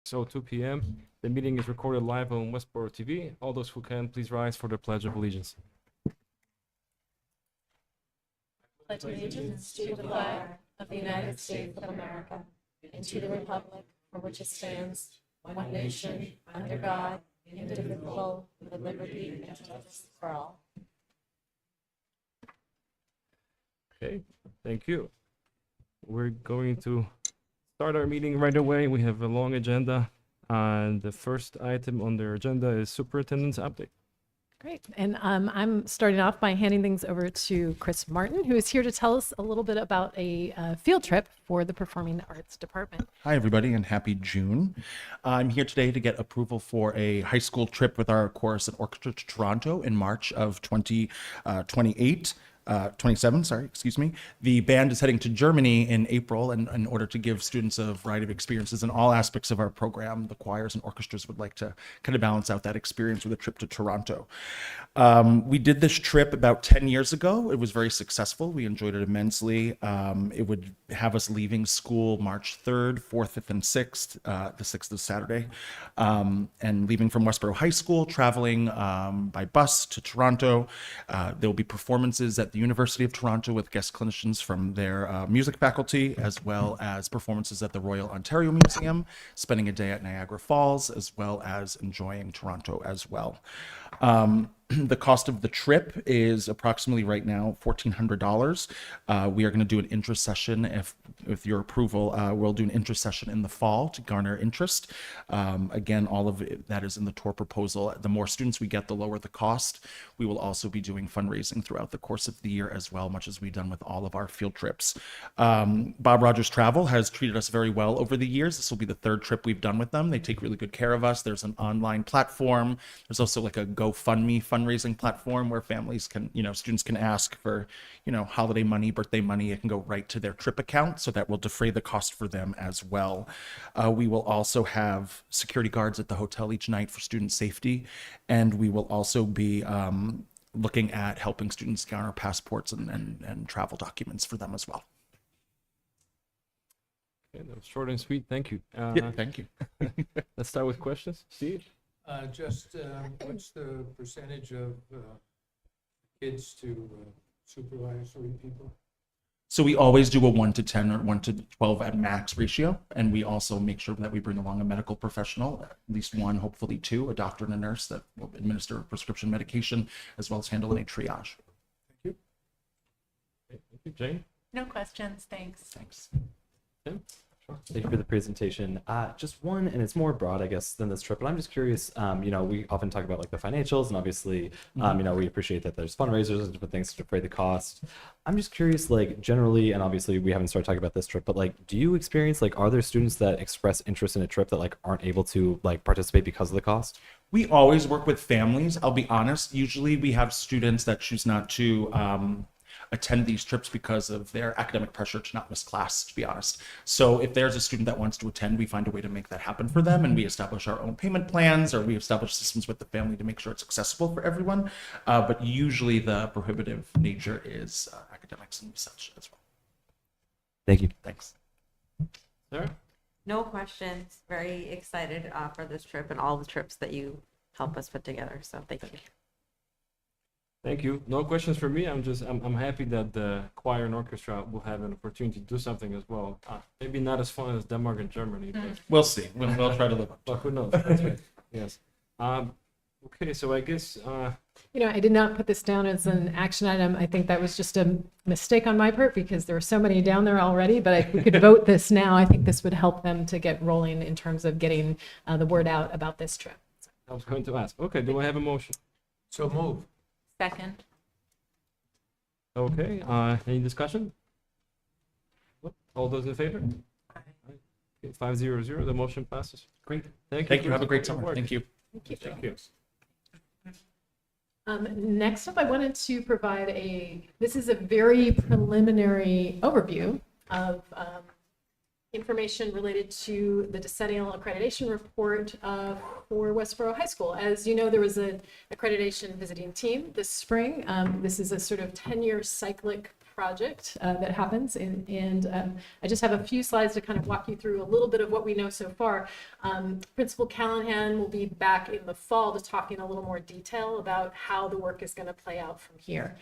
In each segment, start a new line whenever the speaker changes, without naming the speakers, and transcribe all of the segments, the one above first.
So 2 p.m. The meeting is recorded live on Westborough TV. All those who can, please rise for the Pledge of Allegiance.
Pledge allegiance to the flag of the United States of America and to the republic for which it stands, one nation, under God, indivisible, with liberty and justice for all.
Okay, thank you. We're going to start our meeting right away. We have a long agenda, and the first item on their agenda is superintendent's update.
Great. And I'm starting off by handing things over to Chris Martin, who is here to tell us a little bit about a field trip for the Performing Arts Department.
Hi, everybody, and happy June. I'm here today to get approval for a high school trip with our chorus and orchestra to Toronto in March of 27, sorry, excuse me. The band is heading to Germany in April, and in order to give students a variety of experiences in all aspects of our program, the choirs and orchestras would like to kind of balance out that experience with a trip to Toronto. We did this trip about 10 years ago. It was very successful. We enjoyed it immensely. It would have us leaving school March 3rd, 4th, 5th, and 6th. The 6th is Saturday. And leaving from Westborough High School, traveling by bus to Toronto. There will be performances at the University of Toronto with guest clinicians from their music faculty, as well as performances at the Royal Ontario Museum, spending a day at Niagara Falls, as well as enjoying Toronto as well. The cost of the trip is approximately right now $1,400. We are going to do an interest session. If with your approval, we'll do an interest session in the fall to garner interest. Again, all of that is in the tour proposal. The more students we get, the lower the cost. We will also be doing fundraising throughout the course of the year as well, much as we've done with all of our field trips. Bob Rogers Travel has treated us very well over the years. This will be the third trip we've done with them. They take really good care of us. There's an online platform. There's also like a GoFundMe fundraising platform where families can, students can ask for, holiday money, birthday money. It can go right to their trip account, so that will defray the cost for them as well. We will also have security guards at the hotel each night for student safety, and we will also be looking at helping students garner passports and travel documents for them as well.
Okay, that was short and sweet. Thank you.
Yeah, thank you.
Let's start with questions. Steve?
What's the percentage of kids to supervisory people?
So we always do a 1 to 10 or 1 to 12 at max ratio. And we also make sure that we bring along a medical professional, at least one, hopefully two, a doctor and a nurse that will administer prescription medication, as well as handle any triage.
Thank you. Okay, thank you. Jane?
No questions, thanks.
Thanks.
Tim?
Thank you for the presentation. Just one, and it's more broad, I guess, than this trip, but I'm just curious, we often talk about like the financials, and obviously, we appreciate that there's fundraisers and different things to defray the cost. I'm just curious, like generally, and obviously we haven't started talking about this trip, but like, do you experience, like, are there students that express interest in a trip that like aren't able to like participate because of the cost?
We always work with families. I'll be honest. Usually we have students that choose not to attend these trips because of their academic pressure to not miss class, to be honest. So if there's a student that wants to attend, we find a way to make that happen for them, and we establish our own payment plans, or we establish systems with the family to make sure it's accessible for everyone. But usually the prohibitive nature is academics and such as well.
Thank you.
Thanks.
Sarah?
No questions. Very excited for this trip and all the trips that you help us put together. So thank you.
Thank you. No questions for me. I'm happy that the choir and orchestra will have an opportunity to do something as well. Maybe not as fun as Denmark and Germany, but
We'll see. We'll try to live up.
who knows? That's right. Yes. Okay, so I guess
I did not put this down as an action item. I think that was just a mistake on my part because there are so many down there already, but if we could vote this now, I think this would help them to get rolling in terms of getting the word out about this trip.
I was going to ask. Okay, do I have a motion?
So move.
Second.
Okay, any discussion? All those in favor? Okay, 5-0-0, the motion passes. Great.
Thank you. Have a great
Good
summer.
work.
Thank you.
Thank you.
Next up, I wanted to provide this is a very preliminary overview of information related to the decennial accreditation report for Westborough High School. As you know, there was an accreditation visiting team this spring. This is a sort of 10-year cyclic project that happens, and I just have a few slides to kind of walk you through a little bit of what we know so far. Principal Callahan will be back in the fall to talk in a little more detail about how the work is going to play out from here.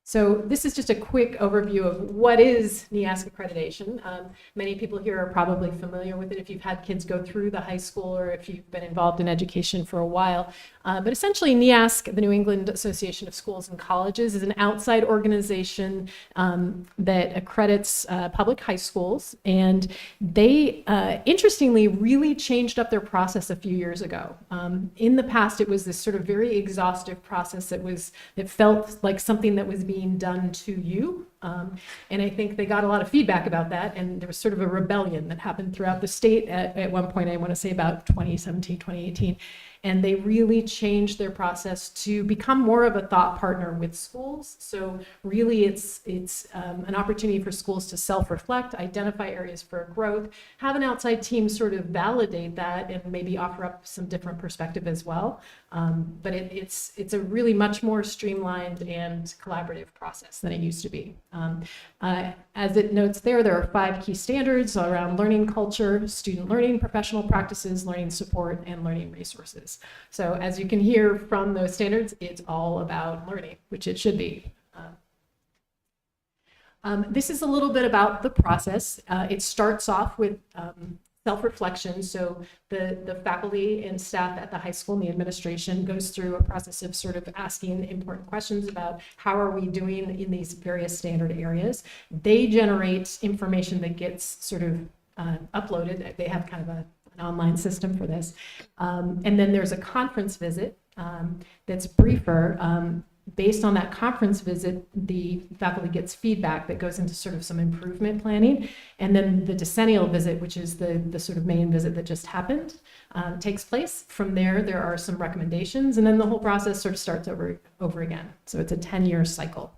So this is just a quick overview of what is NEASC accreditation. Many people here are probably familiar with it if you've had kids go through the high school or if you've been involved in education for a while. But essentially NEASC, the New England Association of Schools and Colleges, is an outside organization that accredits public high schools. And they, interestingly, really changed up their process a few years ago. In the past, it was this sort of very exhaustive process that felt like something that was being done to you. And I think they got a lot of feedback about that. And there was sort of a rebellion that happened throughout the state at one point, I want to say about 2017, 2018. And they really changed their process to become more of a thought partner with schools. So really it's an opportunity for schools to self-reflect, identify areas for growth, have an outside team sort of validate that and maybe offer up some different perspective as well. But it's a really much more streamlined and collaborative process than it used to be. As it notes there are 5 key standards around learning culture, student learning, professional practices, learning support, and learning resources. So as you can hear from those standards, it's all about learning, which it should be. This is a little bit about the process. It starts off with self-reflection. So the faculty and staff at the high school and the administration goes through a process of sort of asking important questions about how are we doing in these various standard areas. They generate information that gets sort of uploaded. They have kind of an online system for this. And then there's a conference visit that's briefer. Based on that conference visit, the faculty gets feedback that goes into sort of some improvement planning. And then the decennial visit, which is the sort of main visit that just happened, takes place. From there are some recommendations, and then the whole process sort of starts over again. So it's a 10-year cycle.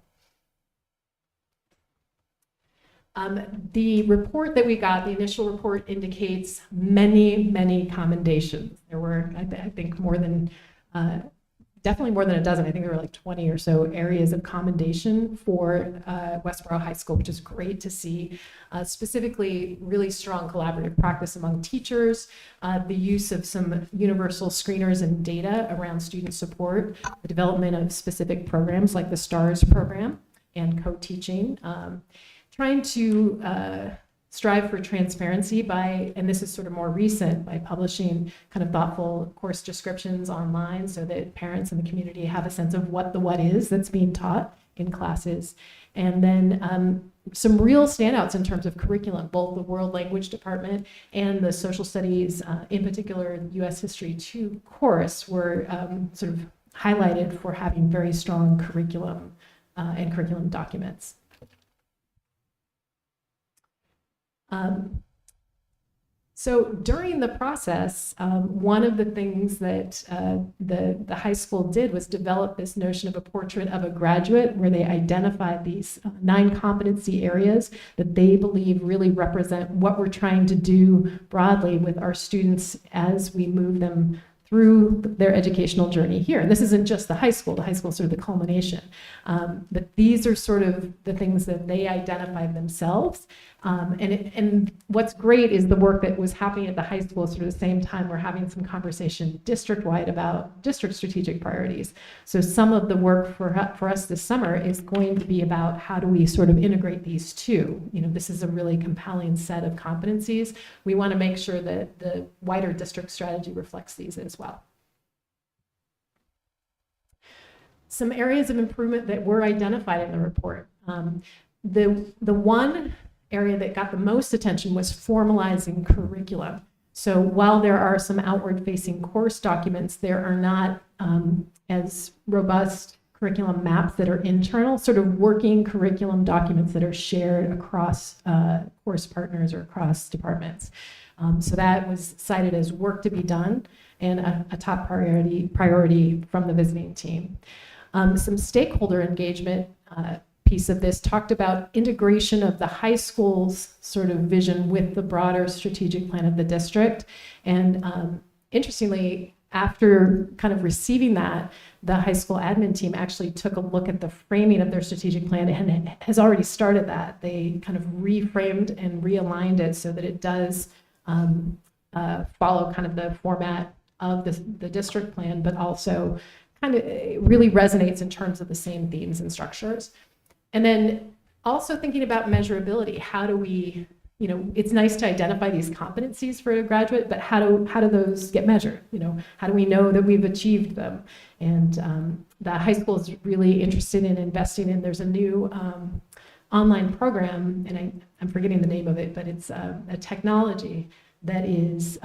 The report that we got, the initial report, indicates many commendations. There were, I think, definitely more than a dozen. I think there were like 20 or so areas of commendation for Westborough High School, which is great to see. Specifically, really strong collaborative practice among teachers, the use of some universal screeners and data around student support, the development of specific programs like the STARS program and co-teaching, trying to strive for transparency by, and this is sort of more recent, by publishing kind of thoughtful course descriptions online so that parents and the community have a sense of what the what is that's being taught in classes. And then some real standouts in terms of curriculum, both the World Language Department and the Social Studies, in particular US History 2 course, were sort of highlighted for having very strong curriculum and curriculum documents. So during the process, one of the things that the high school did was develop this notion of a portrait of a graduate, where they identified these 9 competency areas that they believe really represent what we're trying to do broadly with our students as we move them through their educational journey here. And this isn't just the high school is sort of the culmination. But these are sort of the things that they identified themselves. And what's great is the work that was happening at the high school sort of the same time we're having some conversation district-wide about district strategic priorities. So some of the work for us this summer is going to be about how do we sort of integrate these two. This is a really compelling set of competencies. We want to make sure that the wider district strategy reflects these as well. Some areas of improvement that were identified in the report. The one area that got the most attention was formalizing curriculum. So while there are some outward-facing course documents, there are not as robust curriculum maps that are internal, sort of working curriculum documents that are shared across course partners or across departments. So that was cited as work to be done and a top priority from the visiting team. Some stakeholder engagement piece of this talked about integration of the high school's sort of vision with the broader strategic plan of the district. And interestingly, after kind of receiving that, the high school admin team actually took a look at the framing of their strategic plan and it has already started that. They kind of reframed and realigned it so that it does follow kind of the format of the district plan, but also kind of really resonates in terms of the same themes and structures. And then also thinking about measurability. How do we, it's nice to identify these competencies for a graduate, but how do those get measured? How do we know that we've achieved them? And the high school is really interested in investing in, there's a new online program, and I'm forgetting the name of it, but it's a technology that is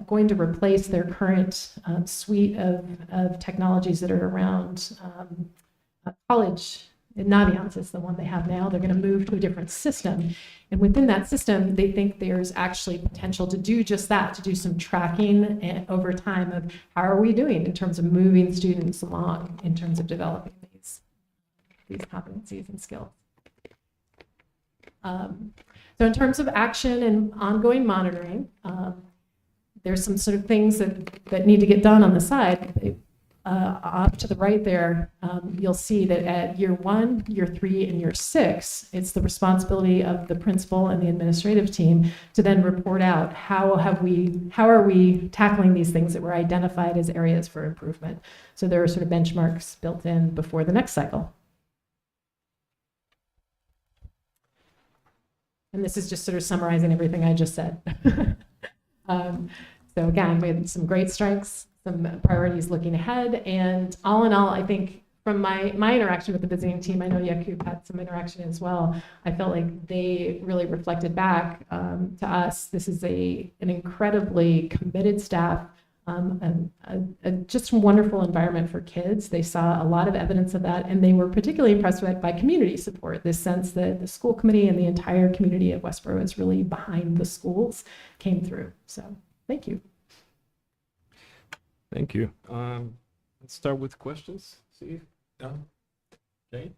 going to replace their current suite of technologies that are around college. Naviance is the one they have now. They're going to move to a different system. And within that system, they think there's actually potential to do just that, to do some tracking over time of how are we doing in terms of moving students along in terms of developing these competencies and skills. So in terms of action and ongoing monitoring, there's some sort of things that need to get done on the side. Up to the right there, you'll see that at year 1, year 3, and year 6, it's the responsibility of the principal and the administrative team to then report out how are we tackling these things that were identified as areas for improvement. So there are sort of benchmarks built in before the next cycle. And this is just sort of summarizing everything I just said. So again, we had some great strengths, some priorities looking ahead, and all in all, I think from my interaction with the visiting team, I know Yakub had some interaction as well. I felt like they really reflected back to us. This is an incredibly committed staff, just a wonderful environment for kids. They saw a lot of evidence of that, and they were particularly impressed by community support, this sense that the school committee and the entire community of Westborough is really behind the schools came through. So thank you.
Thank you. Let's start with questions. See,
Done?
Jane?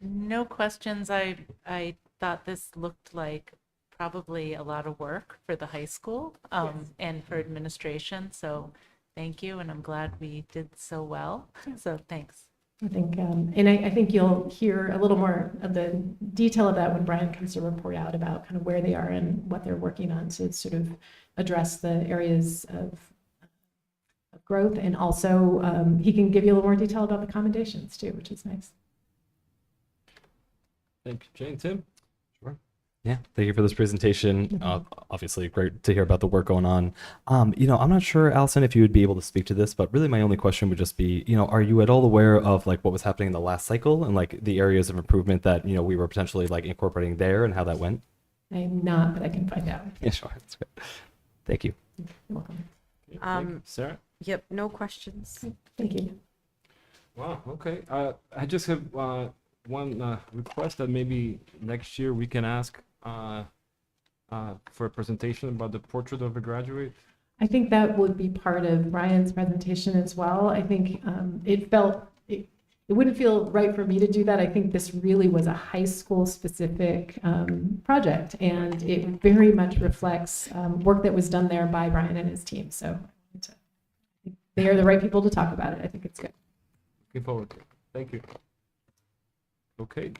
No questions. I thought this looked like probably a lot of work for the high school and for administration. So thank you, and I'm glad we did so well. So thanks.
I think, and I think you'll hear a little more of the detail of that when Brian comes to report out about kind of where they are and what they're working on to sort of address the areas of growth. And also he can give you a little more detail about the commendations too, which is nice.
Thank you, Jane. Tim?
Yeah, thank you for this presentation. Obviously, great to hear about the work going on. I'm not sure, Allison, if you would be able to speak to this, but really my only question would just be, are you at all aware of like what was happening in the last cycle and like the areas of improvement that, we were potentially like incorporating there and how that went?
I'm not, but I can find out.
Yeah, sure. That's great. Thank you.
You're welcome.
Okay, thank you. Sarah?
Yep, no questions.
Thank you.
Wow, okay. I just have one request that maybe next year we can ask for a presentation about the portrait of a graduate.
I think that would be part of Brian's presentation as well. I think it wouldn't feel right for me to do that. I think this really was a high school specific project, and it very much reflects work that was done there by Brian and his team. So they are the right people to talk about it. I think it's good.
Looking forward to it. Thank you. Okay.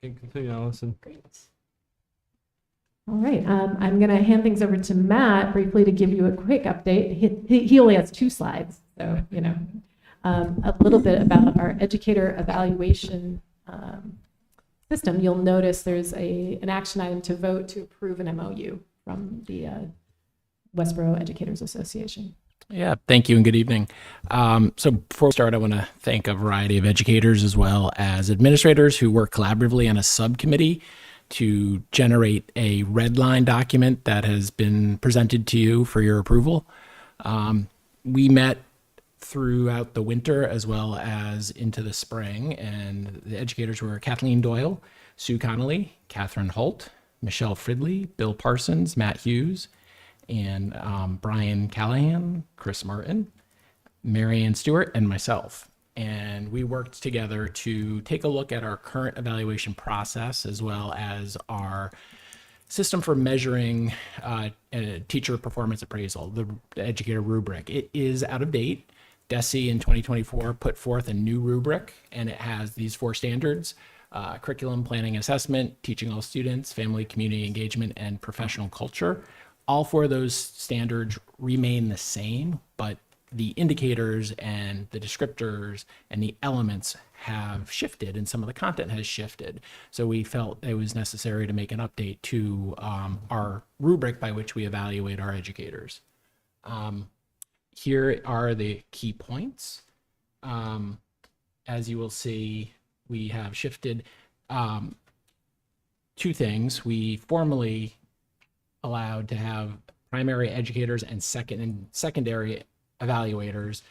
You can continue, Allison.
Great. All right, I'm going to hand things over to Matt briefly to give you a quick update. He only has 2 slides, so a little bit about our educator evaluation system. You'll notice there's an action item to vote to approve an MOU from the Westborough Educators Association.
Yeah, thank you and good evening. So before we start, I want to thank a variety of educators as well as administrators who work collaboratively on a subcommittee to generate a red line document that has been presented to you for your approval. We met throughout the winter as well as into the spring, and the educators were Kathleen Doyle, Sue Connolly, Catherine Holt, Michelle Fridley, Bill Parsons, Matt Hughes, and Brian Callahan, Chris Martin. Marianne Stewart, and myself. And we worked together to take a look at our current evaluation process as well as our system for measuring teacher performance appraisal, the educator rubric. It is out of date. DESE in 2024 put forth a new rubric, and it has these 4 standards: curriculum, planning, assessment, teaching all students, family, community engagement, and professional culture. All 4 of those standards remain the same, but the indicators and the descriptors and the elements have shifted, and some of the content has shifted. So we felt it was necessary to make an update to our rubric by which we evaluate our educators. Here are the key points. As you will see, we have shifted 2 things. We formally allowed to have primary educators and secondary evaluators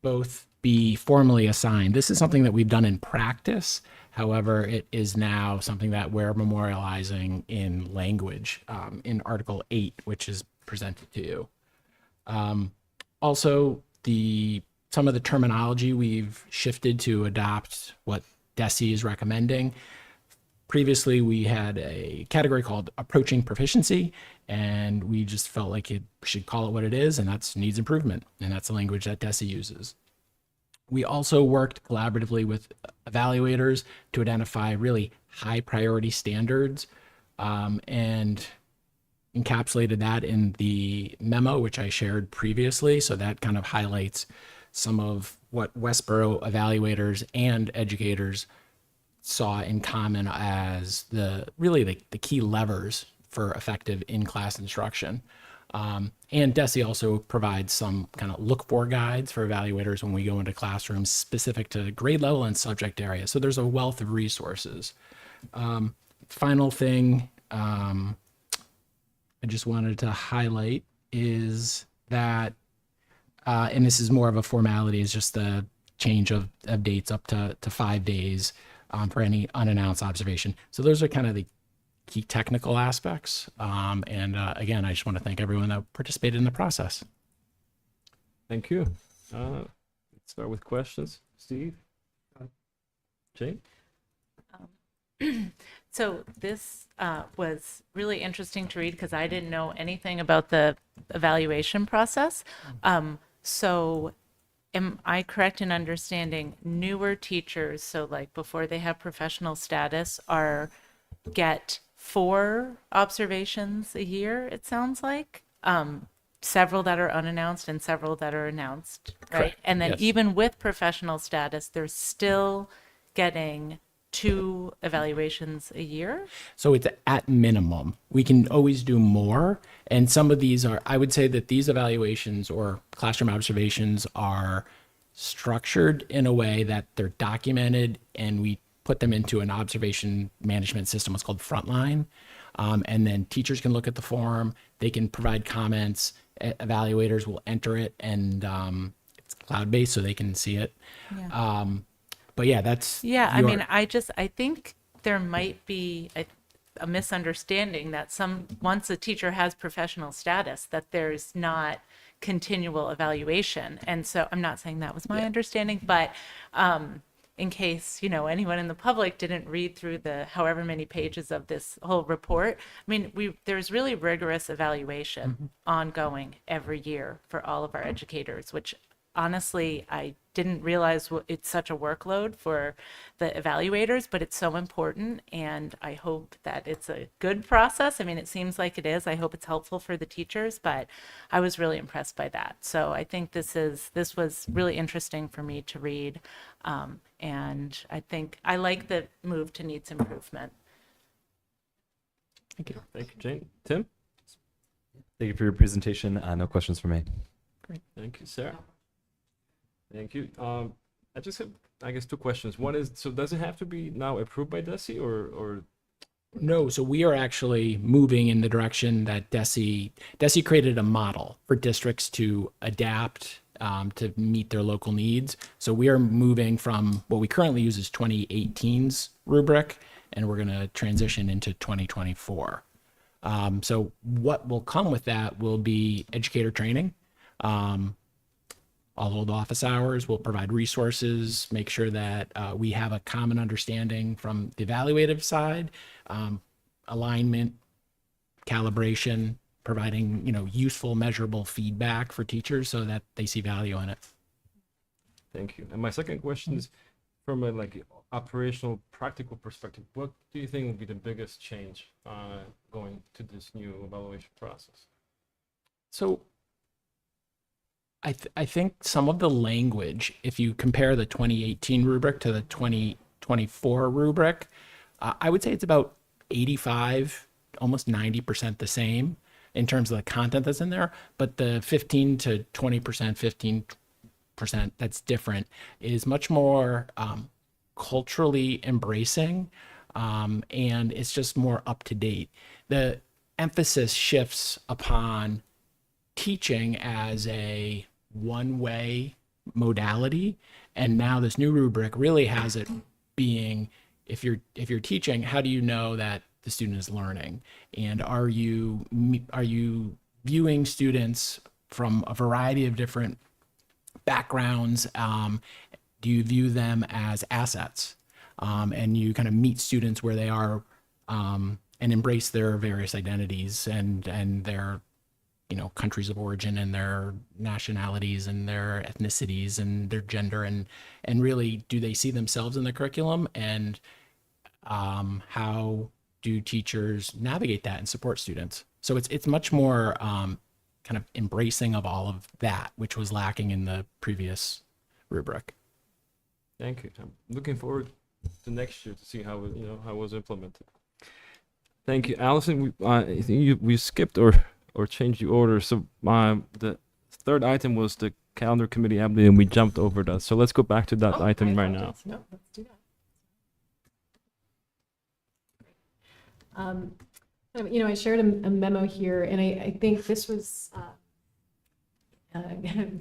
both be formally assigned. This is something that we've done in practice. However, it is now something that we're memorializing in language in Article 8, which is presented to you. Also, some of the terminology we've shifted to adopt what DESE is recommending. Previously, we had a category called approaching proficiency, and we just felt like it should call it what it is, and that's needs improvement, and that's the language that DESE uses. We also worked collaboratively with evaluators to identify really high priority standards, and encapsulated that in the memo, which I shared previously. So that kind of highlights some of what Westborough evaluators and educators saw in common as the key levers for effective in-class instruction. And DESE also provides some kind of look for guides for evaluators when we go into classrooms specific to grade level and subject area. So there's a wealth of resources. Final thing I just wanted to highlight is that, and this is more of a formality, is just the change of dates up to 5 days for any unannounced observation. So those are kind of the key technical aspects. Again, I just want to thank everyone that participated in the process.
Thank you. Let's start with questions. Steve? Jane?
So this was really interesting to read because I didn't know anything about the evaluation process. So am I correct in understanding newer teachers, so like before they have professional status, get 4 observations a year, it sounds like? Several that are unannounced and several that are announced, right?
Correct.
And then
Yes.
even with professional status, they're still getting 2 evaluations a year?
So it's at minimum. We can always do more. And some of these I would say that these evaluations or classroom observations are structured in a way that they're documented, and we put them into an observation management system. It's called Frontline. And then teachers can look at the form, they can provide comments, evaluators will enter it, and it's cloud-based so they can see it.
Yeah.
But yeah, that's
I mean, I think there might be a misunderstanding that once a teacher has professional status, that there's not continual evaluation. And so I'm not saying that was my understanding, but in case, anyone in the public didn't read through the however many pages of this whole report, I mean, there's really rigorous evaluation ongoing every year for all of our educators, which honestly, I didn't realize it's such a workload for the evaluators, but it's so important, and I hope that it's a good process. I mean, it seems like it is. I hope it's helpful for the teachers, but I was really impressed by that. So I think this was really interesting for me to read, and I think I like the move to needs improvement.
Thank you. Thank you, Jane. Tim?
Thank you for your presentation. No questions for me.
Great. Thank you, Sarah. Thank you. I just have, I guess, 2 questions. One is, so does it have to be now approved by DESE or?
No, so we are actually moving in the direction that DESE created a model for districts to adapt to meet their local needs. So we are moving from what we currently use as 2018's rubric, and we're going to transition into 2024. So what will come with that will be educator training. I'll hold office hours. We'll provide resources, make sure that we have a common understanding from the evaluative side, alignment, calibration, providing, useful, measurable feedback for teachers so that they see value in it.
Thank you. And my second question is, from a operational, practical perspective, what do you think will be the biggest change going to this new evaluation process?
So I think some of the language, if you compare the 2018 rubric to the 2024 rubric, I would say it's about 85, almost 90% the same in terms of the content that's in there, but the 15 to 20%, 15% that's different is much more culturally embracing, and it's just more up to date. The emphasis shifts upon teaching as a one-way modality, and now this new rubric really has it being, if you're teaching, how do you know that the student is learning, and are you viewing students from a variety of different backgrounds? Do you view them as assets, and you kind of meet students where they are, and embrace their various identities and their countries of origin and their nationalities and their ethnicities and their gender, and really, do they see themselves in the curriculum, and how do teachers navigate that and support students? So it's much more kind of embracing of all of that, which was lacking in the previous rubric.
Thank you. I'm looking forward to next year to see how it was implemented. Thank you, Allison. I think we skipped or changed the order. So the third item was the calendar committee update, and we jumped over that. So let's go back to that item right now.
No, let's do that. I shared a memo here, and I think this was,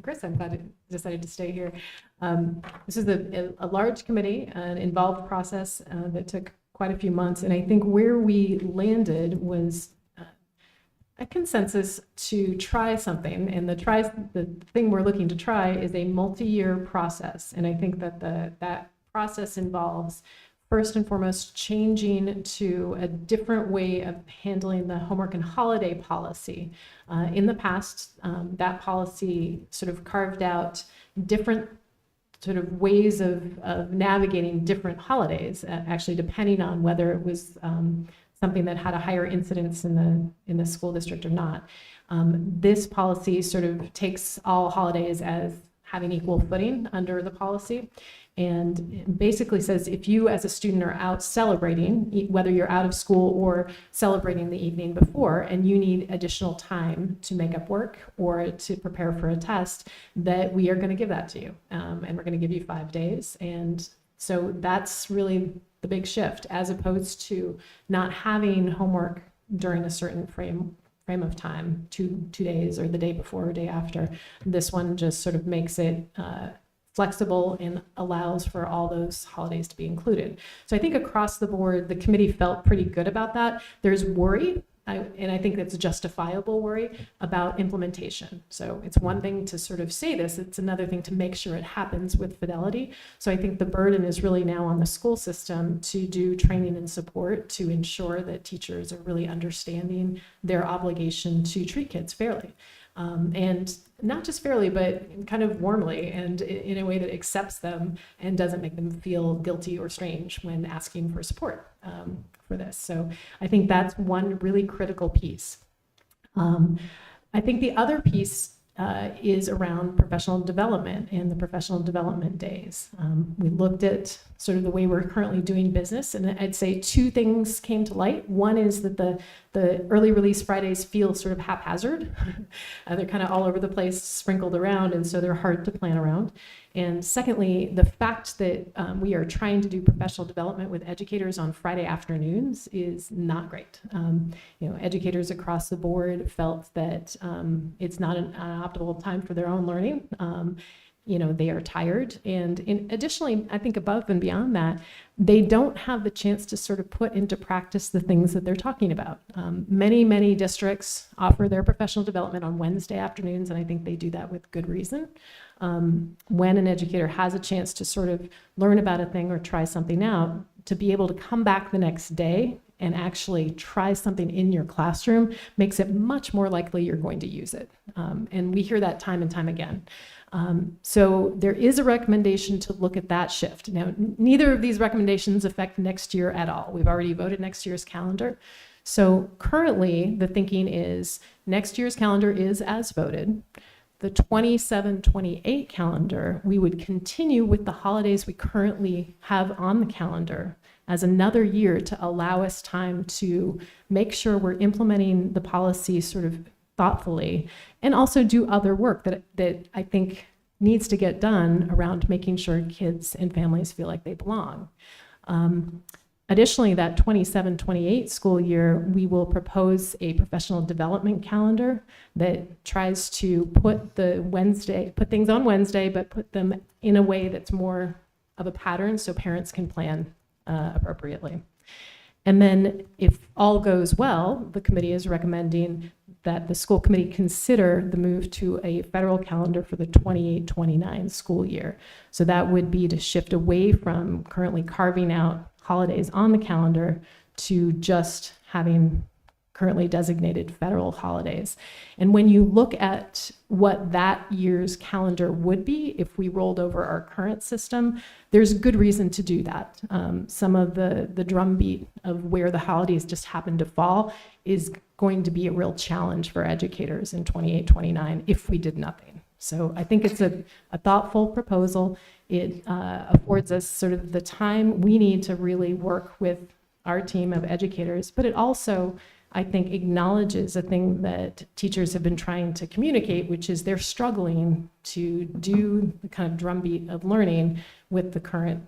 Chris, I'm glad you decided to stay here. This is a large committee, an involved process that took quite a few months, and I think where we landed was a consensus to try something, and the thing we're looking to try is a multi-year process, and I think that that process involves, first and foremost, changing to a different way of handling the homework and holiday policy. In the past, that policy sort of carved out different sort of ways of navigating different holidays, actually depending on whether it was something that had a higher incidence in the school district or not. This policy sort of takes all holidays as having equal footing under the policy, and basically says if you as a student are out celebrating, whether you're out of school or celebrating the evening before, and you need additional time to make up work or to prepare for a test, that we are going to give that to you, and we're going to give you 5 days. And so that's really the big shift, as opposed to not having homework during a certain frame of time, two days or the day before or day after. This one just sort of makes it flexible and allows for all those holidays to be included. So I think across the board, the committee felt pretty good about that. There's worry, and I think that's a justifiable worry about implementation. So it's one thing to sort of say this, it's another thing to make sure it happens with fidelity. So I think the burden is really now on the school system to do training and support to ensure that teachers are really understanding their obligation to treat kids fairly. And not just fairly, but kind of warmly and in a way that accepts them and doesn't make them feel guilty or strange when asking for support for this. So I think that's one really critical piece. I think the other piece is around professional development and the professional development days. We looked at sort of the way we're currently doing business, and I'd say two things came to light. One is that the early release Fridays feel sort of haphazard. They're kind of all over the place, sprinkled around, and so they're hard to plan around. And secondly, the fact that we are trying to do professional development with educators on Friday afternoons is not great. Educators across the board felt that it's not an optimal time for their own learning. they are tired. And additionally, I think above and beyond that, they don't have the chance to sort of put into practice the things that they're talking about. Many districts offer their professional development on Wednesday afternoons, and I think they do that with good reason. When an educator has a chance to sort of learn about a thing or try something out, to be able to come back the next day and actually try something in your classroom makes it much more likely you're going to use it. And we hear that time and time again. So there is a recommendation to look at that shift. Now, neither of these recommendations affect next year at all. We've already voted next year's calendar. So currently, the thinking is next year's calendar is as voted. The 27-28 calendar, we would continue with the holidays we currently have on the calendar as another year to allow us time to make sure we're implementing the policy sort of thoughtfully, and also do other work that I think needs to get done around making sure kids and families feel like they belong. Additionally, that 27-28 school year, we will propose a professional development calendar that tries to put things on Wednesday, but put them in a way that's more of a pattern so parents can plan appropriately. And then if all goes well, the committee is recommending that the school committee consider the move to a federal calendar for the 28-29 school year. So that would be to shift away from currently carving out holidays on the calendar to just having currently designated federal holidays. And when you look at what that year's calendar would be if we rolled over our current system, there's good reason to do that. Some of the drumbeat of where the holidays just happen to fall is going to be a real challenge for educators in 28-29 if we did nothing. So I think it's a thoughtful proposal. It affords us sort of the time we need to really work with our team of educators, but it also, I think, acknowledges a thing that teachers have been trying to communicate, which is they're struggling to do the kind of drumbeat of learning with the current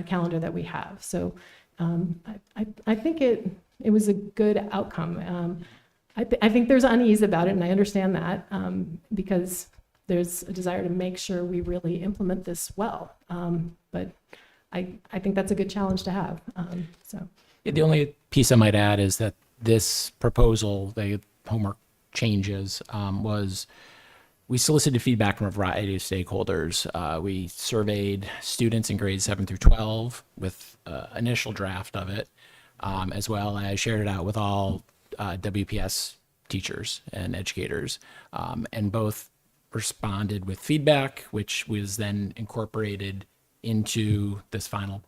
calendar that we have. So I think it was a good outcome. I think there's unease about it, and I understand that because there's a desire to make sure we really implement this well. But I think that's a good challenge to have.
Yeah, the only piece I might add is that this proposal, the homework changes, was we solicited feedback from a variety of stakeholders. We surveyed students in grades 7 through 12 with initial draft of it, as well as shared it out with all WPS teachers and educators, and both responded with feedback, which was then incorporated into this final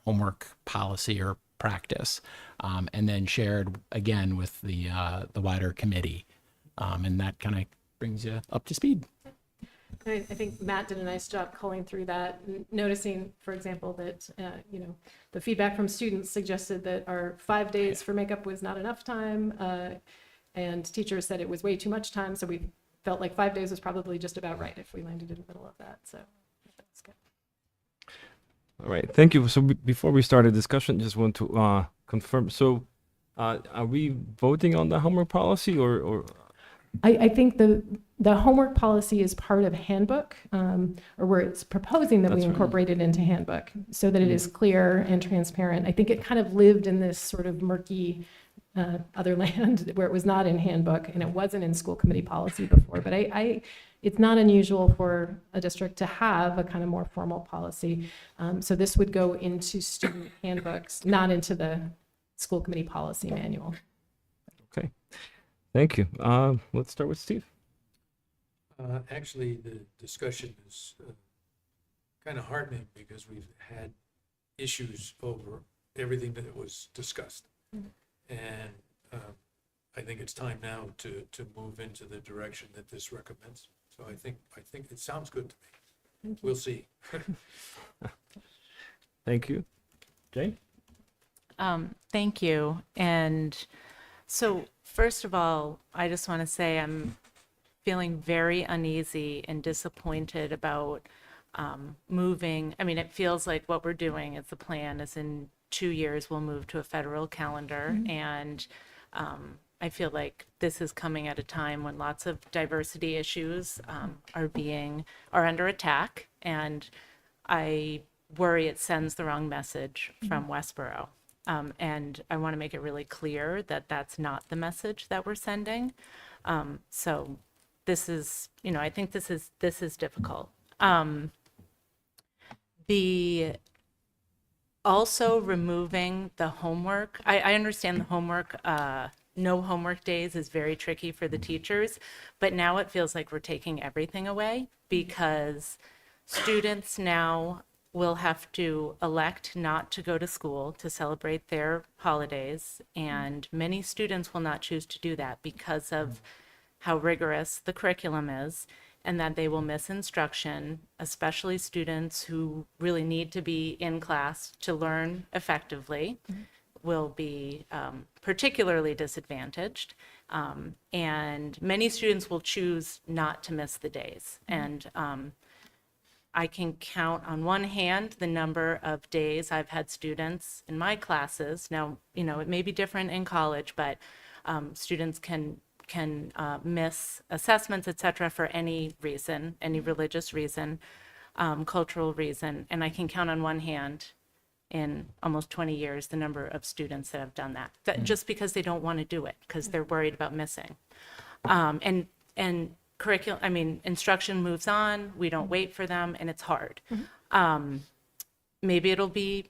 homework policy or practice, and then shared again with the wider committee, and that kind of brings you up to speed.
I think Matt did a nice job culling through that, noticing, for example, that the feedback from students suggested that our 5 days for makeup was not enough time, and teachers said it was way too much time. So we felt like 5 days was probably just about right if we landed in the middle of that. So that's good.
All right, thank you. So before we start a discussion, just want to confirm. So are we voting on the homework policy or?
I think the homework policy is part of handbook, or where it's proposing that we incorporate it into handbook so that it is clear and transparent. I think it kind of lived in this sort of murky other land where it was not in handbook and it wasn't in school committee policy before. But it's not unusual for a district to have a kind of more formal policy. So this would go into student handbooks, not into the school committee policy manual.
Okay, thank you. Let's start with Steve.
Actually, the discussion is kind of heartening because we've had issues over everything that was discussed. And I think it's time now to move into the direction that this recommends. So I think it sounds good to me. We'll see.
Thank you. Jay?
Thank you. And so first of all, I just want to say I'm feeling very uneasy and disappointed about moving. I mean, it feels like what we're doing as the plan is in 2 years we'll move to a federal calendar. And I feel like this is coming at a time when lots of diversity issues are under attack. And I worry it sends the wrong message from Westborough. And I want to make it really clear that that's not the message that we're sending. So this is, I think this is difficult. The also removing the homework. I understand the homework, no homework days is very tricky for the teachers, but now it feels like we're taking everything away because students now will have to elect not to go to school to celebrate their holidays, and many students will not choose to do that because of how rigorous the curriculum is, and that they will miss instruction, especially students who really need to be in class to learn effectively will be particularly disadvantaged. And many students will choose not to miss the days. And I can count on one hand the number of days I've had students in my classes. Now, it may be different in college, but students can miss assessments, et cetera, for any reason, any religious reason, cultural reason. And I can count on one hand in almost 20 years the number of students that have done that just because they don't want to do it, because they're worried about missing. And curriculum, instruction moves on, we don't wait for them, and it's hard. Maybe it'll be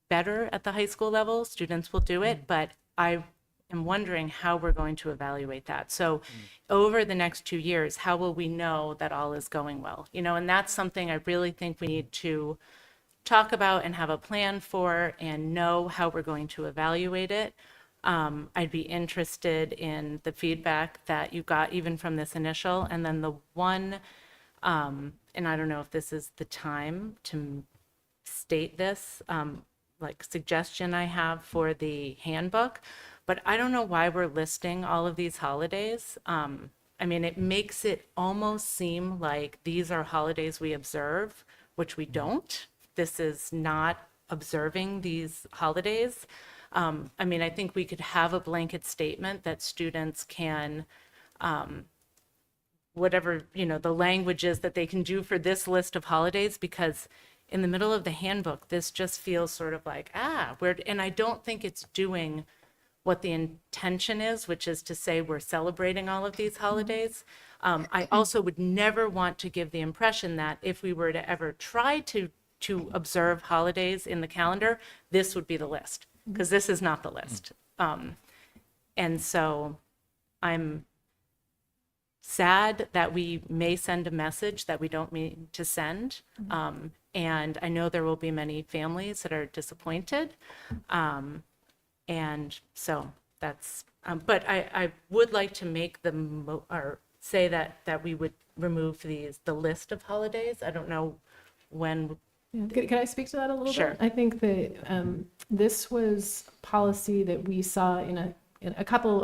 better at the high school level, students will do it, but I am wondering how we're going to evaluate that. So over the next 2 years, how will we know that all is going well? And that's something I really think we need to talk about and have a plan for and know how we're going to evaluate it. I'd be interested in the feedback that you got even from this initial. And then the one, and I don't know if this is the time to state this, like suggestion I have for the handbook, but I don't know why we're listing all of these holidays. It makes it almost seem like these are holidays we observe, which we don't. This is not observing these holidays. I think we could have a blanket statement that students can, whatever, the language is that they can do for this list of holidays, because in the middle of the handbook, this just feels sort of like, and I don't think it's doing what the intention is, which is to say we're celebrating all of these holidays. I also would never want to give the impression that if we were to ever try to observe holidays in the calendar, this would be the list, because this is not the list. And so I'm sad that we may send a message that we don't mean to send. And I know there will be many families that are disappointed. And so that's, but I would like to make or say that we would remove the list of holidays. I don't know when.
Yeah. Can I speak to that a little
Sure.
bit? I think that this was policy that we saw in a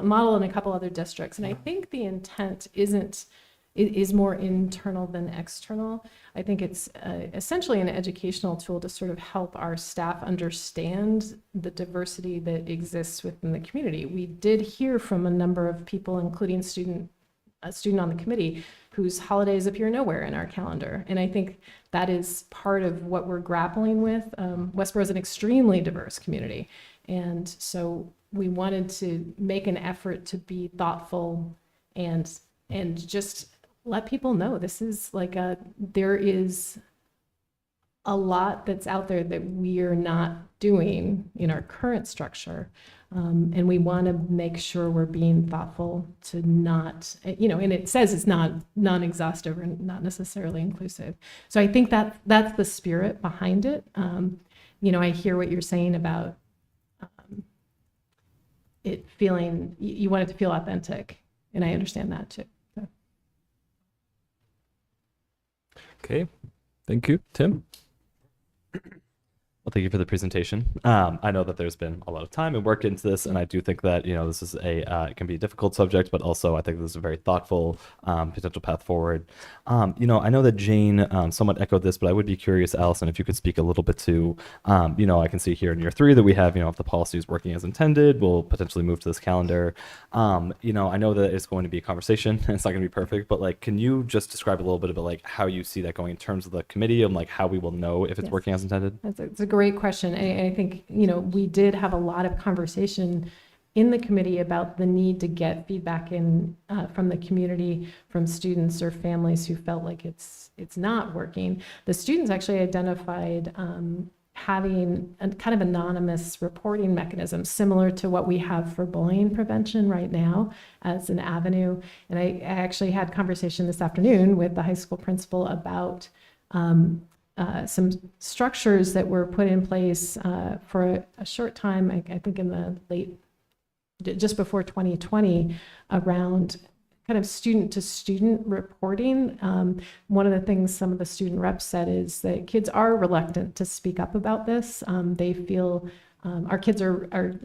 model in a couple other districts, and I think the intent is more internal than external. I think it's essentially an educational tool to sort of help our staff understand the diversity that exists within the community. We did hear from a number of people, including a student on the committee, whose holidays appear nowhere in our calendar. And I think that is part of what we're grappling with. Westborough is an extremely diverse community. And so we wanted to make an effort to be thoughtful and just let people know this is there is a lot that's out there that we are not doing in our current structure. And we want to make sure we're being thoughtful to not, and it says it's not non-exhaustive or not necessarily inclusive. So I think that's the spirit behind it. I hear what you're saying about it feeling, you want it to feel authentic. And I understand that too. So.
Okay, thank you. Tim?
Well, thank you for the presentation. I know that there's been a lot of time and work into this, and I do think that this is it can be a difficult subject, but also I think this is a very thoughtful potential path forward. I know that Jane somewhat echoed this, but I would be curious, Allison, if you could speak a little bit to, I can see here in year 3 that we have, if the policy is working as intended, we'll potentially move to this calendar. I know that it's going to be a conversation, and it's not going to be perfect, but like, can you just describe a little bit about like how you see that going in terms of the committee and like how we will know if it's
Yes.
working as intended?
It's a great question. I think, we did have a lot of conversation in the committee about the need to get feedback in from the community, from students or families who felt like it's not working. The students actually identified having a kind of anonymous reporting mechanism similar to what we have for bullying prevention right now as an avenue. And I actually had conversation this afternoon with the high school principal about some structures that were put in place for a short time, I think in the just before 2020, around kind of student to student reporting. One of the things some of the student reps said is that kids are reluctant to speak up about this. They feel our kids are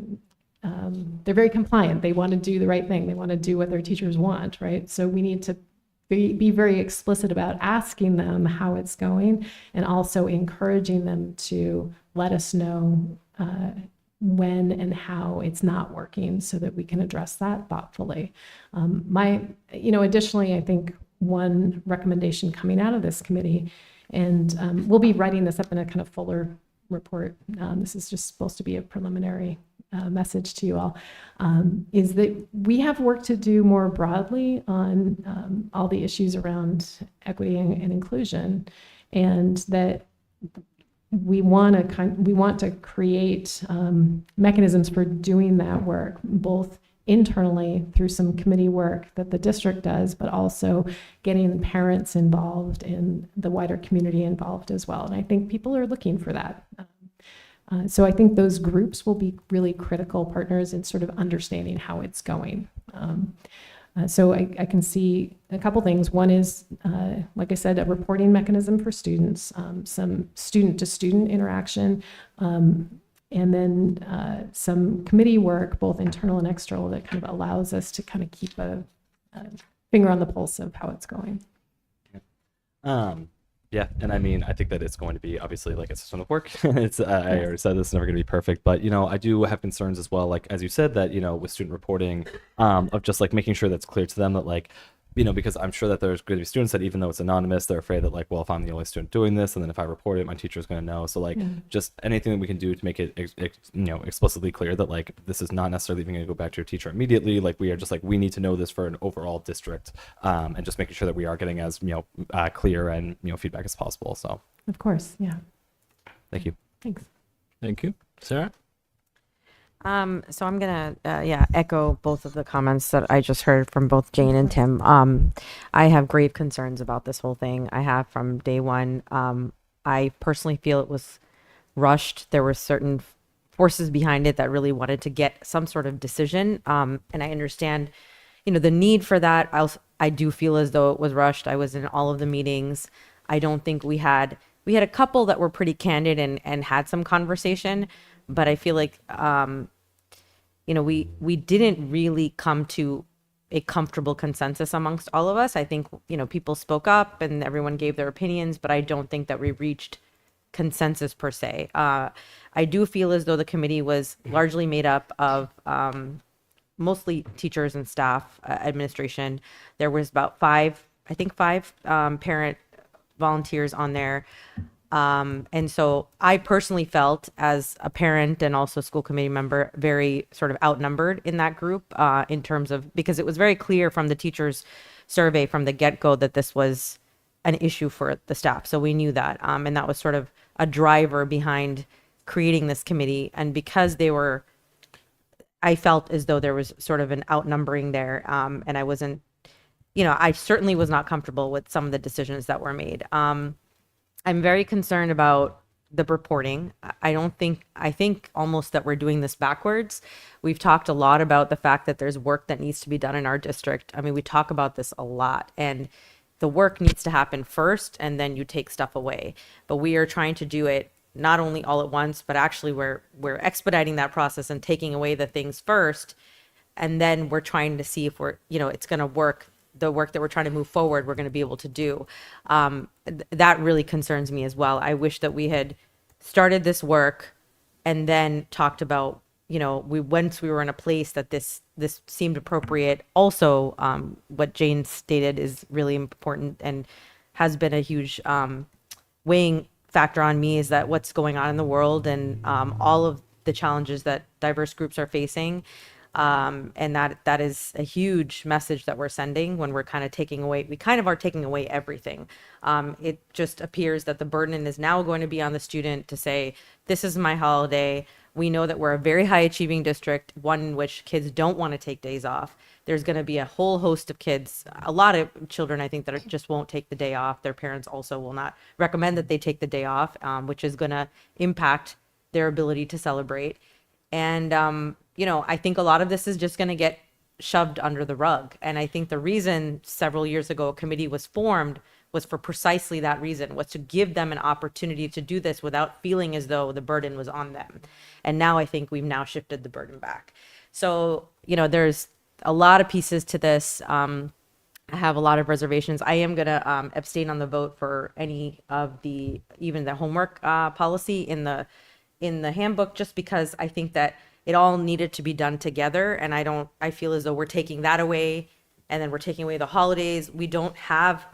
they're very compliant. They want to do the right thing. They want to do what their teachers want, right? So we need to be very explicit about asking them how it's going and also encouraging them to let us know when and how it's not working so that we can address that thoughtfully. Additionally, I think one recommendation coming out of this committee, and we'll be writing this up in a kind of fuller report. This is just supposed to be a preliminary message to you all, is that we have work to do more broadly on all the issues around equity and inclusion, and that we want to create mechanisms for doing that work, both internally through some committee work that the district does, but also getting parents involved and the wider community involved as well. And I think people are looking for that. So I think those groups will be really critical partners in sort of understanding how it's going. So I can see a couple things. One is, like I said, a reporting mechanism for students, some student-to-student interaction, and then some committee work, both internal and external, that kind of allows us to kind of keep a finger on the pulse of how it's going.
Yeah, and I mean, I think that it's going to be obviously like it's a ton of work. It's I already said this is never going to be perfect, but I do have concerns as well. Like as you said that with student reporting, of just like making sure that's clear to them that like because I'm sure that there's going to be students that even though it's anonymous, they're afraid that like, well, if I'm the only student doing this, and then if I report it, my teacher is going to know. So like just anything that we can do to make it explicitly clear that like this is not necessarily even going to go back to your teacher immediately. Like we are just like we need to know this for an overall district, and just making sure that we are getting as clear and feedback as possible. So
Of course, yeah.
thank you.
Thanks.
Thank you. Sarah?
So I'm gonna echo both of the comments that I just heard from both Jane and Tim. I have grave concerns about this whole thing. I have from day one. I personally feel it was rushed. There were certain forces behind it that really wanted to get some sort of decision. And I understand, the need for that. I do feel as though it was rushed. I was in all of the meetings. I don't think we had a couple that were pretty candid and had some conversation. But I feel like, we didn't really come to a comfortable consensus amongst all of us. I think, people spoke up and everyone gave their opinions, but I don't think that we reached consensus per se. I do feel as though the committee was largely made up of mostly teachers and staff, administration. There was about five parent volunteers on there. And so I personally felt as a parent and also school committee member, very sort of outnumbered in that group, in terms of, because it was very clear from the teachers' survey from the get-go that this was an issue for the staff. So we knew that. And that was sort of a driver behind creating this committee. And because I felt as though there was sort of an outnumbering there. And I wasn't, I certainly was not comfortable with some of the decisions that were made. I'm very concerned about the reporting. I think almost that we're doing this backwards. We've talked a lot about the fact that there's work that needs to be done in our district. I mean, we talk about this a lot, and the work needs to happen first, and then you take stuff away. But we are trying to do it not only all at once, but actually we're expediting that process and taking away the things first, and then we're trying to see if it's going to work. The work that we're trying to move forward, we're going to be able to do. That really concerns me as well. I wish that we had started this work and then talked about, once we were in a place that this seemed appropriate. Also, what Jane stated is really important and has been a huge weighing factor on me, is that what's going on in the world and all of the challenges that diverse groups are facing. And that is a huge message that we're sending when we kind of are taking away everything. It just appears that the burden is now going to be on the student to say, this is my holiday. We know that we're a very high achieving district, one in which kids don't want to take days off. There's going to be a whole host of kids, a lot of children, I think, that just won't take the day off. Their parents also will not recommend that they take the day off, which is going to impact their ability to celebrate. And, I think a lot of this is just going to get shoved under the rug. And I think the reason several years ago a committee was formed was for precisely that reason, was to give them an opportunity to do this without feeling as though the burden was on them. And now I think we've now shifted the burden back. So, there's a lot of pieces to this. I have a lot of reservations. I am going to abstain on the vote for any of even the homework policy in the handbook, just because I think that it all needed to be done together. And I feel as though we're taking that away, and then we're taking away the holidays. We don't have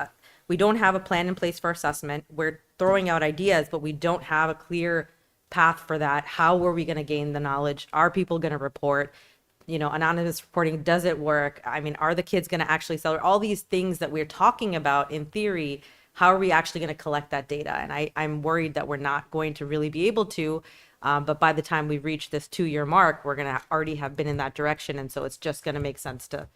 a plan in place for assessment. We're throwing out ideas, but we don't have a clear path for that. How are we going to gain the knowledge? Are people going to report? Anonymous reporting, does it work? I mean, are the kids going to actually celebrate? All these things that we're talking about in theory, how are we actually going to collect that data? And I'm worried that we're not going to really be able to. But by the time we reach this 2-year mark, we're going to already have been in that direction. And so it's just going to make sense to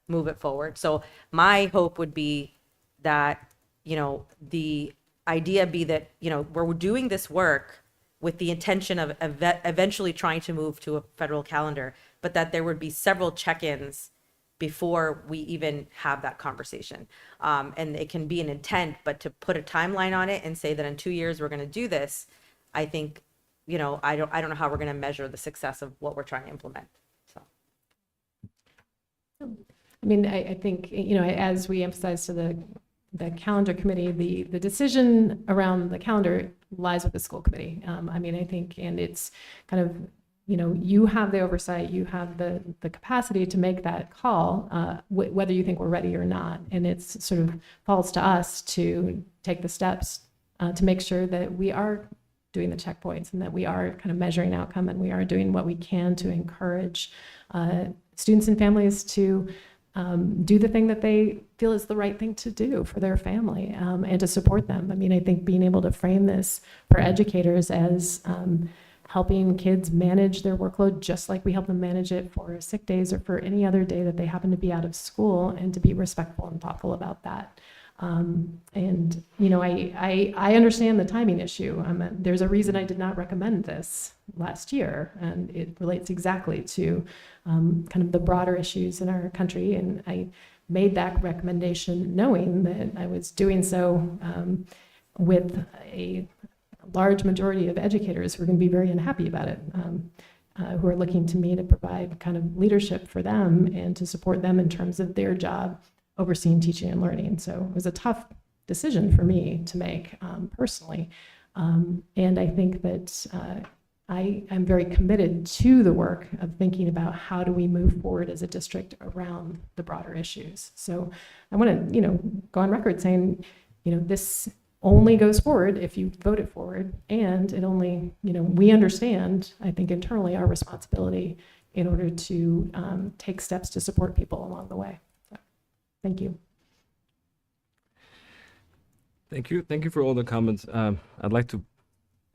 move it forward. So my hope would be that, the idea be that, we're doing this work with the intention of eventually trying to move to a federal calendar, but that there would be several check-ins before we even have that conversation. And it can be an intent, but to put a timeline on it and say that in 2 years we're going to do this, I think, I don't know how we're going to measure the success of what we're trying to implement. So.
I mean, I think, as we emphasized to the calendar committee, the decision around the calendar lies with the school committee. I think, and it's kind of, you have the oversight, you have the capacity to make that call, whether you think we're ready or not. And it's sort of falls to us to take the steps to make sure that we are doing the checkpoints and that we are kind of measuring outcome, and we are doing what we can to encourage students and families to do the thing that they feel is the right thing to do for their family, and to support them. I think being able to frame this for educators as helping kids manage their workload just like we help them manage it for sick days or for any other day that they happen to be out of school, and to be respectful and thoughtful about that. And I understand the timing issue. There's a reason I did not recommend this last year, and it relates exactly to kind of the broader issues in our country. And I made that recommendation knowing that I was doing so with a large majority of educators who are going to be very unhappy about it, who are looking to me to provide kind of leadership for them and to support them in terms of their job overseeing teaching and learning. So it was a tough decision for me to make personally. And I think that I am very committed to the work of thinking about how do we move forward as a district around the broader issues. So I want to, go on record saying, this only goes forward if you vote it forward, and it only, we understand, I think internally, our responsibility in order to take steps to support people along the way. So, thank you.
Thank you. Thank you for all the comments. I'd like to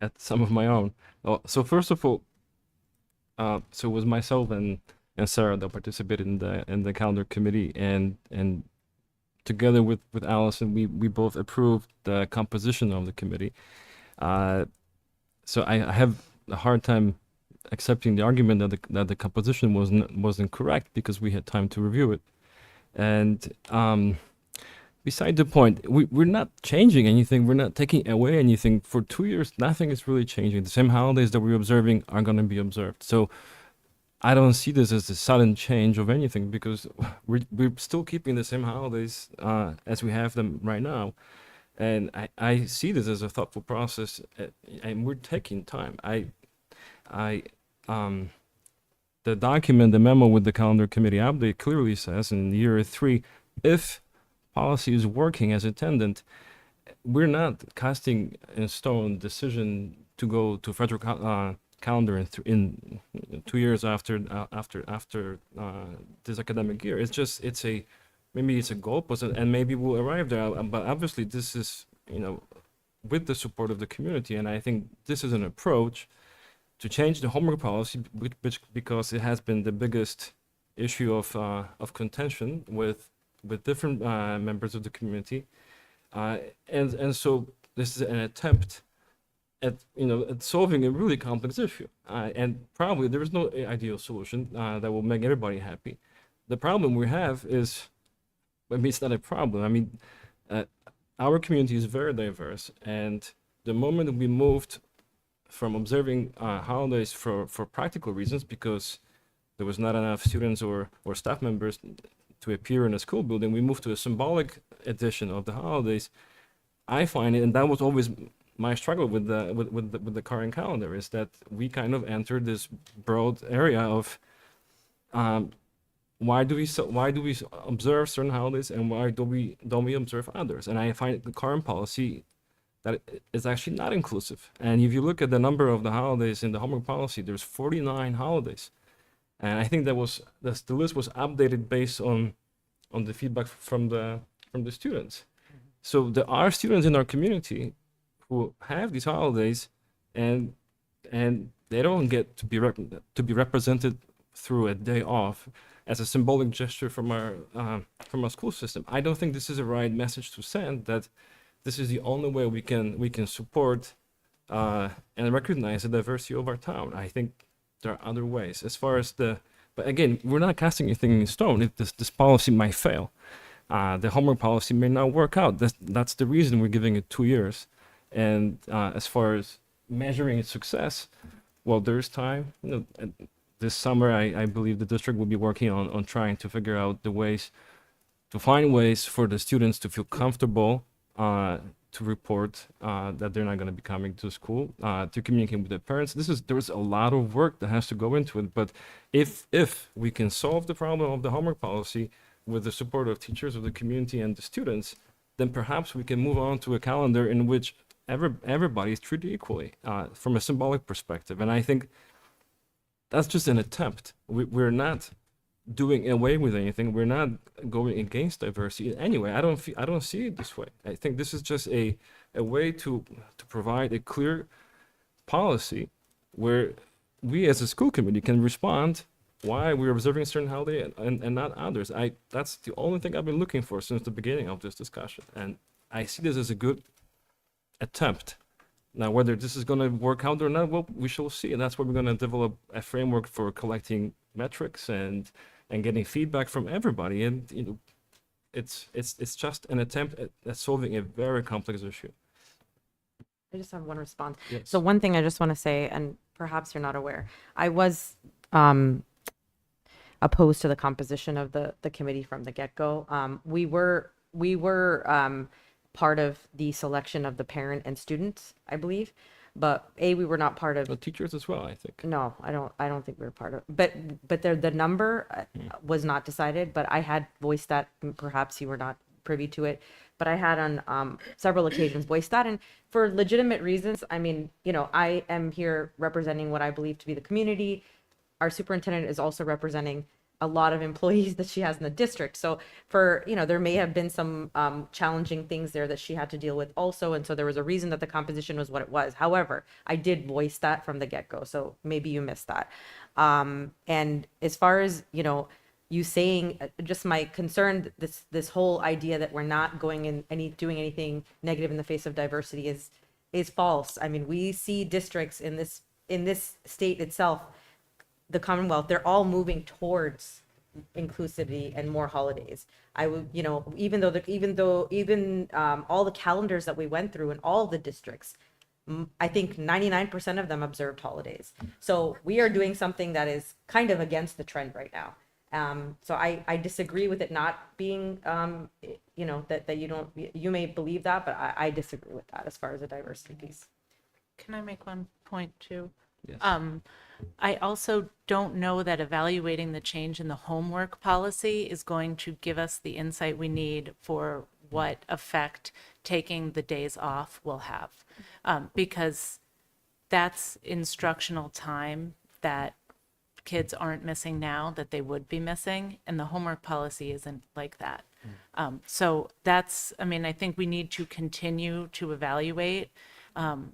add some of my own. So first of all, so it was myself and Sarah that participated in the calendar committee, and together with Allison, we both approved the composition of the committee. So I have a hard time accepting the argument that the composition wasn't correct, because we had time to review it. And beside the point. We're not changing anything. We're not taking away anything. For 2 years, nothing is really changing. The same holidays that we're observing are going to be observed. So I don't see this as a sudden change of anything because we're still keeping the same holidays as we have them right now. And I see this as a thoughtful process, and we're taking time. I the document, the memo with the calendar committee update clearly says in year 3, if policy is working as intended, we're not casting in stone decision to go to federal calendar in 2 years after this academic year. It's a maybe it's a goalpost, and maybe we'll arrive there. But obviously, this is with the support of the community, and I think this is an approach to change the homework policy, which because it has been the biggest issue of contention with different members of the community, and so this is an attempt at at solving a really complex issue, and probably there is no ideal solution that will make everybody happy. The problem we have is, I mean, it's not a problem. I mean, our community is very diverse, and the moment we moved from observing holidays for practical reasons, because there was not enough students or staff members to appear in a school building, we moved to a symbolic edition of the holidays. I find it, and that was always my struggle with the current calendar, is that we kind of entered this broad area of why do we observe certain holidays and why don't we observe others? And I find the current policy that is actually not inclusive. And if you look at the number of the holidays in the homework policy, there's 49 holidays. And I think the list was updated based on the feedback from the students. So there are students in our community who have these holidays, and they don't get to be represented through a day off as a symbolic gesture from our school system. I don't think this is a right message to send, that this is the only way we can support and recognize the diversity of our town. I think there are other ways. As far as but again, we're not casting anything in stone. If this policy might fail, the homework policy may not work out. That's the reason we're giving it 2 years. And as far as measuring its success, well, there's time. This summer, I believe the district will be working on trying to figure out to find ways for the students to feel comfortable to report that they're not going to be coming to school, to communicate with their parents. There's a lot of work that has to go into it. But if we can solve the problem of the homework policy with the support of teachers, of the community, and the students, then perhaps we can move on to a calendar in which everybody is treated equally from a symbolic perspective. And I think that's just an attempt. We're not doing away with anything. We're not going against diversity anyway. I don't see it this way. I think this is just a way to provide a clear policy where we as a school committee can respond why we're observing a certain holiday and not others. That's the only thing I've been looking for since the beginning of this discussion. And I see this as a good attempt. Now, whether this is going to work out or not, well, we shall see. And that's why we're going to develop a framework for collecting metrics and getting feedback from everybody. And it's just an attempt at solving a very complex issue.
I just have one response.
Yes.
So one thing I just want to say, and perhaps you're not aware, I was opposed to the composition of the committee from the get-go. We were part of the selection of the parent and students, I believe, but we were not part of.
Well, teachers as well, I think.
No, I don't think we were part of. But the number was not decided. But I had voiced that. Perhaps you were not privy to it, but I had on several occasions voiced that, and for legitimate reasons. I mean, I am here representing what I believe to be the community. Our superintendent is also representing a lot of employees that she has in the district. So there may have been some challenging things there that she had to deal with also. And so there was a reason that the composition was what it was. However, I did voice that from the get-go. So maybe you missed that. And as far as, you saying, just my concern, this whole idea that we're not doing anything negative in the face of diversity is false. I mean, we see districts in this state itself, the Commonwealth, they're all moving towards inclusivity and more holidays. I would, you know, even all the calendars that we went through in all the districts, I think 99% of them observed holidays. So we are doing something that is kind of against the trend right now. So I disagree with it not being, you know, that you may believe that, but I disagree with that as far as the diversity piece.
Can I make one point too?
Yes.
I also don't know that evaluating the change in the homework policy is going to give us the insight we need for what effect taking the days off will have. Because that's instructional time that kids aren't missing now that they would be missing, and the homework policy isn't like that. So that's, I mean, I think we need to continue to evaluate.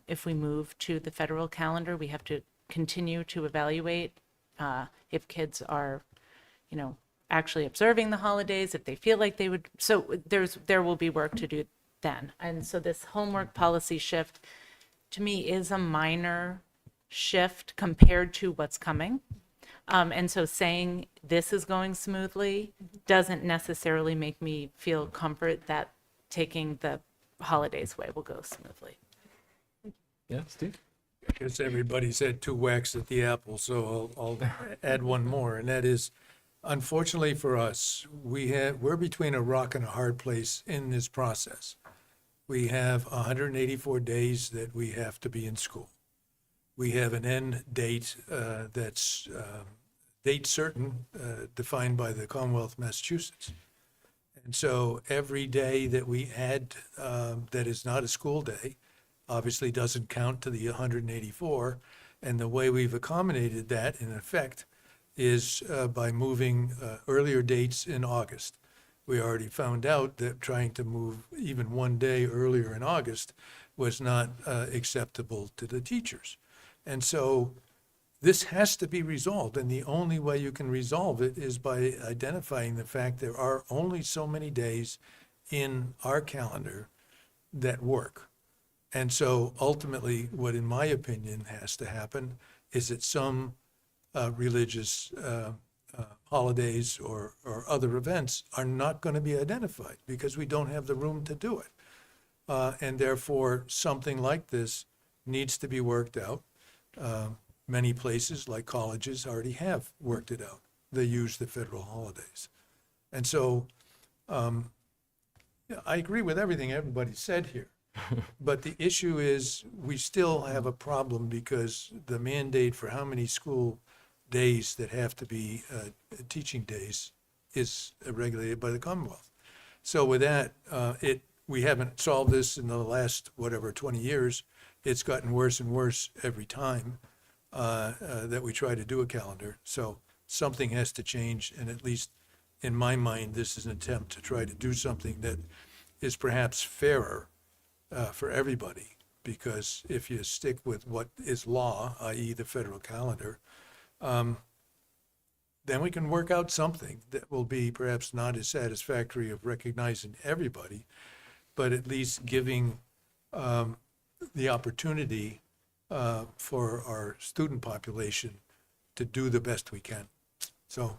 If we move to the federal calendar, we have to continue to evaluate if kids are, you know, actually observing the holidays, if they feel like they would. So there will be work to do then. And so this homework policy shift, to me, is a minor shift compared to what's coming. And so saying this is going smoothly doesn't necessarily make me feel comfort that taking the holidays away will go smoothly.
Yeah, Steve?
I guess everybody's had two whacks at the apple, so I'll add one more, and that is, unfortunately for us, we're between a rock and a hard place in this process. We have 184 days that we have to be in school. We have an end date that's date certain, defined by the Commonwealth of Massachusetts. And so every day that we add that is not a school day obviously doesn't count to the 184. And the way we've accommodated that, in effect, is by moving earlier dates in August. We already found out that trying to move even one day earlier in August was not acceptable to the teachers. And so this has to be resolved, and the only way you can resolve it is by identifying the fact there are only so many days in our calendar that work. And so ultimately, what in my opinion has to happen is that some religious holidays or other events are not going to be identified because we don't have the room to do it. And therefore, something like this needs to be worked out. Many places, like colleges, already have worked it out. They use the federal holidays. And so yeah, I agree with everything everybody said here. But the issue is we still have a problem because the mandate for how many school days that have to be teaching days is regulated by the Commonwealth. So with that, we haven't solved this in the last, 20 years. It's gotten worse and worse every time that we try to do a calendar. So something has to change, and at least in my mind, this is an attempt to try to do something that is perhaps fairer for everybody, because if you stick with what is law, i.e. the federal calendar, then we can work out something that will be perhaps not as satisfactory of recognizing everybody, but at least giving the opportunity for our student population to do the best we can. So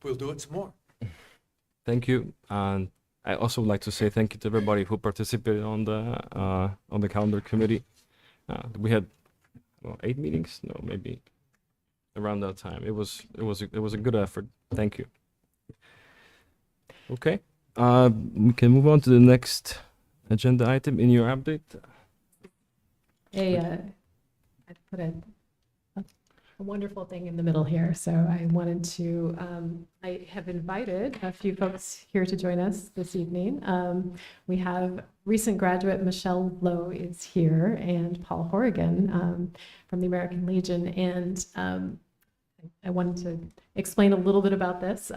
we'll do it some more.
Thank you. And I also would like to say thank you to everybody who participated on the calendar committee. We had 8 meetings, no, maybe around that time. It was a good effort. Thank you. Okay, we can move on to the next agenda item in your update.
I put a wonderful thing in the middle here. So I wanted to, I have invited a few folks here to join us this evening. We have recent graduate Michelle Lowe is here, and Paul Horrigan from the American Legion. And I wanted to explain a little bit about this.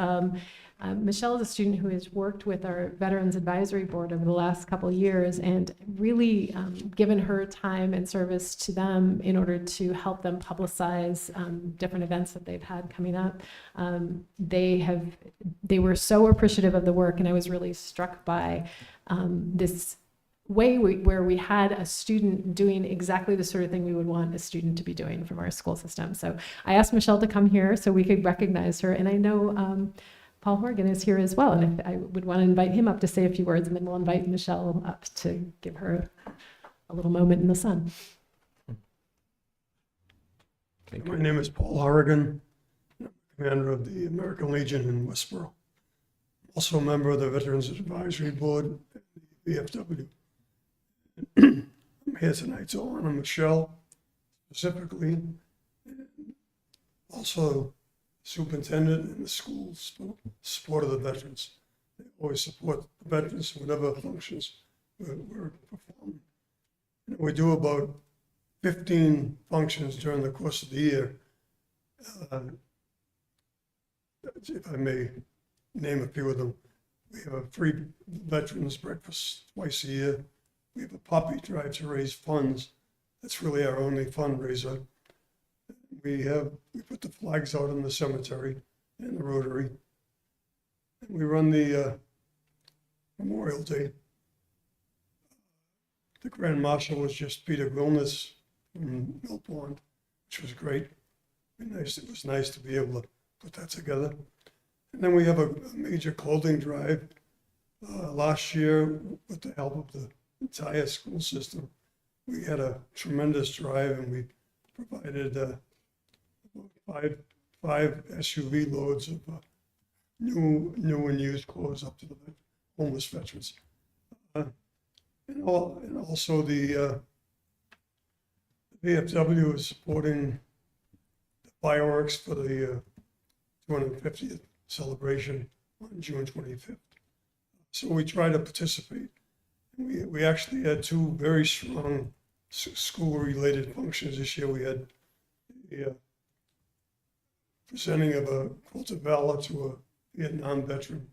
Michelle is a student who has worked with our Veterans Advisory Board over the last couple of years and really given her time and service to them in order to help them publicize different events that they've had coming up. They were so appreciative of the work, and I was really struck by this way where we had a student doing exactly the sort of thing we would want a student to be doing from our school system. So I asked Michelle to come here so we could recognize her. And I know Paul Horgan is here as well. And if I would want to invite him up to say a few words, and then we'll invite Michelle up to give her a little moment in the sun.
My name is Paul Horgan, commander of the American Legion in Westborough. Also a member of the Veterans Advisory Board, the VFW. I'm here tonight to honor Michelle specifically, and also superintendent and the school's support of the veterans. They always support the veterans in whatever functions we're performing. And we do about 15 functions during the course of the year. If I may name a few of them, we have a free veterans breakfast twice a year. We have a puppy drive to raise funds. That's really our only fundraiser. We put the flags out in the cemetery and the Rotary. And we run the Memorial Day. The Grand Marshal was just Peter Wilness from Mill Pond, which was great. It was nice to be able to put that together. And then we have a major clothing drive. Last year, with the help of the entire school system, we had a tremendous drive, and we provided five SUV loads of new and used clothes up to the homeless veterans. And also the VFW is supporting the fireworks for the 250th celebration on June 25th. So we try to participate. We actually had two very strong school-related functions this year. We had the presenting of a quilt of valor to a Vietnam veteran,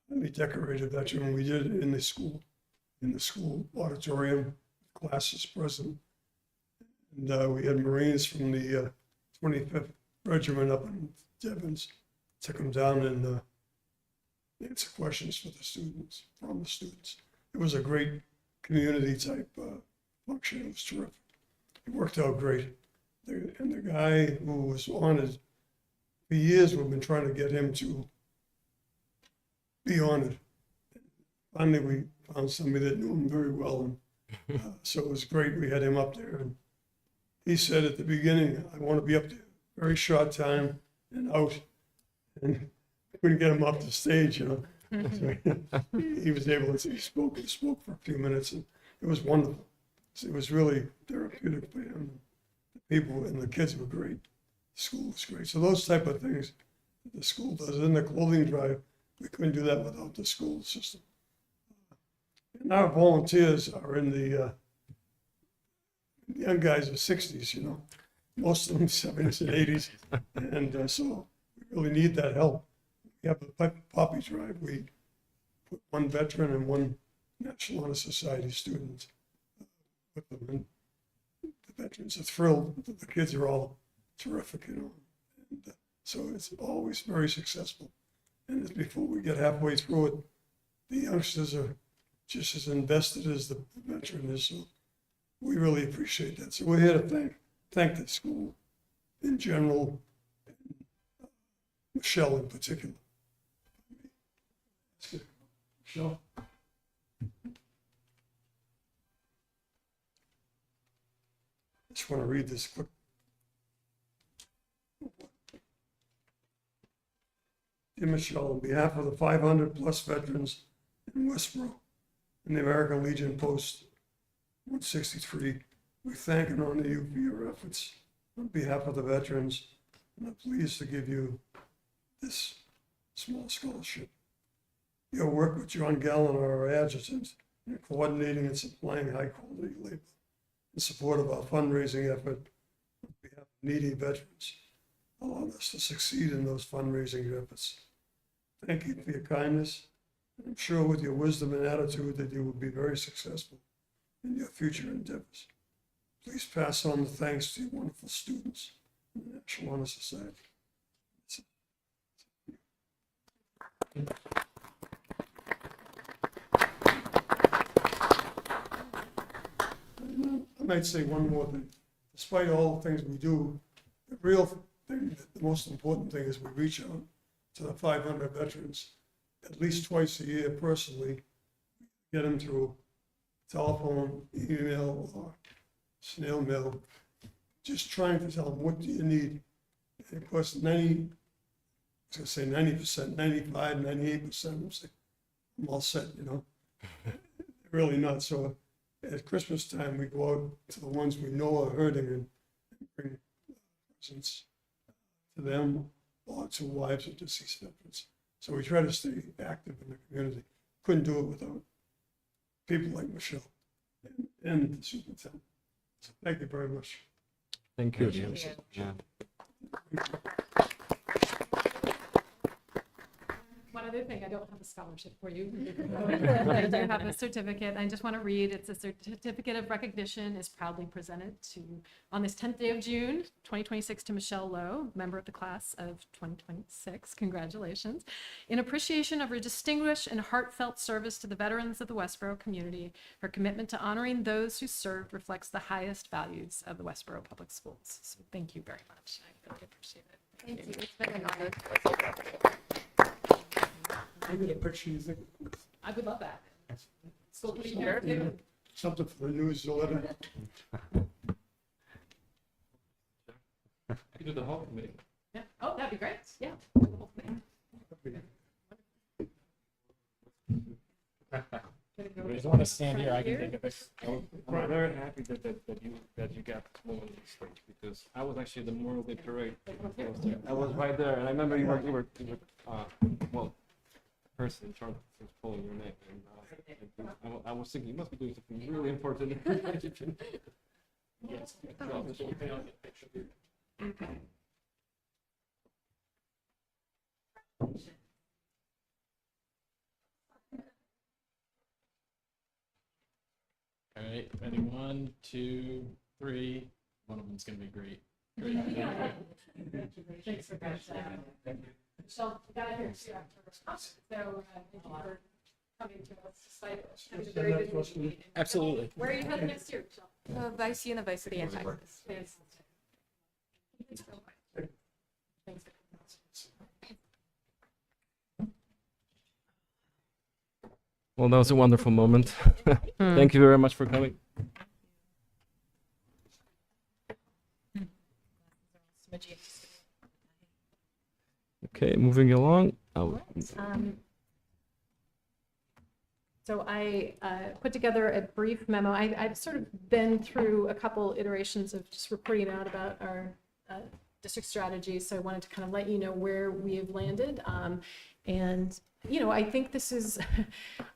highly decorated veteran. We did it in the school auditorium, classes present. And we had Marines from the 25th Regiment up in Devens to come down and answer questions from the students. It was a great community type function. It was terrific. It worked out great. And the guy who was honored, for years we've been trying to get him to be honored. Finally, we found somebody that knew him very well. And so it was great. We had him up there. And he said at the beginning, I want to be up there. Very short time and out. And couldn't get him off the stage, you know. So he was able to, he spoke for a few minutes, and it was wonderful. So it was really therapeutic for him. The people and the kids were great. The school was great. So those type of things the school does. In the clothing drive, we couldn't do that without the school system. And our volunteers are in the young guys are 60s, you know. Most of them 70s and 80s. And so we really need that help. We have the Poppy Drive. We put one veteran and one National Honor Society student with them. And the veterans are thrilled. The kids are all terrific, you know. And so it's always very successful. And before we get halfway through it, the youngsters are just as invested as the veteran is. So we really appreciate that. So we're here to thank the school in general, and Michelle in particular. Michelle? I just want to read this quick. Dear Michelle, on behalf of the 500 plus veterans in Westborough and the American Legion Post 163, we thank and honor you for your efforts on behalf of the veterans, and I'm pleased to give you this small scholarship. Your work with John Gallen, our adjutant, in coordinating and supplying high-quality labor in support of our fundraising effort on behalf of needy veterans allowed us to succeed in those fundraising efforts. Thank you for your kindness, and I'm sure with your wisdom and attitude that you will be very successful in your future endeavors. Please pass on the thanks to your wonderful students in the National Honor Society. might say one more thing. Despite all the things we do, the real thing, the most important thing is we reach out to the 500 veterans at least twice a year personally, get them through telephone, email, or snail mail, just trying to tell them, what do you need? And of course, 90, I was gonna say 90%, 95, 98%, I'm saying, I'm all set, you know? Really not. So at Christmas time, we go out to the ones we know are hurting and bring presents to them or to wives of deceased veterans. So we try to stay active in the community. Couldn't do it without people like Michelle and the superintendent. So thank you very much.
Thank you.
Yeah.
One other thing, I don't have a scholarship for you. But I do have a certificate. I just want to read, it's a certificate of recognition is proudly presented to, on this 10th day of June, 2026, to Michelle Lowe, member of the class of 2026. Congratulations. In appreciation of her distinguished and heartfelt service to the veterans of the Westborough community, her commitment to honoring those who served reflects the highest values of the Westborough Public Schools. So thank you very much. I really appreciate it.
Thank you. It's been an honor.
Maybe a picture, you think,
I would love that. School committee here, too.
something for the newsletter.
You do the whole committee.
Yeah. Oh, that'd be great. Yeah.
You just want to stand here, I can take a picture.
I'm very happy that you got this moment on the stage, because I was actually the Memorial Day parade. I was right there, and I remember you were well, the person in charge was pulling your name, and I was thinking you must be doing something really important.
Yes. All right, ready? 1, 2, 3. One of them's gonna be great. Great.
Thanks for that. Michelle, you got here too after. So thank you for coming to us despite having a very busy meeting.
Absolutely.
Where are you heading next year, Michelle?
Vice University in Texas.
Fantastic. Thanks so much. Thanks.
Well, that was a wonderful moment. Thank you very much for coming. Okay, moving along.
So I put together a brief memo. I've sort of been through a couple iterations of just reporting out about our district strategy. So I wanted to kind of let you know where we have landed. And, you know, I think this is,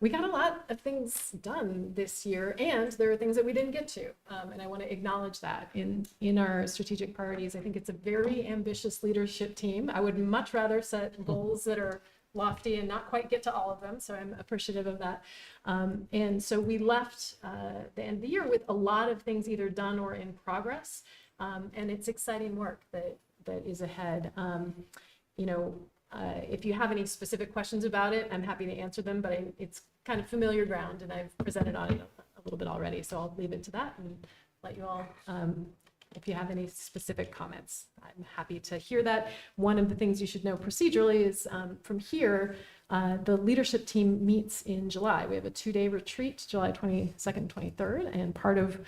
we got a lot of things done this year, and there are things that we didn't get to. And I want to acknowledge that in our strategic priorities. I think it's a very ambitious leadership team. I would much rather set goals that are lofty and not quite get to all of them. So I'm appreciative of that. And so we left the end of the year with a lot of things either done or in progress. And it's exciting work that is ahead. You know, if you have any specific questions about it, I'm happy to answer them, but it's kind of familiar ground and I've presented on it a little bit already. So I'll leave it to that and let you all, if you have any specific comments, I'm happy to hear that. One of the things you should know procedurally is from here, the leadership team meets in July. We have a 2-day retreat, July 22nd, 23rd, and part of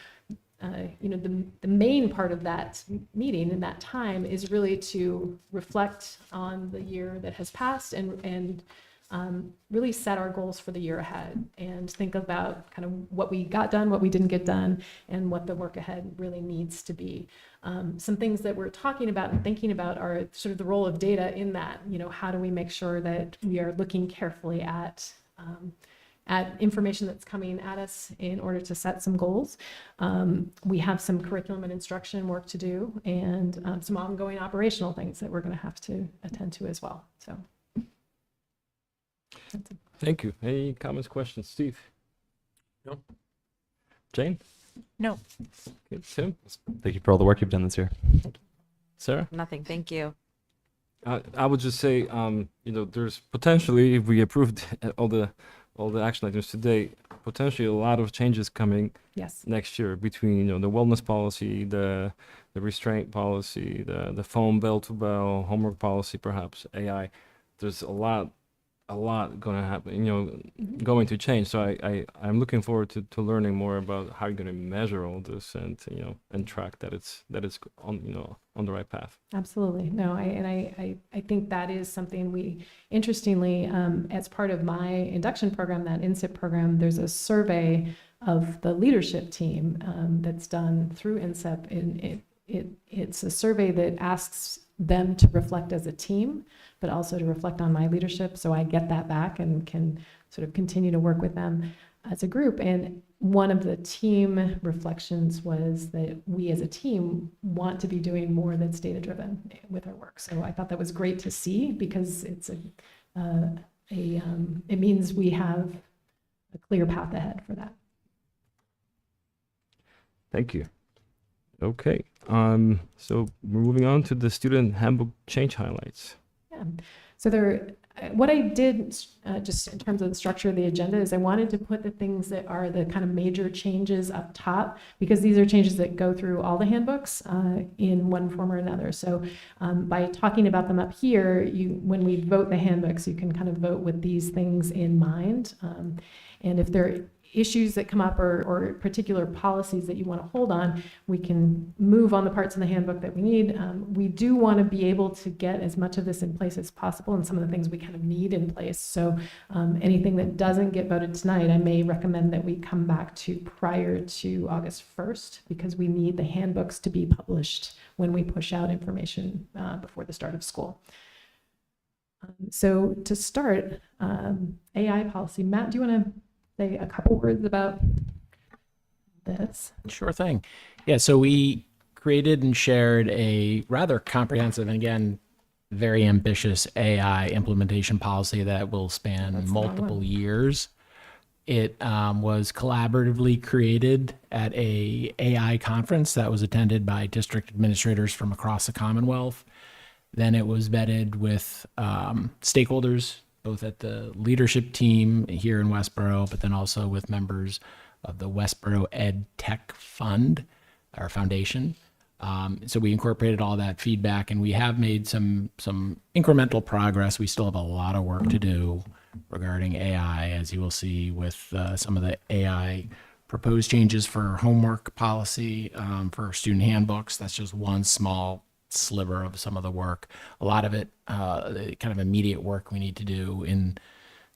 you know, the main part of that meeting in that time is really to reflect on the year that has passed and really set our goals for the year ahead and think about kind of what we got done, what we didn't get done, and what the work ahead really needs to be. Some things that we're talking about and thinking about are sort of the role of data in that. You know, how do we make sure that we are looking carefully at information that's coming at us in order to set some goals. We have some curriculum and instruction work to do, and some ongoing operational things that we're going to have to attend to as well. So,
Thank you. Any comments, questions? Steve?
No.
Jane?
No.
Okay, Tim?
Thank you for all the work you've done this year.
Sarah?
Nothing. Thank you.
I would just say, you know, there's potentially, if we approved all the action items today, potentially a lot of changes coming
Yes.
next year between the wellness policy, the restraint policy, the phone bell to bell, homework policy, perhaps AI. There's a lot going to happen, going to change. So I'm looking forward to learning more about how you're going to measure all this and and track that it's on on the right path.
Absolutely. No, I think that is something we, interestingly, as part of my induction program, that INSIP program, there's a survey of the leadership team that's done through INSIP. And it's a survey that asks them to reflect as a team, but also to reflect on my leadership. So I get that back and can sort of continue to work with them as a group. And one of the team reflections was that we as a team want to be doing more that's data driven with our work. So I thought that was great to see, because it's it means we have a clear path ahead for that.
Thank you. Okay. So we're moving on to the student handbook change highlights.
Yeah. So what I did, just in terms of the structure of the agenda, is I wanted to put the things that are the kind of major changes up top, because these are changes that go through all the handbooks in one form or another. So by talking about them up here, when we vote the handbooks, you can kind of vote with these things in mind. And if there are issues that come up or particular policies that you want to hold on, we can move on the parts in the handbook that we need. We do want to be able to get as much of this in place as possible, and some of the things we kind of need in place. So anything that doesn't get voted tonight, I may recommend that we come back to prior to August 1st, because we need the handbooks to be published when we push out information before the start of school. So to start, AI policy. Matt, do you want to say a couple words about this?
Sure thing. Yeah, so we created and shared a rather comprehensive and, again, very ambitious AI implementation policy that will span multiple years. It was collaboratively created at a AI conference that was attended by district administrators from across the Commonwealth. Then it was vetted with stakeholders, both at the leadership team here in Westborough, but then also with members of the Westborough Ed Tech Fund, our foundation. So we incorporated all that feedback, and we have made some incremental progress. We still have a lot of work to do regarding AI, as you will see with some of the AI proposed changes for homework policy, for student handbooks. That's just one small sliver of some of the work. A lot of it, the kind of immediate work we need to do in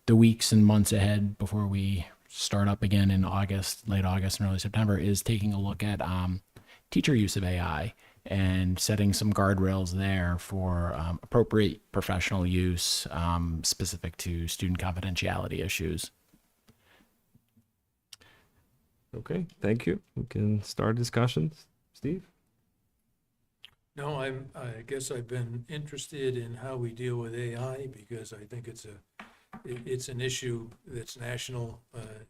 the weeks and months ahead before we start up again in August, late August and early September, is taking a look at teacher use of AI and setting some guardrails there for appropriate professional use specific to student confidentiality issues.
Okay, thank you. We can start discussions. Steve?
No, I guess I've been interested in how we deal with AI, because I think it's an issue that's national,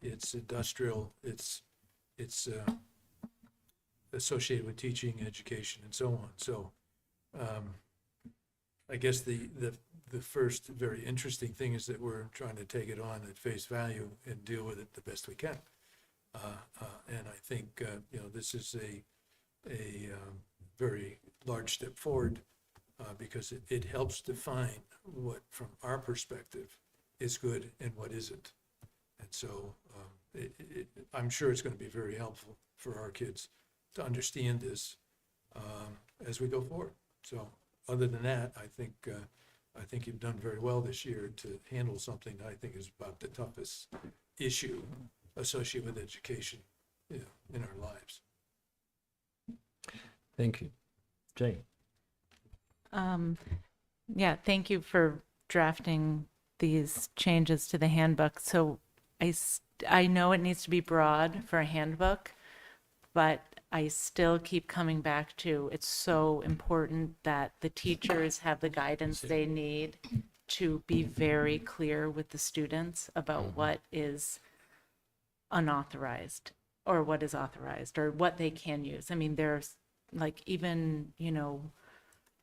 it's industrial, it's associated with teaching, education, and so on. So I guess the first very interesting thing is that we're trying to take it on at face value and deal with it the best we can. And I think this is a very large step forward, because it helps define what, from our perspective, is good and what isn't. And so I'm sure it's going to be very helpful for our kids to understand this as we go forward. So other than that, I think you've done very well this year to handle something that I think is about the toughest issue associated with education in our lives.
Thank you. Jane?
Yeah, thank you for drafting these changes to the handbook. So I know it needs to be broad for a handbook, but I still keep coming back to, it's so important that the teachers have the guidance they need to be very clear with the students about what is unauthorized or what is authorized or what they can use. I mean, there's like even,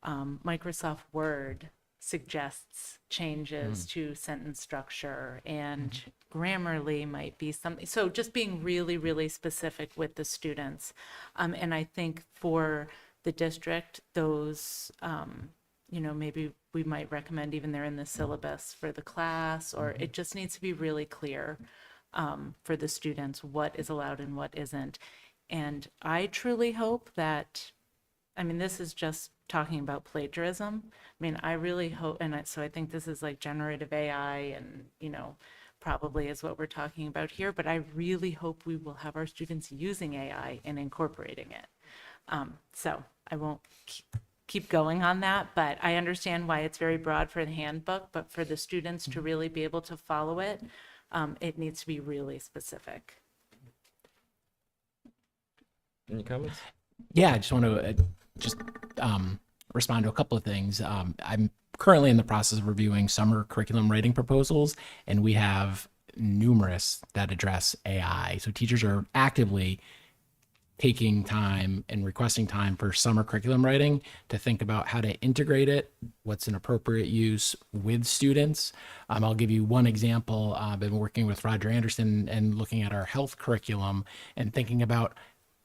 Microsoft Word suggests changes to sentence structure, and Grammarly might be something. So just being really, really specific with the students. And I think for the district, those, maybe we might recommend even they're in the syllabus for the class, or it just needs to be really clear for the students what is allowed and what isn't. And I truly hope that, this is just talking about plagiarism. I really hope, so I think this is like generative AI and, probably is what we're talking about here, but I really hope we will have our students using AI and incorporating it. So I won't keep going on that, but I understand why it's very broad for the handbook, but for the students to really be able to follow it, it needs to be really specific.
Any comments?
Yeah, I just want to respond to a couple of things. I'm currently in the process of reviewing summer curriculum writing proposals, and we have numerous that address AI. So teachers are actively taking time and requesting time for summer curriculum writing to think about how to integrate it, what's an appropriate use with students. I'll give you one example. I've been working with Roger Anderson and looking at our health curriculum and thinking about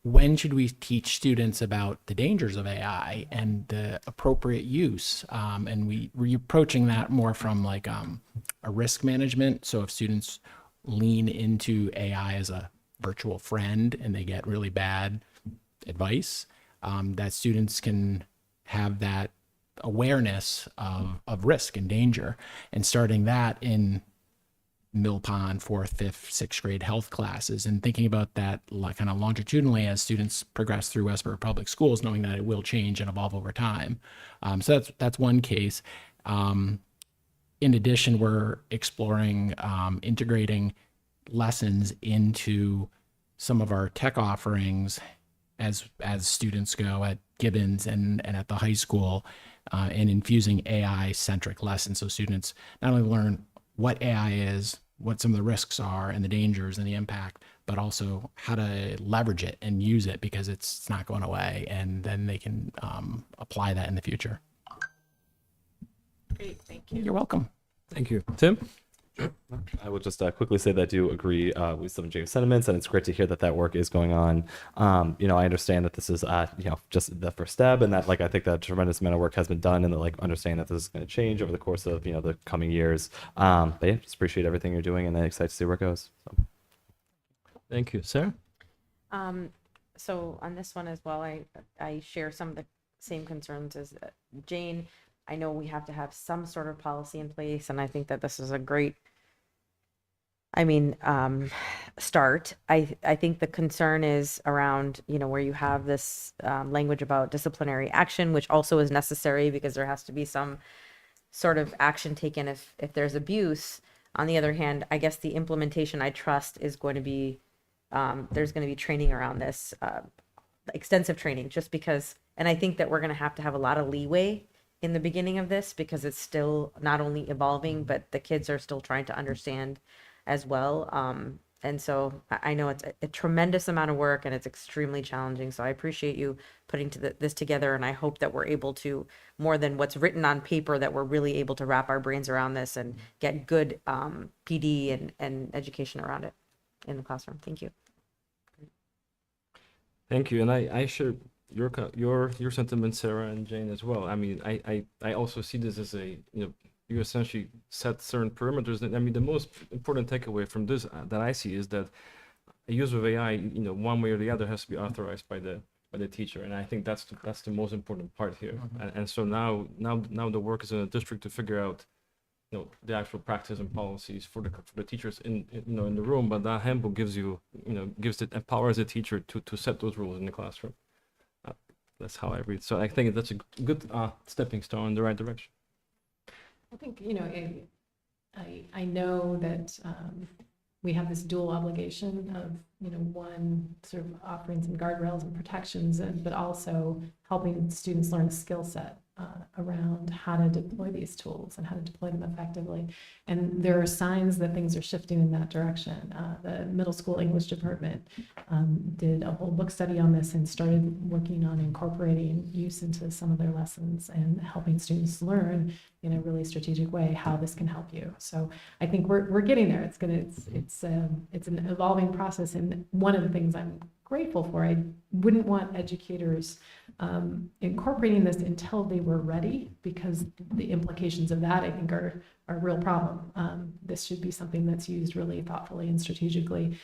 when should we teach students about the dangers of AI and the appropriate use? And we're approaching that more from like a risk management. So if students lean into AI as a virtual friend and they get really bad advice, that students can have that awareness of risk and danger, and starting that in Mill Pond, 4th, 5th, 6th grade health classes, and thinking about that kind of longitudinally as students progress through Westborough Public Schools, knowing that it will change and evolve over time. So that's one case. In addition, we're exploring integrating lessons into some of our tech offerings as students go at Gibbons and at the high school, and infusing AI-centric lessons so students not only learn what AI is, what some of the risks are and the dangers and the impact, but also how to leverage it and use it, because it's not going away, and then they can apply that in the future.
Great, thank you.
You're welcome.
Thank you. Tim?
I will just quickly say that I do agree with some of James' sentiments, and it's great to hear that that work is going on. I understand that this is, just the first step, and that I think that a tremendous amount of work has been done, and that understanding that this is going to change over the course of the coming years. But yeah, just appreciate everything you're doing, and I'm excited to see where it goes. So.
Thank you. Sarah?
So on this one as well, I share some of the same concerns as Jane. I know we have to have some sort of policy in place, and I think that this is a great, start. I think the concern is around, where you have this language about disciplinary action, which also is necessary because there has to be some sort of action taken if there's abuse. On the other hand, I guess the implementation, I trust, is going to be, there's going to be training around this, extensive training, just because, and I think that we're going to have a lot of leeway in the beginning of this, because it's still not only evolving, but the kids are still trying to understand as well. And so I know it's a tremendous amount of work, and it's extremely challenging. So I appreciate you putting this together, and I hope that we're able to, more than what's written on paper, that we're really able to wrap our brains around this and get good PD and education around it in the classroom. Thank you.
Thank you. And I share your sentiments, Sarah and Jane, as well. I also see this as you essentially set certain perimeters. The most important takeaway from this that I see is that a use of AI, one way or the other, has to be authorized by the teacher, and I think that's the most important part here. And so now the work is in the district to figure out, the actual practice and policies for the teachers in the room. But that handbook empowers the teacher to set those rules in the classroom. That's how I read. So I think that's a good stepping stone in the right direction.
I think, I know that we have this dual obligation of, one, sort of offering some guardrails and protections, but also helping students learn a skill set. around how to deploy these tools and how to deploy them effectively. And there are signs that things are shifting in that direction. The middle school English department did a whole book study on this and started working on incorporating use into some of their lessons and helping students learn in a really strategic way how this can help you. So I think we're getting there. It's an evolving process, and one of the things I'm grateful for, I wouldn't want educators incorporating this until they were ready, because the implications of that, I think, are a real problem. This should be something that's used really thoughtfully and strategically,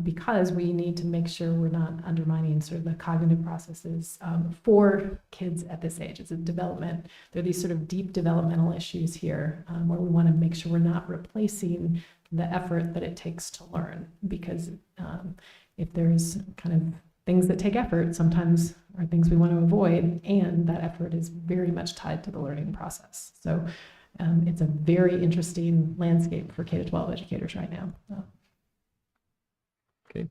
because we need to make sure we're not undermining sort of the cognitive processes for kids at this age. It's a development. There are these sort of deep developmental issues here where we want to make sure we're not replacing the effort that it takes to learn, because if there's kind of things that take effort, sometimes are things we want to avoid, and that effort is very much tied to the learning process. So it's a very interesting landscape for K-12 educators right now.
Okay.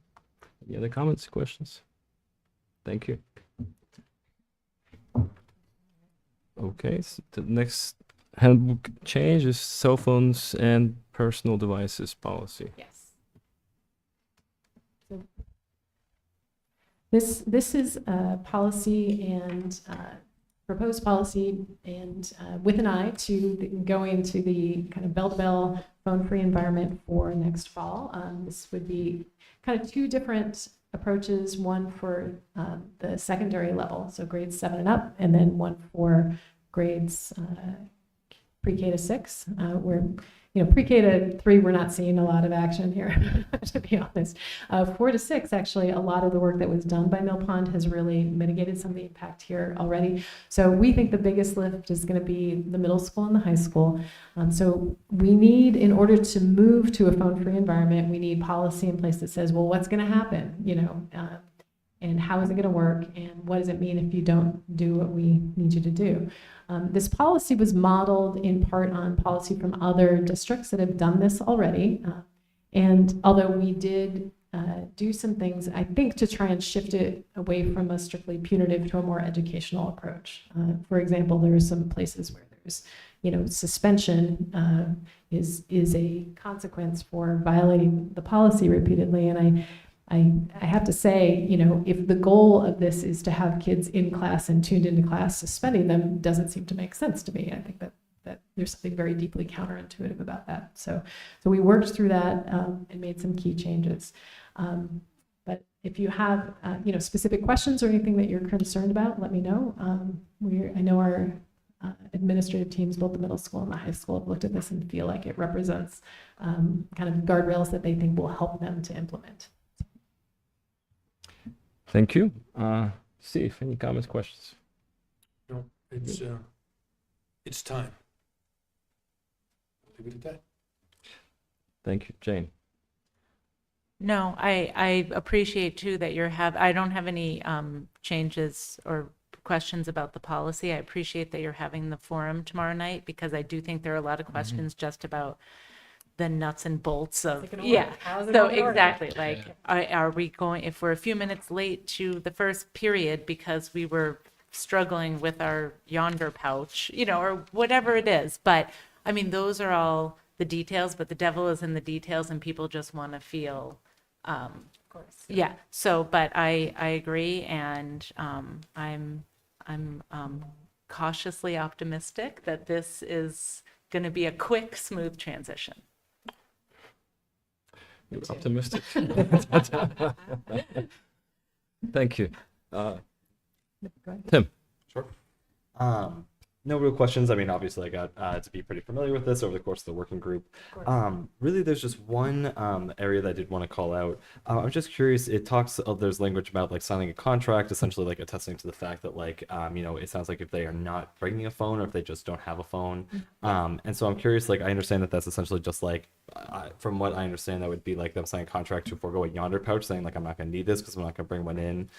Any other comments, questions? Thank you. Okay, so the next handbook change is cell phones and personal devices policy.
Yes. So this is a policy and proposed policy, and with an eye to going to the kind of bell-to-bell phone-free environment for next fall. This would be kind of two different approaches, one for the secondary level, so grades 7 and up, and then one for grades pre-K to 6, where, pre-K to 3, we're not seeing a lot of action here, to be honest. 4 to 6, actually, a lot of the work that was done by Mill Pond has really mitigated some of the impact here already. So we think the biggest lift is going to be the middle school and the high school. So we need, in order to move to a phone-free environment, we need policy in place that says, well, what's going to happen, and how is it going to work, and what does it mean if you don't do what we need you to do? This policy was modeled in part on policy from other districts that have done this already. And although we did do some things, I think, to try and shift it away from a strictly punitive to a more educational approach. For example, there are some places where there's, suspension is a consequence for violating the policy repeatedly. And I have to say, if the goal of this is to have kids in class and tuned into class, suspending them doesn't seem to make sense to me. I think that there's something very deeply counterintuitive about that. So we worked through that and made some key changes. But if you have, specific questions or anything that you're concerned about, let me know. I know our administrative teams, both the middle school and the high school, have looked at this and feel like it represents kind of guardrails that they think will help them to implement.
Thank you. Steve, any comments, questions?
No, it's time. Leave it at that.
Thank you, Jane.
No, I appreciate too that I don't have any changes or questions about the policy. I appreciate that you're having the forum tomorrow night, because I do think there are a lot of questions just about the nuts and bolts of, so exactly, like, are we going, if we're a few minutes late to the first period because we were struggling with our yonder pouch, or whatever it is. But I mean, those are all the details, but the devil is in the details, and people just want to feel, of course. Yeah. So, but I agree, and I'm cautiously optimistic that this is going to be a quick, smooth transition.
You're optimistic. Thank you. Tim.
Sure. No real questions. I mean, obviously, I got to be pretty familiar with this over the course of the working group. Really, there's just one area that I did want to call out. I'm just curious. It talks. There's language about like signing a contract, essentially like attesting to the fact that like it sounds like if they are not bringing a phone or if they just don't have a phone. And so I'm curious. Like, I understand that that's essentially just like, from what I understand, that would be like them signing a contract to forego a yonder pouch, saying like I'm not going to need this because I'm not going to bring one in.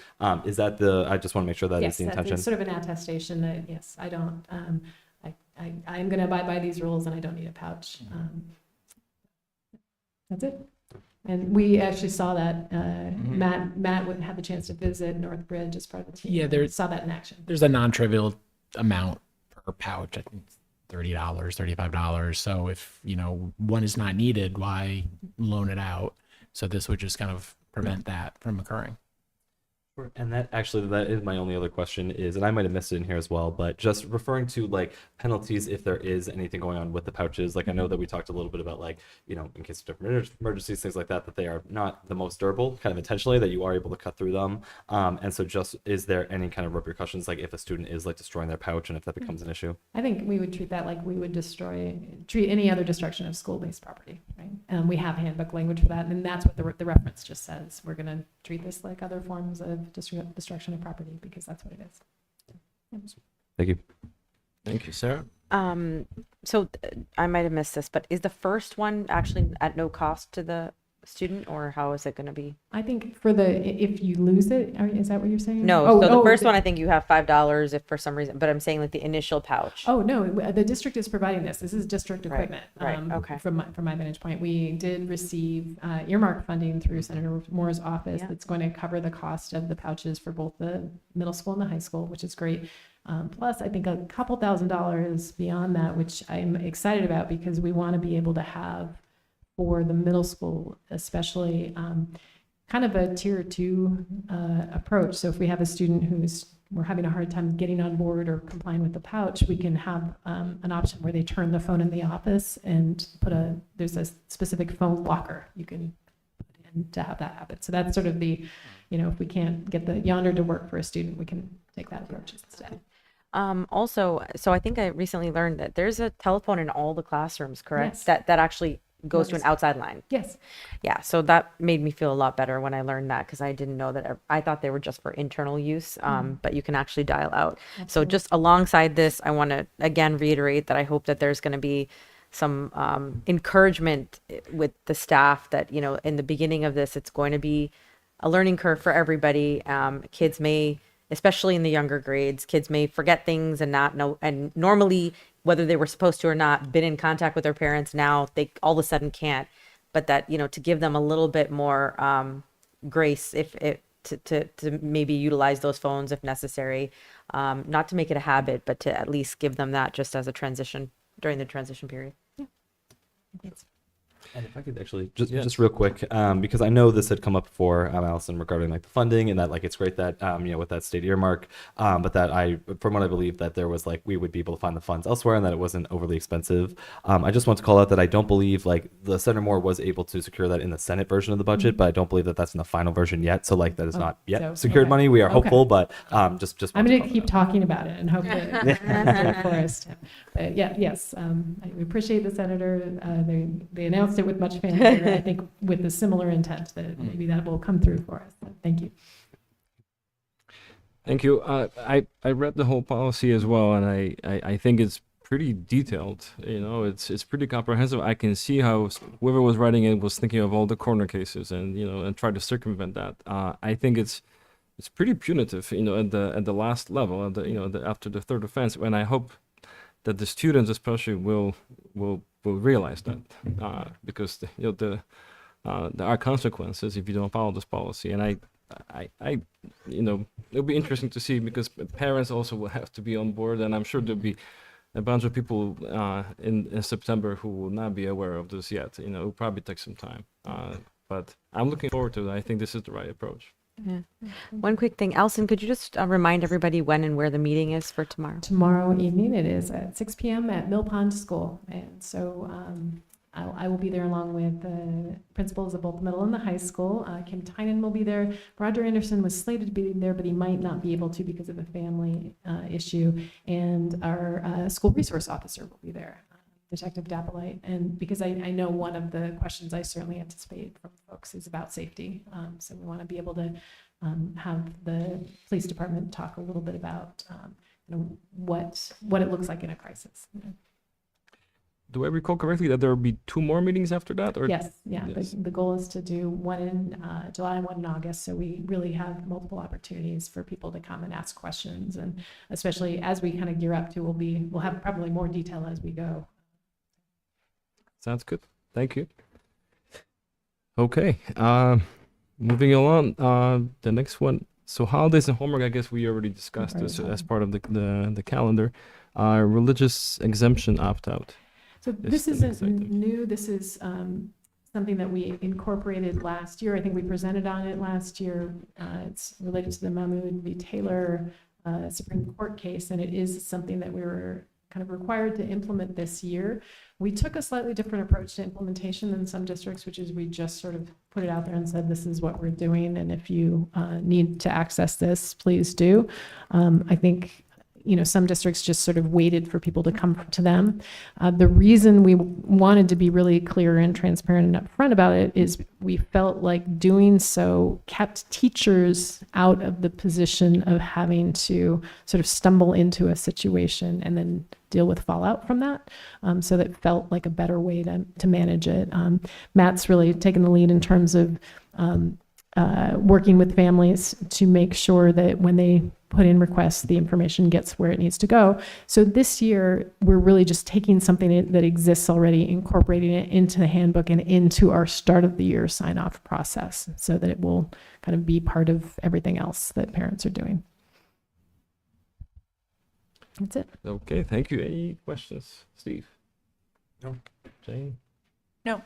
Is that I just want to make sure that is the intention.
Yes, it's sort of an attestation that yes, I don't. I'm going to abide by these rules, and I don't need a pouch. That's it. And we actually saw that. Matt wouldn't have the chance to visit Northbridge as part of the team.
Yeah,
saw that in action.
There's a non-trivial amount per pouch. I think it's $30, $35. So if, one is not needed, why loan it out? So this would just kind of prevent that from occurring.
Sure. And that is my only other question is, and I might have missed it in here as well, but just referring to like penalties if there is anything going on with the pouches. Like I know that we talked a little bit about like, in case of different emergencies, things like that, that they are not the most durable, kind of intentionally, that you are able to cut through them. And so just, is there any kind of repercussions, like if a student is like destroying their pouch and if that becomes an issue?
I think we would treat that like we would treat any other destruction of school-based property, right? We have handbook language for that, and that's what the reference just says. We're going to treat this like other forms of destruction of property because that's what it is.
Thank you.
Thank you, Sarah.
So I might have missed this, but is the first one actually at no cost to the student, or how is it going to be?
I think if you lose it, is that what you're saying?
No, so the first one, I think you have $5 if for some reason, but I'm saying like the initial pouch.
Oh, no, the district is providing this. This is district
Right,
equipment.
right, okay.
From my vantage point, we did receive earmark funding through Senator Moore's office
Yeah.
that's going to cover the cost of the pouches for both the middle school and the high school, which is great. Plus, I think a couple $1,000s beyond that, which I'm excited about because we want to be able to have for the middle school, especially kind of a tier 2 approach. So if we have a student we're having a hard time getting on board or complying with the pouch, we can have an option where they turn the phone in the office and there's a specific phone locker you can put in to have that happen. So that's sort of if we can't get the yonder to work for a student, we can take that approach instead.
Also, so I think I recently learned that there's a telephone in all the classrooms, correct?
Yes.
That actually goes to an outside line.
Yes.
Yeah, so that made me feel a lot better when I learned that, because I didn't know that. I thought they were just for internal use, but you can actually dial out.
Absolutely.
So just alongside this, I want to again reiterate that I hope that there's going to be some encouragement with the staff that, in the beginning of this, it's going to be a learning curve for everybody. Kids may, especially in the younger grades, kids may forget things and not know, and normally, whether they were supposed to or not, been in contact with their parents, now they all of a sudden can't. But that, to give them a little bit more grace to maybe utilize those phones if necessary, not to make it a habit, but to at least give them that just as a transition during the transition period.
And if I could actually just real quick, because I know this had come up before, Allison, regarding like the funding, and that like it's great that with that state earmark, but that from what I believe, that there was like we would be able to find the funds elsewhere, and that it wasn't overly expensive. I just want to call out that I don't believe like the Senator Moore was able to secure that in the Senate version of the budget, but I don't believe that that's in the final version yet. So like that is not yet secured money. We are hopeful, but just
I'm going to keep talking about it and hope that that's for us. But yes, we appreciate the senator. They announced it with much fanfare, I think, with a similar intent that maybe that will come through for us. So thank you.
Thank you. I read the whole policy as well, and I think it's pretty detailed. It's pretty comprehensive. I can see how whoever was writing it was thinking of all the corner cases and tried to circumvent that. I think it's pretty punitive, at the last level, after the third offense. And I hope that the students especially will realize that, because there are consequences if you don't follow this policy. And it'll be interesting to see, because parents also will have to be on board, and I'm sure there'll be a bunch of people in September who will not be aware of this yet. It'll probably take some time, but I'm looking forward to it. I think this is the right approach.
Yeah. One quick thing, Allison, could you just remind everybody when and where the meeting is for tomorrow?
Tomorrow evening, it is at 6 p.m. at Mill Pond School. And so I will be there along with the principals of both the middle and the high school. Kim Tynan will be there. Roger Anderson was slated to be there, but he might not be able to because of a family issue. And our school resource officer will be there, Detective Dappolite. And because I know one of the questions I certainly anticipate from folks is about safety. So we want to be able to have the police department talk a little bit about what it looks like in a crisis.
Do I recall correctly that there will be 2 more meetings after that? Or?
Yes, yeah.
Yes.
The goal is to do one in July and one in August. So we really have multiple opportunities for people to come and ask questions. And especially as we kind of gear up to, we'll have probably more detail as we go.
Sounds good. Thank you. Okay. Moving along. The next one So holidays and homework, I guess we already discussed this as part of the calendar. Religious exemption opt-out.
So
Yes,
this
the
isn't
next item.
new. This is something that we incorporated last year. I think we presented on it last year. It's related to the Mahmoud v. Taylor Supreme Court case, and it is something that we were kind of required to implement this year. We took a slightly different approach to implementation than some districts, which is we just sort of put it out there and said, this is what we're doing, and if you need to access this, please do. I think some districts just sort of waited for people to come to them. The reason we wanted to be really clear and transparent and upfront about it is we felt like doing so kept teachers out of the position of having to sort of stumble into a situation and then deal with fallout from that. So that felt like a better way to manage it. Matt's really taken the lead in terms of working with families to make sure that when they put in requests, the information gets where it needs to go. So this year, we're really just taking something that exists already, incorporating it into the handbook and into our start of the year sign-off process so that it will kind of be part of everything else that parents are doing. That's it.
Okay, thank you. Any questions, Steve?
No.
Jane?
No.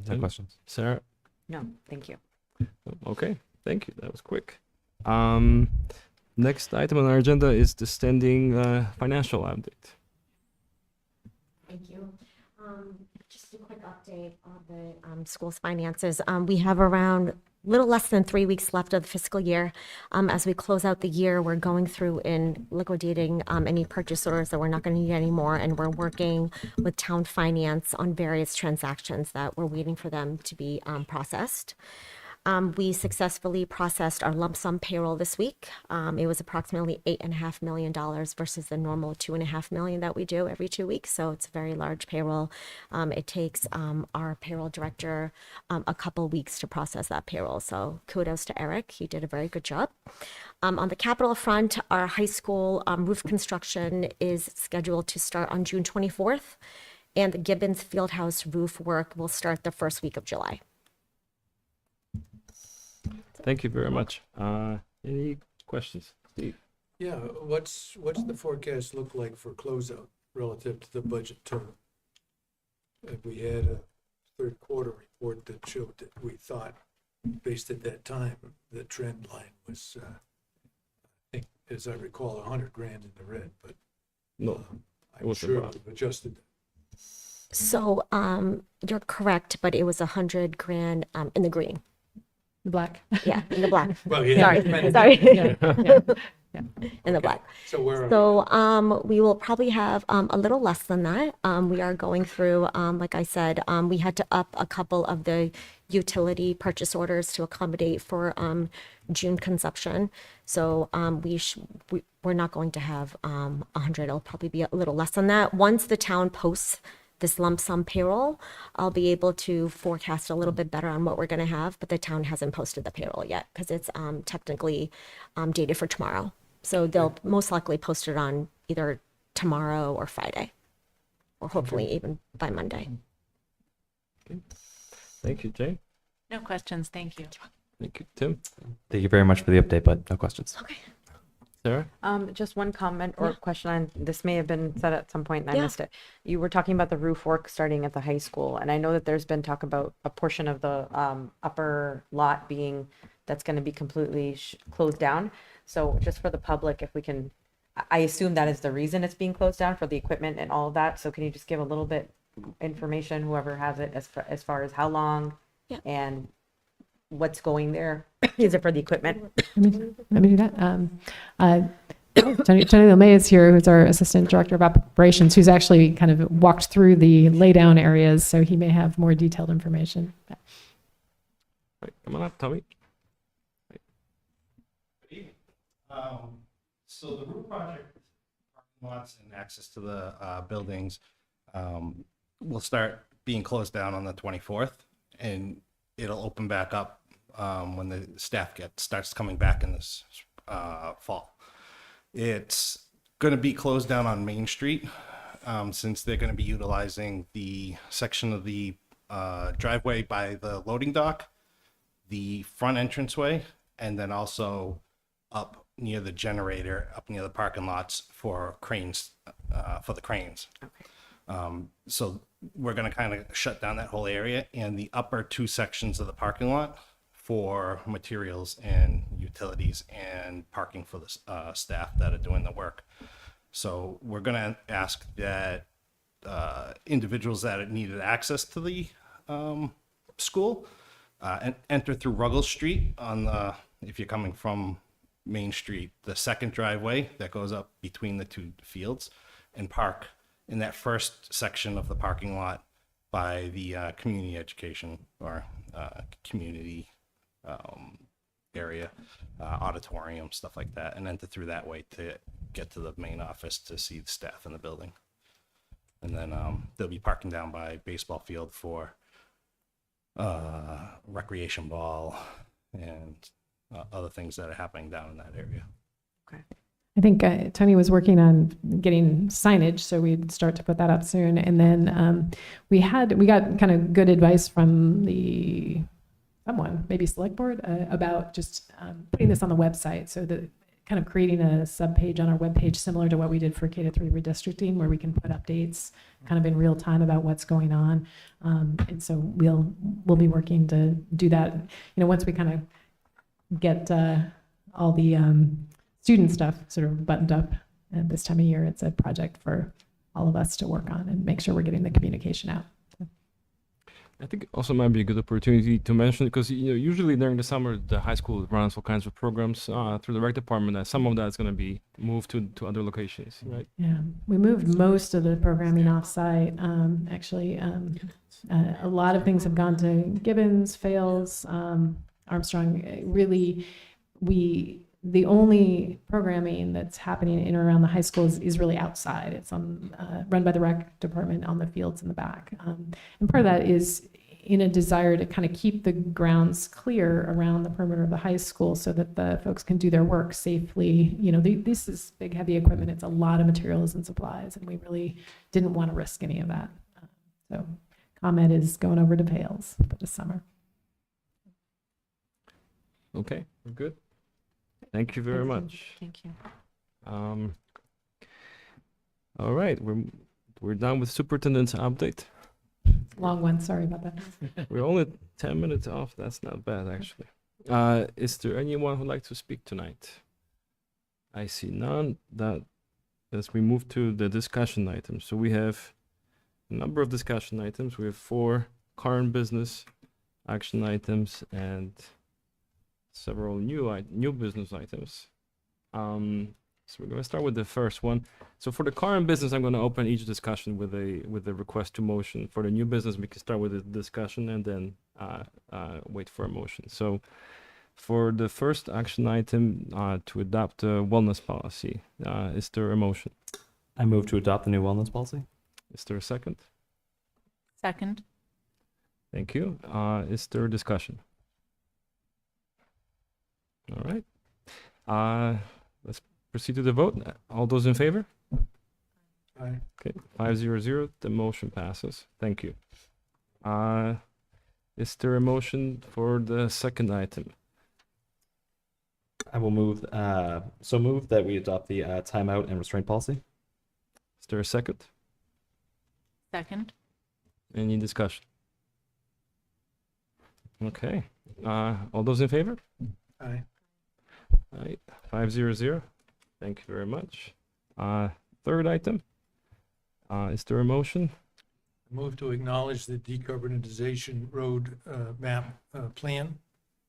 No questions.
Sarah?
No, thank you.
Okay, thank you. That was quick. Next item on our agenda is the standing financial update.
Thank you. Just a quick update on the school's finances. We have around little less than 3 weeks left of the fiscal year. As we close out the year, we're going through and liquidating any purchase orders that we're not going to need anymore, and we're working with town finance on various transactions that we're waiting for them to be processed. We successfully processed our lump sum payroll this week. It was approximately $8.5 million versus the normal $2.5 million that we do every 2 weeks. So it's a very large payroll. It takes our payroll director a couple weeks to process that payroll. So kudos to Eric. He did a very good job. On the capital front, our high school roof construction is scheduled to start on June 24th, and the Gibbons Fieldhouse roof work will start the first week of July.
Thank you very much. Any questions, Steve?
Yeah, what's the forecast look like for closeout relative to the budget total? We had a third quarter report that showed that we thought, based at that time, the trend line was, I think, as I recall, $100,000 in the red, but
No.
I'm
was
sure
about-
we've adjusted.
So you're correct, but it was $100,000 in the green.
The black.
Yeah, in the black.
Well, yeah.
Sorry.
Yeah, yeah.
In the black.
So where are we?
So we will probably have a little less than that. We are going through, like I said, we had to up a couple of the utility purchase orders to accommodate for June consumption. So we're not going to have 100. It'll probably be a little less than that. Once the town posts this lump sum payroll, I'll be able to forecast a little bit better on what we're going to have, but the town hasn't posted the payroll yet because it's technically dated for tomorrow. So they'll most likely post it on either tomorrow or Friday, or hopefully even by Monday.
Thank you, Jane.
No questions, thank you.
Thank you, Tim.
Thank you very much for the update, but no questions.
Okay.
Sarah?
Just one comment or question on this may have been said at some point and I
Yeah.
missed it. You were talking about the roof work starting at the high school, and I know that there's been talk about a portion of the upper lot being that's going to be completely closed down. So just for the public, if we can, I assume that is the reason it's being closed down for the equipment and all of that. So can you just give a little bit information, whoever has it, as far as how long
Yeah.
and what's going there? Is it for the equipment?
Let me do that. Tony LeMay is here, who's our Assistant Director of Operations, who's actually kind of walked through the laydown areas, so he may have more detailed information.
Right, come on up, Tommy.
So the roof project, parking lots and access to the buildings will start being closed down on the 24th, and it'll open back up when the staff starts coming back in this fall. It's going to be closed down on Main Street since they're going to be utilizing the section of the driveway by the loading dock, the front entranceway, and then also up near the generator, up near the parking lots for cranes, for the cranes. So we're gonna kind of shut down that whole area and the upper two sections of the parking lot for materials and utilities and parking for the staff that are doing the work. So we're gonna ask that individuals that needed access to the school and enter through Ruggles Street on the, if you're coming from Main Street, the second driveway that goes up between the two fields, and park in that first section of the parking lot by the community education or community area, auditorium, stuff like that, and enter through that way to get to the main office to see the staff in the building. And then they'll be parking down by baseball field for recreation ball and other things that are happening down in that area.
I think Tony was working on getting signage, so we'd start to put that up soon. And then we got kind of good advice from someone, maybe select board, about just putting this on the website, so that kind of creating a subpage on our webpage similar to what we did for K-3 redistricting, where we can put updates kind of in real time about what's going on. And so we'll be working to do that. Once we kind of get all the student stuff sort of buttoned up at this time of year, it's a project for all of us to work on and make sure we're getting the communication out.
I think it also might be a good opportunity to mention, because usually during the summer the high school runs all kinds of programs through the rec department, and some of that is going to be moved to other locations, right?
Yeah, we moved most of the programming off-site. Actually, a lot of things have gone to Gibbons, Fales, Armstrong. Really, the only programming that's happening in or around the high schools is really outside. It's run by the rec department on the fields in the back. And part of that is in a desire to kind of keep the grounds clear around the perimeter of the high school so that the folks can do their work safely. This is big, heavy equipment. It's a lot of materials and supplies, and we really didn't want to risk any of that. So ComEd is going over to Vales for this summer.
Okay, we're good. Thank you very much.
Thank you.
All right, we're done with superintendent's update.
Long one, sorry about that.
We're only 10 minutes off. That's not bad, actually. Is there anyone who'd like to speak tonight? I see none. As we move to the discussion items. So we have a number of discussion items. We have 4 current business action items and several new business items. So we're going to start with the first one. So for the current business, I'm going to open each discussion with a request to motion. For the new business, we can start with the discussion and then wait for a motion. So for the first action item, to adopt a wellness policy, is there a motion?
I move to adopt the new wellness policy.
Is there a second?
Second.
Thank you. Is there a discussion? All right. Let's proceed to the vote. All those in favor?
Aye.
Okay, 5-0-0. The motion passes. Thank you. Is there a motion for the second item?
I will move that we adopt the timeout and restraint policy.
Is there a second?
Second.
Any discussion? Okay. All those in favor?
Aye.
All right, 5-0-0. Thank you very much. Third item. Is there a motion?
Move to acknowledge the decarbonization road map plan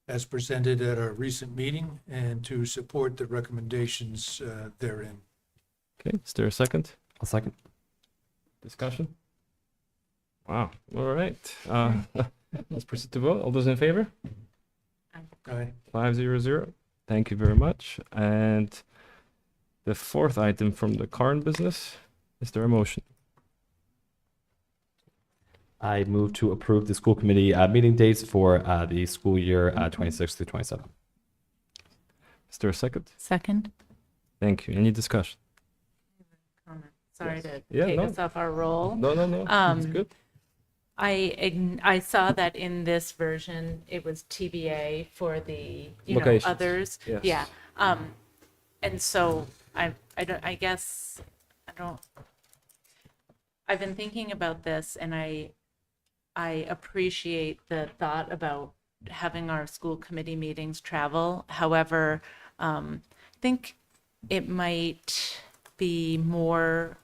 as presented at our recent meeting and to support the recommendations therein.
Okay, is there a second?
I'll second.
Discussion? Wow, all right. Let's proceed to vote. All those in favor?
Aye.
5-0-0. Thank you very much. And the fourth item from the current business, is there a motion?
I move to approve the school committee meeting dates for the school year 26 through 27.
Is there a second?
Second.
Thank you. Any discussion?
Comment. Sorry
Yes.
to
Yeah,
take
no.
us off our roll.
No. It's good.
I saw that in this version, it was TBA for the,
Locations.
others.
Yes.
Yeah. And so I guess, I don't, I've been thinking about this and I appreciate the thought about having our school committee meetings travel. However, I think it might be more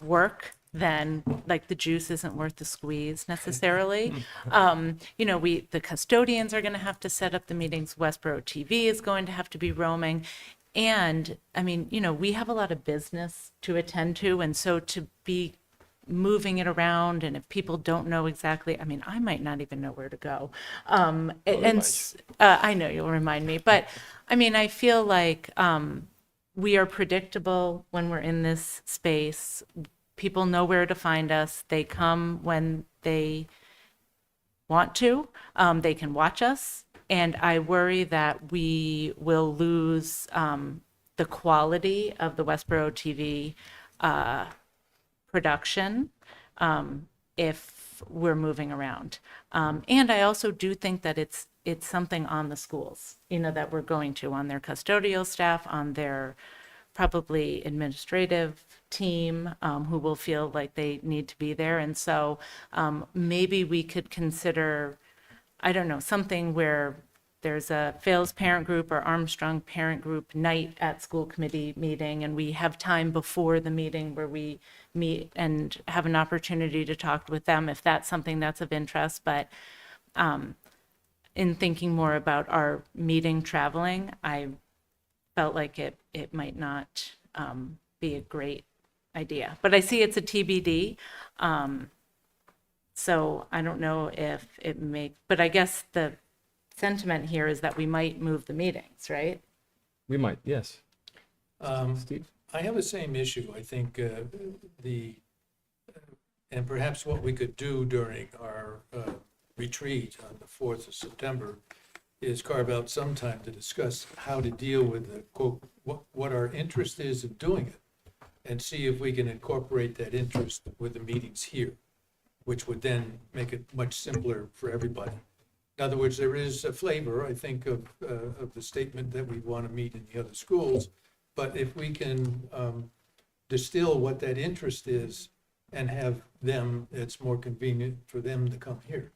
work than, like, the juice isn't worth the squeeze necessarily. The custodians are going to have to set up the meetings. Westborough TV is going to have to be roaming. And I mean, we have a lot of business to attend to. And so to be moving it around, and if people don't know exactly, I mean, I might not even know where to go. I know you'll remind me, but I mean, I feel like we are predictable when we're in this space. People know where to find us. They come when they want to. They can watch us. And I worry that we will lose the quality of the Westborough TV production if we're moving around. And I also do think that it's something on the schools, that we're going to, on their custodial staff, on their probably administrative team, who will feel like they need to be there. And so maybe we could consider, I don't know, something where there's a Fails parent group or Armstrong parent group night at school committee meeting, and we have time before the meeting where we meet and have an opportunity to talk with them if that's something that's of interest. But in thinking more about our meeting traveling, I felt like it might not be a great idea. But I see it's a TBD. So I don't know if but I guess the sentiment here is that we might move the meetings, right?
We might, yes. Steve?
I have the same issue. I think and perhaps what we could do during our retreat on the 4th of September is carve out some time to discuss how to deal with the quote, what our interest is in doing it, and see if we can incorporate that interest with the meetings here, which would then make it much simpler for everybody. In other words, there is a flavor, I think, of the statement that we want to meet in the other schools, but if we can distill what that interest is and have them, it's more convenient for them to come here.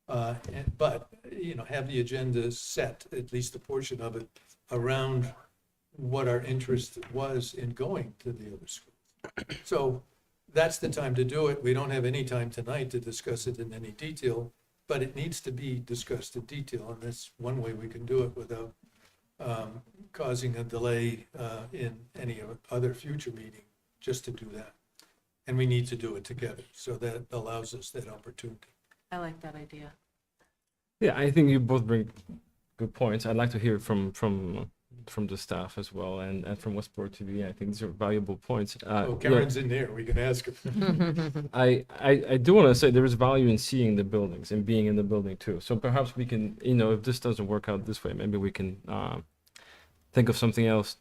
But have the agenda set, at least a portion of it, around what our interest was in going to the other schools. So that's the time to do it. We don't have any time tonight to discuss it in any detail, but it needs to be discussed in detail, and that's one way we can do it without causing a delay in any other future meeting, just to do that. And we need to do it together, so that allows us that opportunity.
I like that idea.
Yeah, I think you both bring good points. I'd like to hear from the staff as well, and from Westborough TV. I think these are valuable points.
Karen's in there, we can ask her.
I do want to say there is value in seeing the buildings and being in the building too. So perhaps we can, if this doesn't work out this way, maybe we can think of something else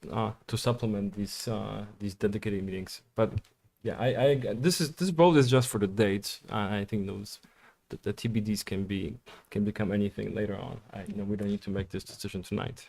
to supplement these dedicated meetings. But yeah, this vote is just for the dates. I think the TBDs can become anything later on. We don't need to make this decision tonight.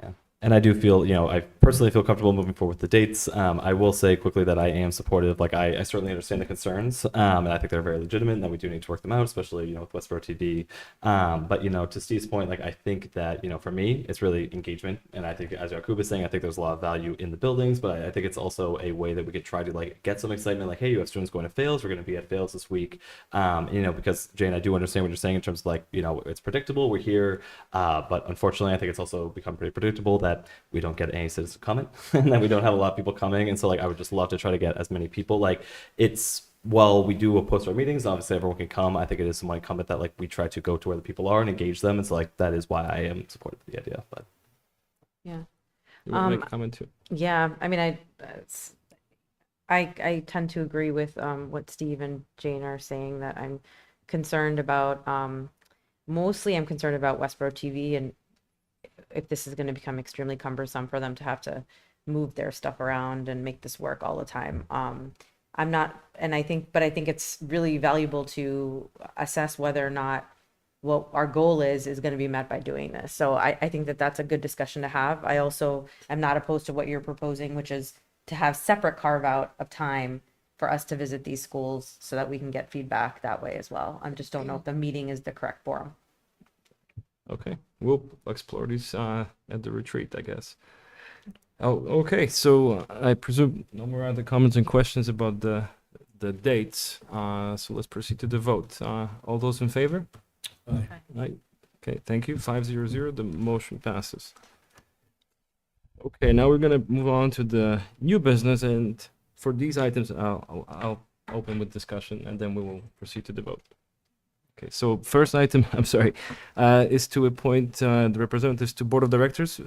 Yeah. And I do feel, I personally feel comfortable moving forward with the dates. I will say quickly that I am supportive. Like, I certainly understand the concerns, and I think they're very legitimate, and that we do need to work them out, especially, with Westborough TD. But, to Steve's point, like, I think that, for me, it's really engagement. And I think, as Jakub is saying, I think there's a lot of value in the buildings, but I think it's also a way that we could try to, like, get some excitement. Like, hey, you have students going to Fails. We're going to be at Fails this week. Because, Jane, I do understand what you're saying in terms of, like, it's predictable. We're here. But unfortunately, I think it's also become pretty predictable that we don't get any citizen comment and that we don't have a lot of people coming. And so, like, I would just love to try to get as many people. Like, while we do post our meetings, obviously everyone can come. I think it is somewhat incumbent that, like, we try to go to where the people are and engage them. And so, like, that is why I am supportive of the idea. But
Yeah.
You want to make a comment too?
Yeah, I mean, I tend to agree with what Steve and Jane are saying, that I'm concerned about, mostly I'm concerned about Westborough TV, and if this is going to become extremely cumbersome for them to have to move their stuff around and make this work all the time. I'm not, and I think it's really valuable to assess whether or not what our goal is going to be met by doing this. So I think that that's a good discussion to have. I also am not opposed to what you're proposing, which is to have separate carve out of time for us to visit these schools so that we can get feedback that way as well. I just don't know if the meeting is the correct forum.
Okay, we'll explore these at the retreat, I guess. Oh, okay. So I presume no more other comments and questions about the dates. So let's proceed to the vote. All those in favor? Aye. Okay, thank you. 500. The motion passes. Okay, now we're gonna move on to the new business, and for these items, I'll open with discussion, and then we will proceed to the vote. Okay, so first item, I'm sorry, is to appoint the representatives to Board of Directors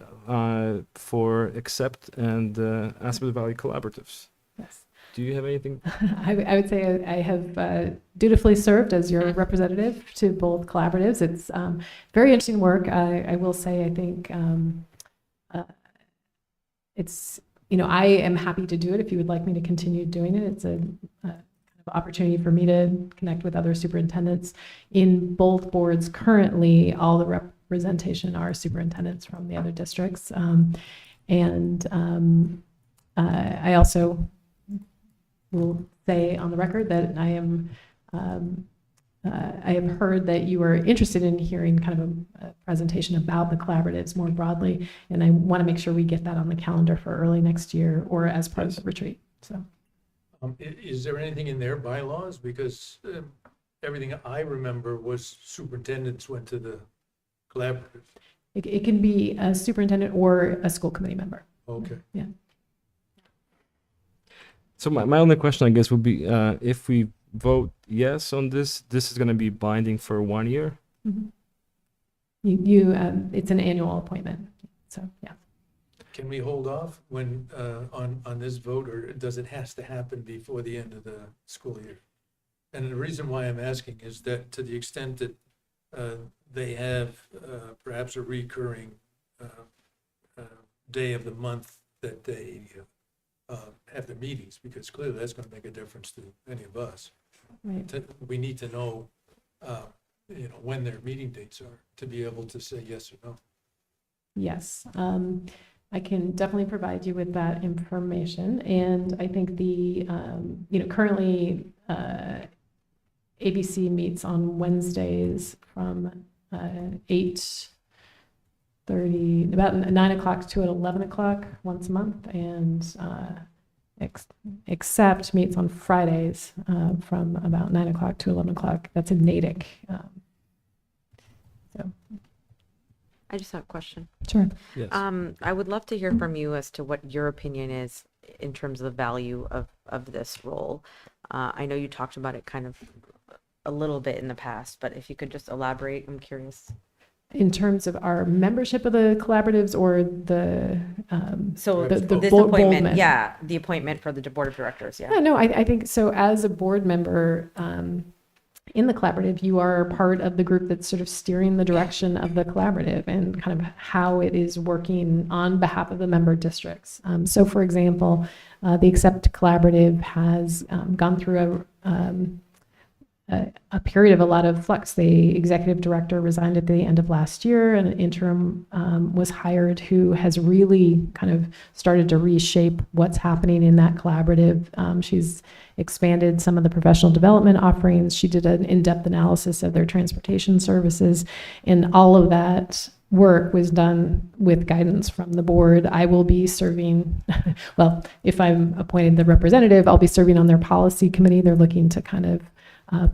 for Accept and Aspen Valley Collaboratives.
Yes.
Do you have anything?
I would say I have dutifully served as your representative to both collaboratives. It's very interesting work. I will say, I think it's, I am happy to do it if you would like me to continue doing it. It's a kind of opportunity for me to connect with other superintendents in both boards. Currently, all the representation are superintendents from the other districts. I also will say on the record that I have heard that you are interested in hearing kind of a presentation about the collaboratives more broadly, and I want to make sure we get that on the calendar for early next year or as part of the retreat. So,
is there anything in their bylaws? Because everything I remember was superintendents went to the collaborative.
it can be a superintendent or a school committee member.
Okay.
Yeah.
So my only question, I guess, would be if we vote yes on this, this is going to be binding for 1 year?
Mm-hmm. It's an annual appointment. So, yeah.
Can we hold off when on this vote, or does it has to happen before the end of the school year? And the reason why I'm asking is that to the extent that they have perhaps a recurring day of the month that they have their meetings, because clearly that's going to make a difference to any of us.
Right.
We need to know, when their meeting dates are to be able to say yes or no.
Yes. I can definitely provide you with that information. And I think currently ABC meets on Wednesdays from 8:30, about 9 o'clock to 11 o'clock once a month. And Accept meets on Fridays from about 9 o'clock to 11 o'clock. That's in Natick. So.
I just have a question.
Sure.
Yes.
I would love to hear from you as to what your opinion is in terms of the value of this role. I know you talked about it kind of a little bit in the past, but if you could just elaborate, I'm curious.
In terms of our membership of the collaboratives or the
This
board
appointment,
member?
yeah, the appointment for the board of directors, yeah.
Yeah, no, I think so. As a board member in the collaborative, you are part of the group that's sort of steering the direction of the collaborative and kind of how it is working on behalf of the member districts. So, for example, the Accept Collaborative has gone through a period of a lot of flux. The executive director resigned at the end of last year, and an interim was hired who has really kind of started to reshape what's happening in that collaborative. She's expanded some of the professional development offerings. She did an in-depth analysis of their transportation services, and all of that work was done with guidance from the board. I will be serving, well, if I'm appointed the representative, I'll be serving on their policy committee. They're looking to kind of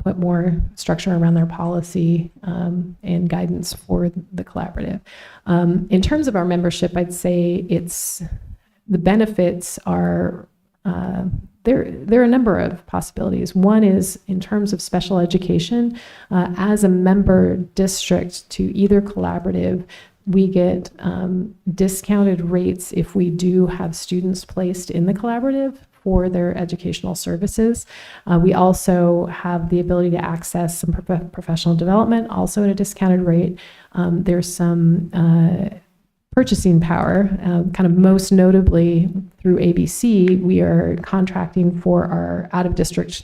put more structure around their policy and guidance for the collaborative. In terms of our membership, I'd say the benefits are, there are a number of possibilities. One is in terms of special education, as a member district to either collaborative, we get discounted rates if we do have students placed in the collaborative for their educational services. We also have the ability to access some professional development, also at a discounted rate. There's some purchasing power, kind of most notably through ABC, we are contracting for our out-of-district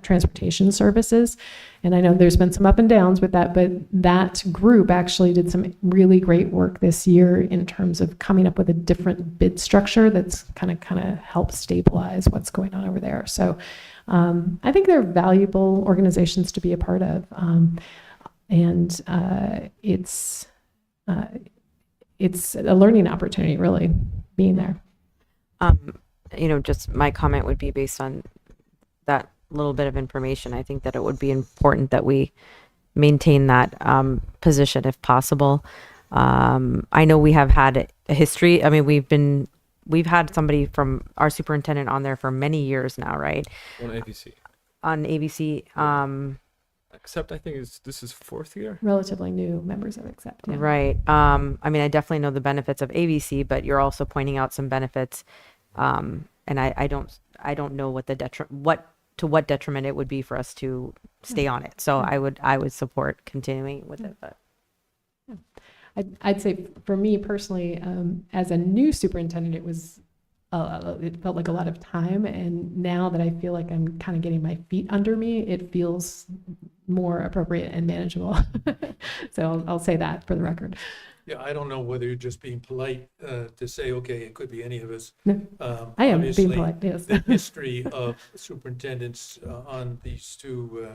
transportation services. And I know there's been some up and downs with that, but that group actually did some really great work this year in terms of coming up with a different bid structure that's kind of helped stabilize what's going on over there. So I think they're valuable organizations to be a part of. And it's a learning opportunity, really, being there.
Just my comment would be based on that little bit of information. I think that it would be important that we maintain that position if possible. I know we have had a history. I mean, we've had somebody from our superintendent on there for many years now, right?
On ABC.
On ABC.
Except I think this is 4th year.
Relatively new members of Accept. Yeah.
Right. I mean, I definitely know the benefits of ABC, but you're also pointing out some benefits. And I don't know what what detriment it would be for us to stay on it. So I would support continuing with it. But
I'd say for me personally, as a new superintendent, it felt like a lot of time. And now that I feel like I'm kind of getting my feet under me, it feels more appropriate and manageable. So I'll say that for the record.
Yeah, I don't know whether you're just being polite to say, okay, it could be any of us.
No, I am being
Obviously,
polite, yes.
The history of superintendents on these two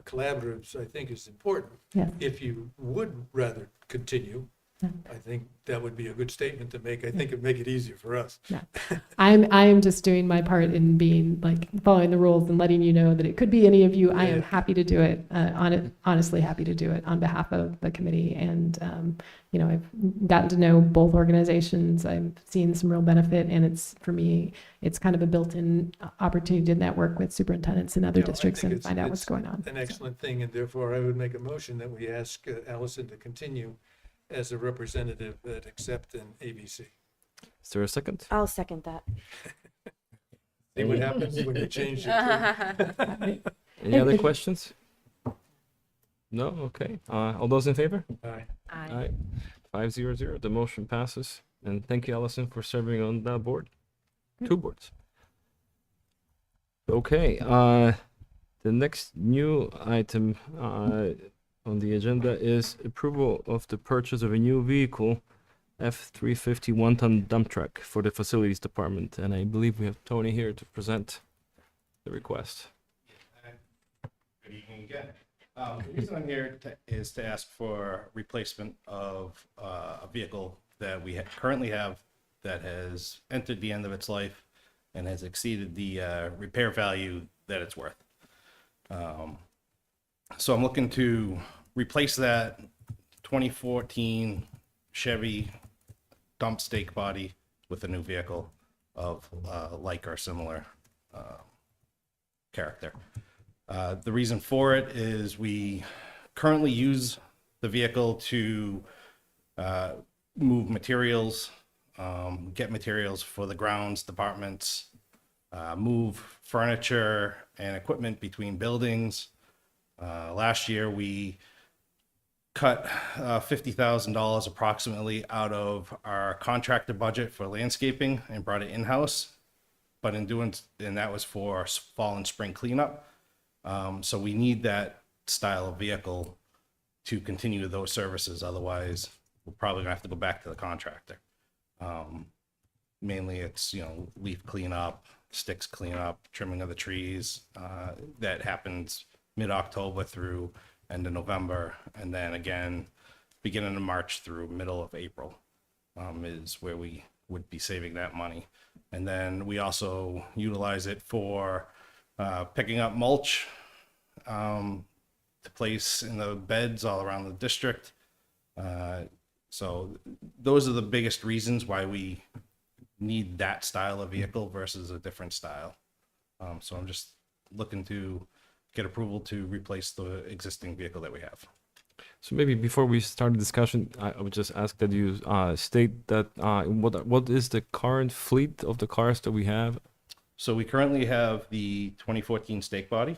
collaboratives, I think, is important.
Yes.
If you would rather continue,
Yeah.
I think that would be a good statement to make. I think it'd make it easier for us.
Yeah. I am just doing my part in being like following the rules and letting you know that it could be any of you. I am happy to do it. Honestly happy to do it on behalf of the committee. And I've gotten to know both organizations. I've seen some real benefit, and for me, it's kind of a built-in opportunity to network with superintendents in other districts and find out what's going on.
An excellent thing, and therefore I would make a motion that we ask Allison to continue as a representative at Accept and ABC.
Is there a second?
I'll second that.
See what happens when you change it.
Any other questions? No? Okay. All those in favor?
Aye.
Aye. 5-0-0. The motion passes. And thank you, Allison, for serving on that board. 2 boards. Okay. The next new item on the agenda is approval of the purchase of a new vehicle, F-350 one-ton dump truck for the facilities department. And I believe we have Tony here to present the request.
Good evening again. The reason I'm here is to ask for replacement of a vehicle that we currently have that has entered the end of its life and has exceeded the repair value that it's worth. So I'm looking to replace that 2014 Chevy dump stake body with a new vehicle of like or similar character. The reason for it is we currently use the vehicle to move materials, get materials for the grounds departments, move furniture and equipment between buildings. Last year, we cut $50,000 approximately out of our contractor budget for landscaping and brought it in-house. But and that was for fall and spring cleanup. So we need that style of vehicle to continue those services. Otherwise, we're probably gonna have to go back to the contractor. Mainly it's, leaf cleanup, sticks cleanup, trimming of the trees. That happens mid-October through end of November. And then again, beginning of March through middle of April is where we would be saving that money. And then we also utilize it for picking up mulch to place in the beds all around the district. So those are the biggest reasons why we need that style of vehicle versus a different style. So I'm just looking to get approval to replace the existing vehicle that we have.
So maybe before we start the discussion, I would just ask that you state that what is the current fleet of the cars that we have?
So we currently have the 2014 stake body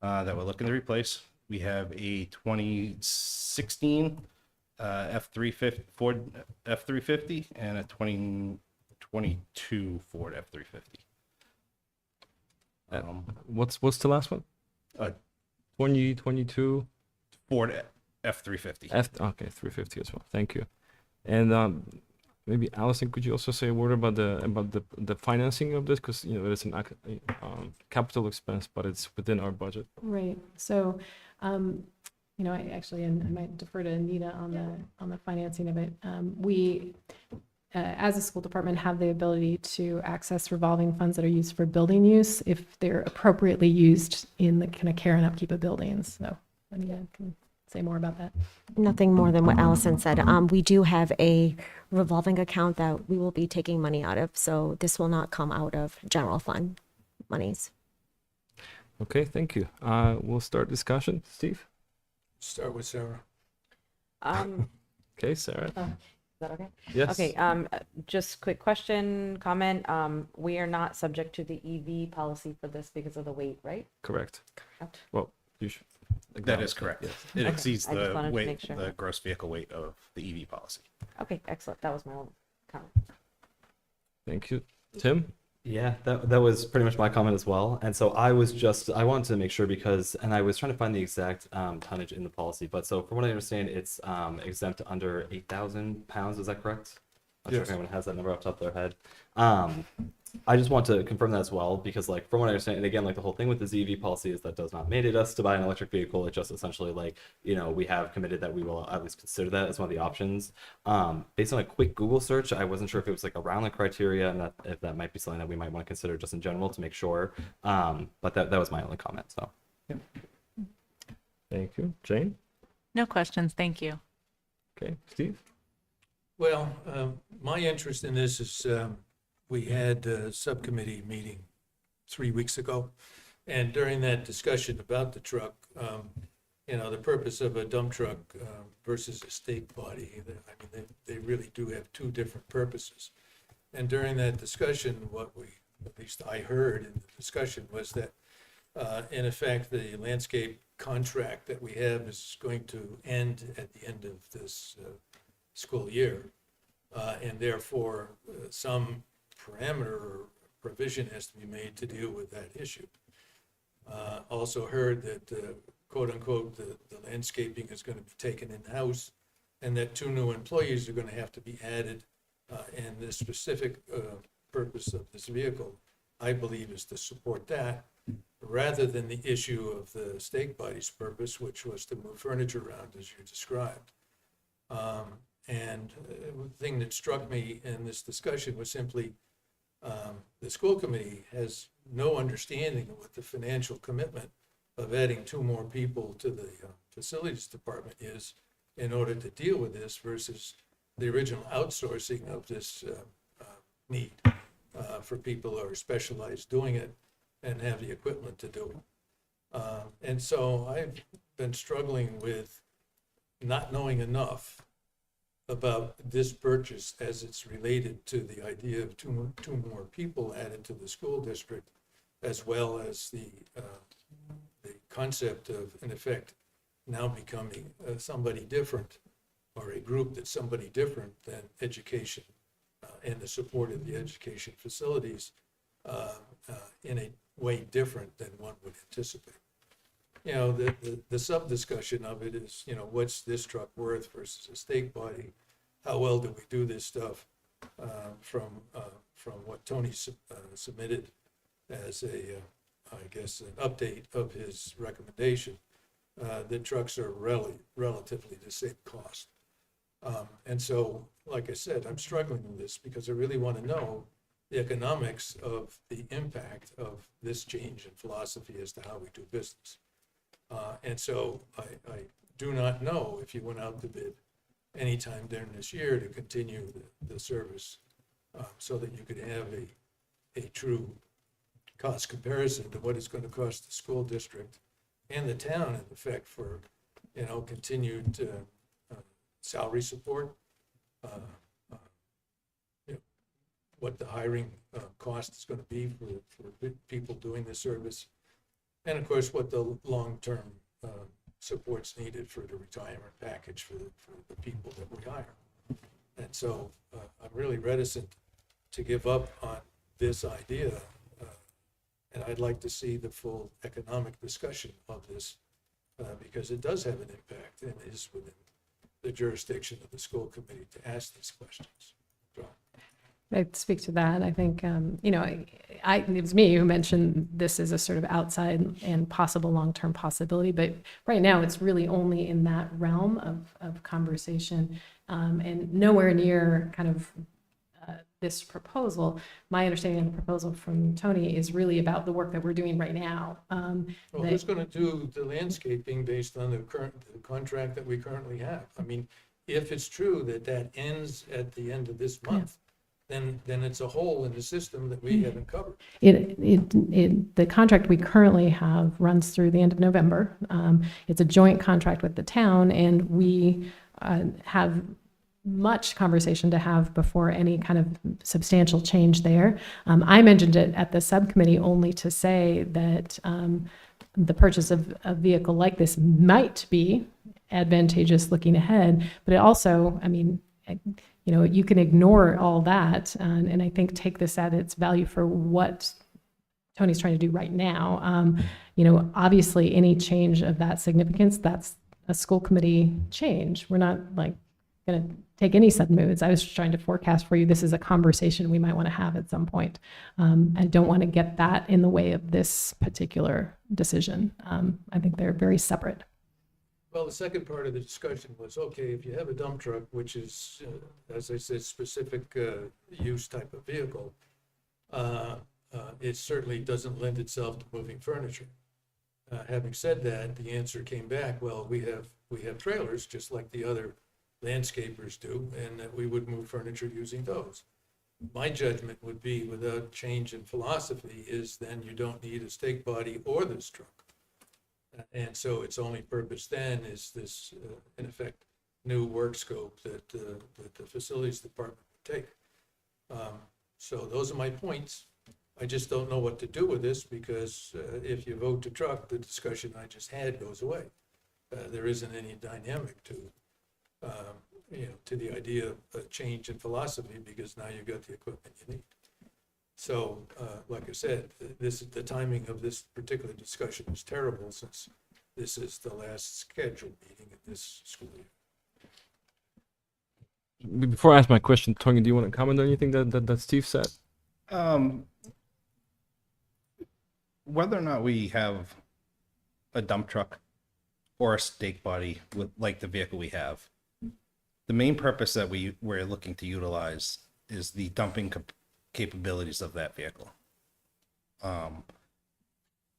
that we're looking to replace. We have a 2016 F-350 Ford F-350 and a 2022 Ford F-350.
What's the last one?
Uh,
2022
Ford F-350.
Okay, 350 as well. Thank you. And maybe Allison, could you also say a word about the financing of this? Because it's an capital expense, but it's within our budget.
Right. So, I actually, and I might defer to Anita on the financing of it. We, as a school department, have the ability to access revolving funds that are used for building use if they're appropriately used in the kind of care and upkeep of buildings. So, Anita can say more about that.
Nothing more than what Allison said. We do have a revolving account that we will be taking money out of, so this will not come out of general fund monies.
Okay, thank you. We'll start discussion. Steve?
Start with Sarah.
Okay, Sarah.
Is that okay?
Yes.
Okay, just quick question, comment. We are not subject to the EV policy for this because of the weight, right?
Correct.
Correct.
Well, you should.
That is correct. It exceeds
I just
the
wanted to
weight,
make sure.
the gross vehicle weight of the EV policy.
Okay, excellent. That was my only comment.
Thank you. Tim?
Yeah, that was pretty much my comment as well. And so I wanted to make sure because, and I was trying to find the exact tonnage in the policy, but so from what I understand, it's exempt under 8,000 pounds. Is that correct? I'm not sure if anyone has that number off the top of their head. I just want to confirm that as well, because like from what I understand, and again, like the whole thing with the ZEV policy is that does not mandate us to buy an electric vehicle. It just essentially like, we have committed that we will at least consider that as one of the options. Based on a quick Google search, I wasn't sure if it was like around the criteria and if that might be something that we might want to consider just in general to make sure. But that was my only comment. So. Yeah.
Thank you. Jane?
No questions, thank you.
Okay. Steve?
Well, my interest in this is, we had a subcommittee meeting 3 weeks ago. And during that discussion about the truck, the purpose of a dump truck versus a stake body, they really do have two different purposes. And during that discussion, at least I heard in the discussion was that, in effect, the landscape contract that we have is going to end at the end of this school year. And therefore, some parameter or provision has to be made to deal with that issue. Also heard that, quote unquote, the landscaping is going to be taken in-house and that 2 new employees are going to have to be added. And the specific purpose of this vehicle, I believe, is to support that rather than the issue of the stake body's purpose, which was to move furniture around as you described. And the thing that struck me in this discussion was simply the school committee has no understanding of what the financial commitment of adding 2 more people to the facilities department is in order to deal with this versus the original outsourcing of this need for people who are specialized doing it and have the equipment to do it. And so I've been struggling with not knowing enough about this purchase as it's related to the idea of two more people added to the school district, as well as the concept of, in effect, now becoming somebody different or a group that's somebody different than education and the support of the education facilities in a way different than one would anticipate. The sub-discussion of it is, what's this truck worth versus a stake body? How well do we do this stuff from what Tony submitted as I guess, an update of his recommendation? The trucks are relatively the same cost. And so, like I said, I'm struggling with this because I really want to know the economics of the impact of this change in philosophy as to how we do business. And so I do not know if you went out to bid anytime during this year to continue the service so that you could have a true cost comparison to what it's going to cost the school district and the town, in effect, for, continued salary support, what the hiring cost is going to be for people doing this service, and of course, what the long-term supports needed for the retirement package for the people that we hire. And so I'm really reticent to give up on this idea. And I'd like to see the full economic discussion of this because it does have an impact and is within the jurisdiction of the school committee to ask these questions. So,
I'd speak to that. I think, it was me who mentioned this as a sort of outside and possible long-term possibility, but right now it's really only in that realm of conversation and nowhere near kind of this proposal. My understanding of the proposal from Tony is really about the work that we're doing right now.
well, who's going to do the landscaping based on the contract that we currently have? I mean, if it's true that that ends at the end of this month, then it's a hole in the system that we haven't covered.
The contract we currently have runs through the end of November. It's a joint contract with the town, and we have much conversation to have before any kind of substantial change there. I mentioned it at the subcommittee only to say that the purchase of a vehicle like this might be advantageous looking ahead, but it also, I mean, you can ignore all that and I think take this at its value for what Tony's trying to do right now. Obviously any change of that significance, that's a school committee change. We're not like going to take any sudden moves. I was just trying to forecast for you. This is a conversation we might want to have at some point. I don't want to get that in the way of this particular decision. I think they're very separate.
Well, the second part of the discussion was, okay, if you have a dump truck, which is, as I said, specific use type of vehicle, it certainly doesn't lend itself to moving furniture. Having said that, the answer came back, well, we have trailers just like the other landscapers do, and that we would move furniture using those. My judgment would be, without change in philosophy, is then you don't need a stake body or this truck. And so its only purpose then is this, in effect, new work scope that the facilities department would take. So those are my points. I just don't know what to do with this because if you vote to truck, the discussion I just had goes away. There isn't any dynamic to the idea of a change in philosophy because now you've got the equipment you need. So, like I said, the timing of this particular discussion is terrible since this is the last scheduled meeting of this school year.
Before I ask my question, Tony, do you want to comment on anything that Steve said?
Whether or not we have a dump truck or a stake body with like the vehicle we have, the main purpose that we're looking to utilize is the dumping capabilities of that vehicle. I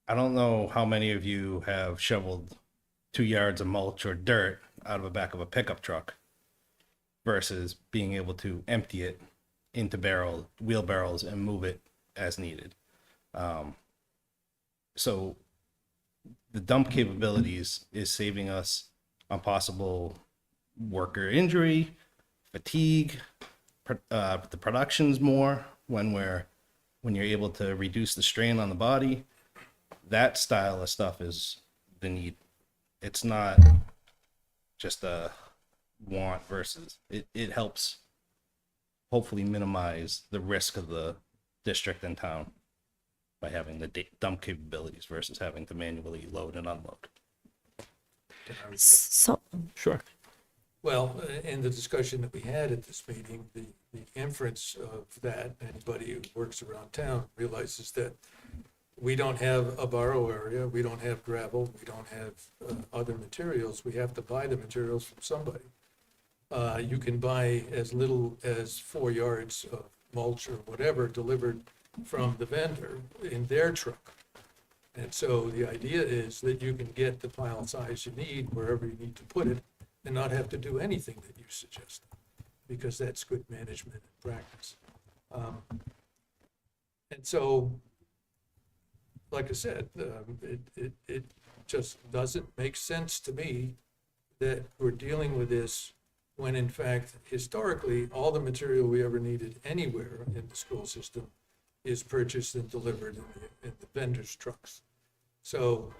don't know how many of you have shoveled 2 yards of mulch or dirt out of the back of a pickup truck versus being able to empty it into wheelbarrows and move it as needed. So the dump capabilities is saving us on possible worker injury, fatigue. The production's more when you're able to reduce the strain on the body. That style of stuff is the need. It's not just a want versus it helps hopefully minimize the risk of the district and town by having the dump capabilities versus having to manually load and unload.
So,
Sure.
Well, in the discussion that we had at this meeting, the inference of that, anybody who works around town realizes that we don't have a borrow area, we don't have gravel, we don't have other materials. We have to buy the materials from somebody. You can buy as little as 4 yards of mulch or whatever delivered from the vendor in their truck. And so the idea is that you can get the pile size you need wherever you need to put it and not have to do anything that you suggest, because that's good management and practice. And so, like I said, it just doesn't make sense to me that we're dealing with this when in fact, historically, all the material we ever needed anywhere in the school system is purchased and delivered in the vendors' trucks. So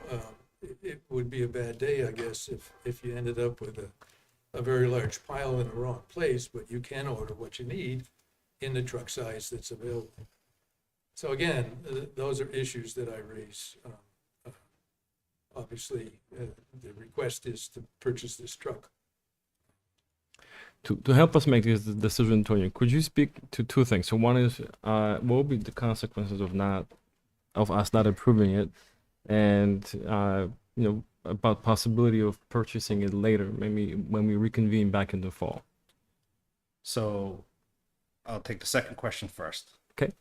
it would be a bad day, I guess, if you ended up with a very large pile in the wrong place, but you can order what you need in the truck size that's available. So again, those are issues that I raise. Obviously, the request is to purchase this truck.
To help us make this decision, Tony, could you speak to two things? So one is, what will be the consequences of us not approving it, and about possibility of purchasing it later, maybe when we reconvene back in the fall.
So I'll take the second question first.
Okay.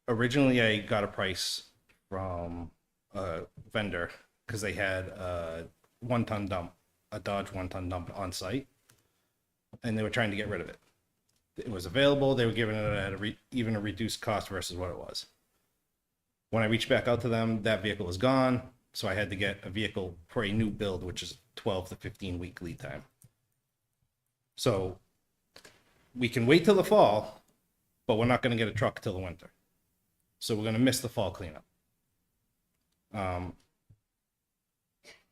Originally, I got a price from a vendor because they had a 1-ton dump, a Dodge 1-ton dump on site, and they were trying to get rid of it. It was available. They were giving it at even a reduced cost versus what it was. When I reached back out to them, that vehicle was gone, so I had to get a vehicle for a new build, which is 12 to 15 week lead time. So we can wait till the fall, but we're not going to get a truck till the winter. So we're going to miss the fall cleanup. And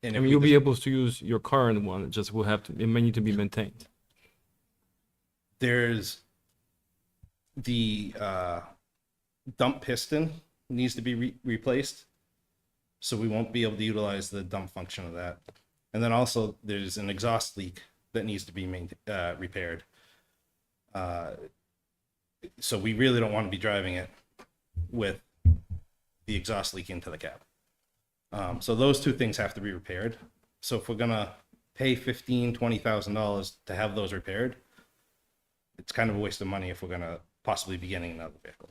I
if
mean,
we
you'll be able to use your current one. It just will have to. It may need to be maintained.
there's the dump piston needs to be replaced, so we won't be able to utilize the dump function of that. And then also there's an exhaust leak that needs to be repaired. So we really don't want to be driving it with the exhaust leak into the cab. So those two things have to be repaired. So if we're gonna pay $15,000-$20,000 to have those repaired, it's kind of a waste of money if we're gonna possibly be getting another vehicle.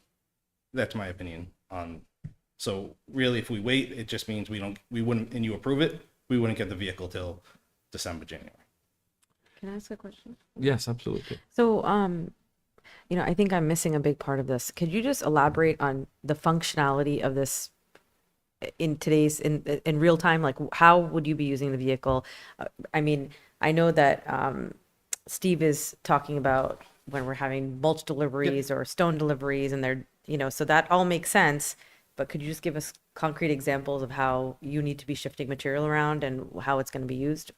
That's my opinion on. So really, if we wait, it just means we wouldn't, and you approve it, we wouldn't get the vehicle till December, January.
Can I ask a question?
Yes, absolutely.
So, I think I'm missing a big part of this. Could you just elaborate on the functionality of this in today's in real time? Like, how would you be using the vehicle? I mean, I know that Steve is talking about when we're having mulch deliveries or stone deliveries, and they're, so that all makes sense. But could you just give us concrete examples of how you need to be shifting material around and how it's going to be used?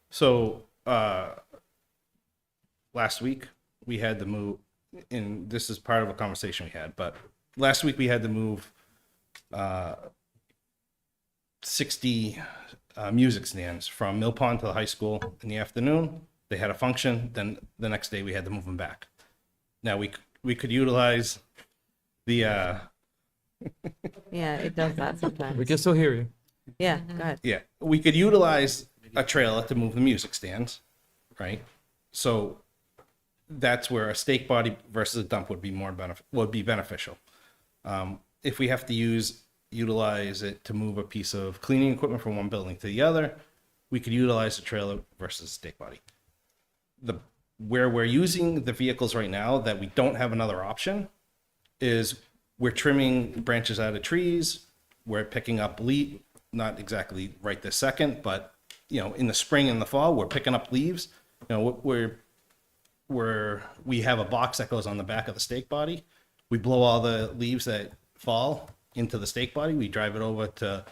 So last week we had to move, and this is part of a conversation we had, but last week we had to move 60 music stands from Mill Pond to the high school in the afternoon. They had a function, then the next day we had to move them back. Now we could utilize the
Yeah, it does that sometimes.
We can still hear you.
Yeah, go ahead.
yeah, we could utilize a trailer to move the music stands, right? So that's where a stake body versus a dump would be beneficial. If we have to utilize it to move a piece of cleaning equipment from one building to the other, we could utilize a trailer versus a stake body. Where we're using the vehicles right now that we don't have another option is we're trimming branches out of trees. We're picking up leaves, not exactly right this second, but in the spring and the fall, we're picking up leaves. We have a box that goes on the back of the stake body. We blow all the leaves that fall into the stake body. We drive it over to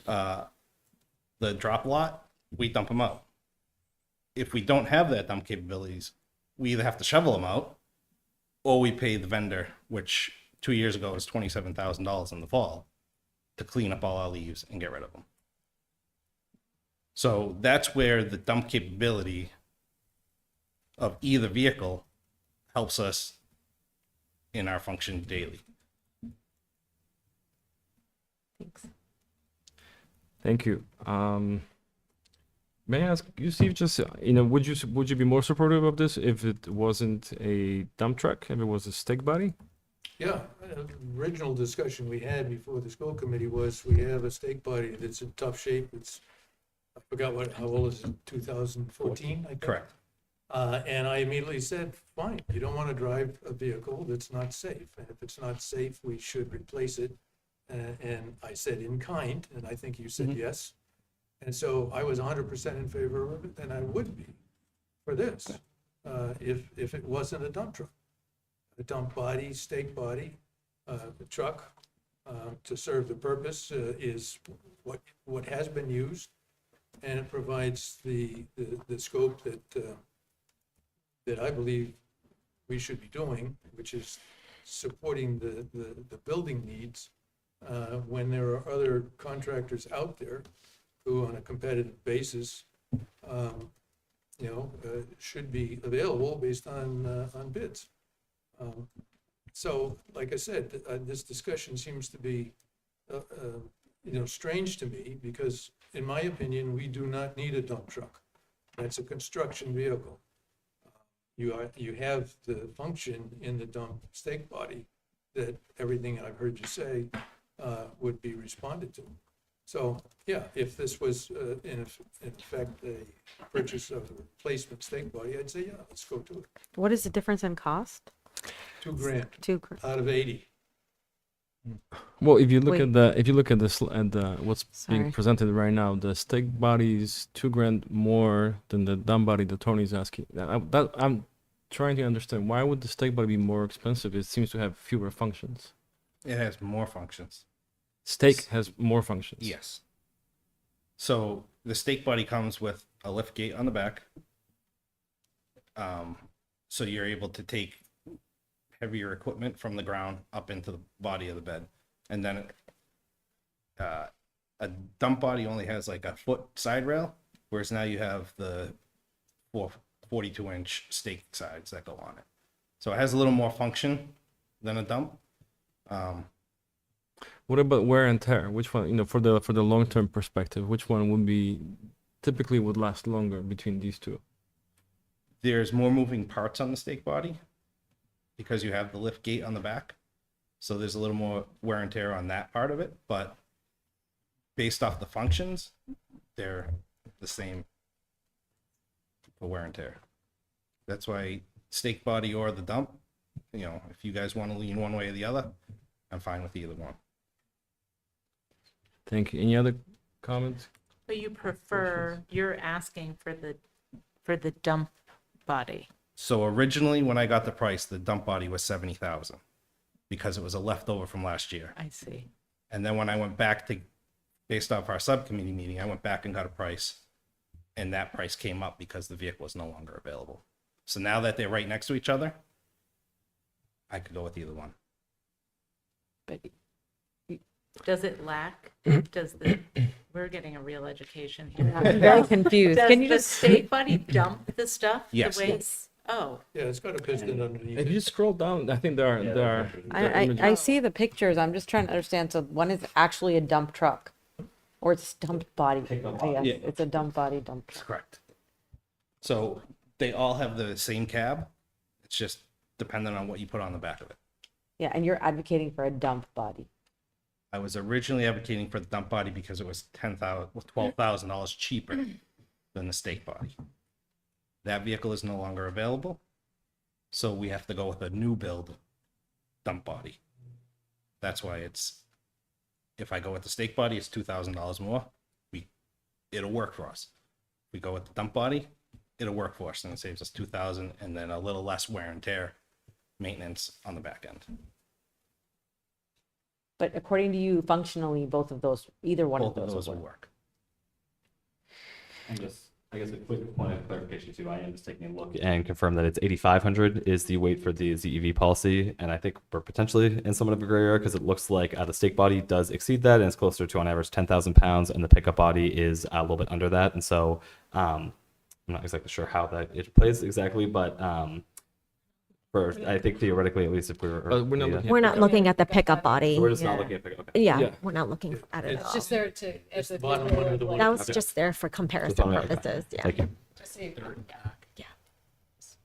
the drop lot. We dump them out. If we don't have that dump capabilities, we either have to shovel them out or we pay the vendor, which 2 years ago was $27,000 in the fall, to clean up all our leaves and get rid of them. So that's where the dump capability of either vehicle helps us in our function daily.
Thanks.
Thank you. May I ask you, Steve, just, would you be more supportive of this if it wasn't a dump truck, if it was a stake body?
Yeah, original discussion we had before the school committee was we have a stake body that's in tough shape. I forgot how old is it, 2014, I think?
Correct.
And I immediately said, fine, you don't want to drive a vehicle that's not safe. And if it's not safe, we should replace it. And I said in kind, and I think you said yes. And so I was 100% in favor of it, and I would be for this if it wasn't a dump truck. A dump body, stake body, a truck, to serve the purpose is what has been used, and it provides the scope that I believe we should be doing, which is supporting the building needs when there are other contractors out there who, on a competitive basis, should be available based on bids. So, like I said, this discussion seems to be, strange to me, because in my opinion, we do not need a dump truck. That's a construction vehicle. You have the function in the dump stake body that everything I've heard you say would be responded to. So, yeah, if this was in effect a purchase of a replacement stake body, I'd say, yeah, let's go to it.
What is the difference in cost?
$2,000
2
out of 80.
Well, if you look
Wait.
at the what's being
Sorry.
presented right now, the stake body is $2,000 more than the dumb body that Tony's asking. I'm trying to understand, why would the stake body be more expensive? It seems to have fewer functions.
It has more functions.
Stake has more functions.
Yes. So the stake body comes with a lift gate on the back. So you're able to take heavier equipment from the ground up into the body of the bed. And then a dump body only has like a foot side rail, whereas now you have the 42-inch stake sides that go on it. So it has a little more function than a dump.
What about wear and tear? Which one, for the long-term perspective, which one typically would last longer between these two?
There's more moving parts on the stake body because you have the lift gate on the back. So there's a little more wear and tear on that part of it, but based off the functions, they're the same for wear and tear. That's why stake body or the dump, if you guys want to lean one way or the other, I'm fine with either one.
Thank you. Any other comments?
But you're asking for the dump body.
So originally when I got the price, the dump body was $70,000 because it was a leftover from last year.
I see.
And then when I went back based off our subcommittee meeting, I went back and got a price, and that price came up because the vehicle was no longer available. So now that they're right next to each other, I could go with either one.
But does it lack, we're getting a real education here.
I'm very confused.
Does
Can you
the
just
state body dump the stuff?
Yes.
The way, oh,
Yeah, it's got a piston underneath.
If you scroll down, I think there are
I see the pictures. I'm just trying to understand. So one is actually a dump truck, or it's dump body. I guess.
Yeah.
It's a dump body dump truck.
Correct. So they all have the same cab. It's just dependent on what you put on the back of it.
Yeah, and you're advocating for a dump body.
I was originally advocating for the dump body because it was $12,000 cheaper than the stake body. That vehicle is no longer available, so we have to go with a new build dump body. That's why if I go with the stake body, it's $2,000 more. It'll work for us. If we go with the dump body, it'll work for us, and it saves us $2,000 and then a little less wear and tear maintenance on the back end.
But according to you, functionally, both of those, either one
Both
of those
will
would work.
work.
And just, I guess, a quick point of clarification too. I am just taking a look and confirm that it's 8,500 is the weight for the ZEV policy, and I think we're potentially in somewhat of a gray area because it looks like the stake body does exceed that, and it's closer to on average 10,000 pounds, and the pickup body is a little bit under that, and so I'm not exactly sure how that it plays exactly, but I think theoretically, at least if we're
we're not looking
We're not looking at the pickup body.
we're just
Yeah.
not looking at pickup. Okay.
Yeah,
Yeah.
we're not looking at it at
It's
all.
just there to, as a.
bottom one of the
That was
Okay.
just there for comparison
Just on the-
purposes, yeah.
Thank you.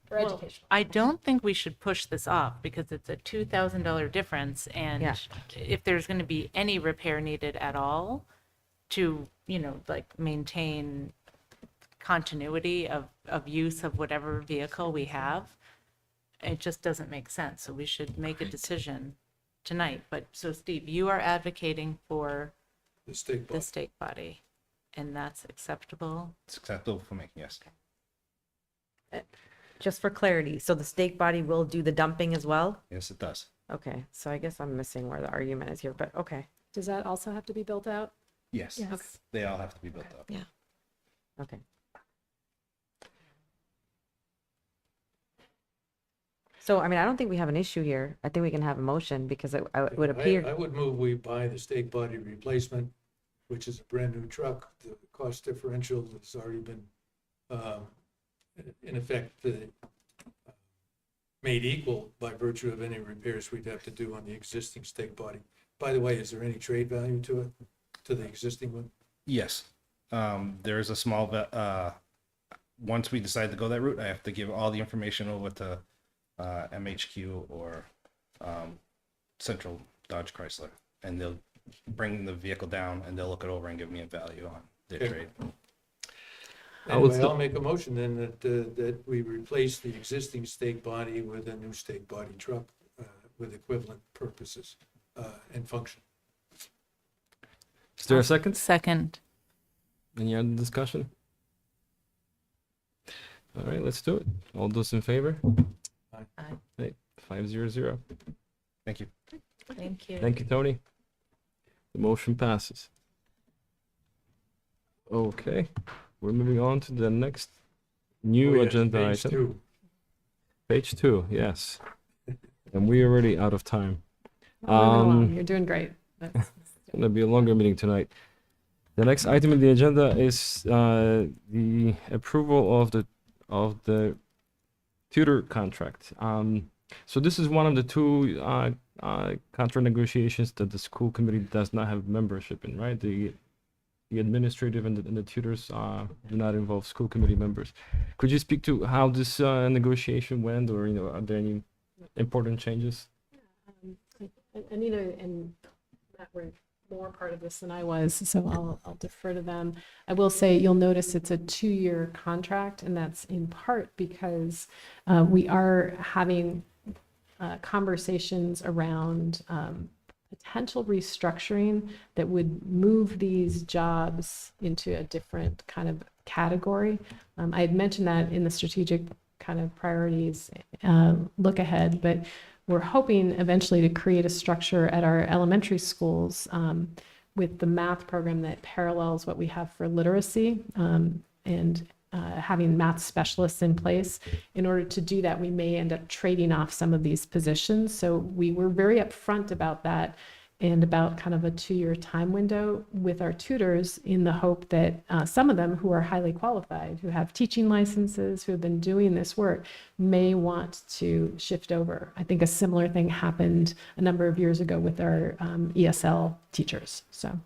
For
well,
education.
I don't think we should push this off because it's a $2,000 difference. And
Yeah.
if there's going to be any repair needed at all to, maintain continuity of use of whatever vehicle we have, it just doesn't make sense. So we should make a decision tonight. But so Steve, you are advocating for
The stake
the
body.
stake body, and that's acceptable.
It's acceptable for me, yes.
Just for clarity, so the stake body will do the dumping as well?
Yes, it does.
Okay, so I guess I'm missing where the argument is here, but okay.
Does that also have to be built out?
Yes,
Yes.
they all have to be built up.
Okay. So, I mean, I don't think we have an issue here. I think we can have a motion because it would
I
appear,
would move we buy the stake body replacement, which is a brand new truck. The cost differential has already been, in effect, made equal by virtue of any repairs we'd have to do on the existing stake body. By the way, is there any trade value to it, to the existing one?
Yes, there is a small, once we decide to go that route, I have to give all the information over to MHQ or Central Dodge Chrysler, and they'll bring the vehicle down and they'll look it over and give me a value on their
Okay.
trade.
Anyway, I'll make a motion then that we replace the existing stake body with a new stake body truck with equivalent purposes and function.
Is there a second?
Second.
Any other discussion? All right, let's do it. All those in favor?
Aye.
Hey, 500.
Thank you.
Thank you.
Thank you, Tony. The motion passes. Okay, we're moving on to the next new
Oh, yes,
agenda
page
item.
2.
Page 2, yes. And we're already out of time.
Moving along.
Um,
You're doing great. That's-
It's gonna be a longer meeting tonight. The next item on the agenda is the approval of the tutor contract. So this is one of the two contract negotiations that the school committee does not have membership in, right? The administrative and the tutors do not involve school committee members. Could you speak to how this negotiation went, or are there any important changes?
Anita and Matt were more part of this than I was, so I'll defer to them. I will say, you'll notice it's a 2-year contract, and that's in part because we are having conversations around potential restructuring that would move these jobs into a different kind of category. I had mentioned that in the strategic kind of priorities look ahead, but we're hoping eventually to create a structure at our elementary schools with the math program that parallels what we have for literacy, and having math specialists in place. In order to do that, we may end up trading off some of these positions. So we were very upfront about that and about kind of a 2-year time window with our tutors, in the hope that some of them who are highly qualified, who have teaching licenses, who have been doing this work, may want to shift over. I think a similar thing happened a number of years ago with our ESL teachers. So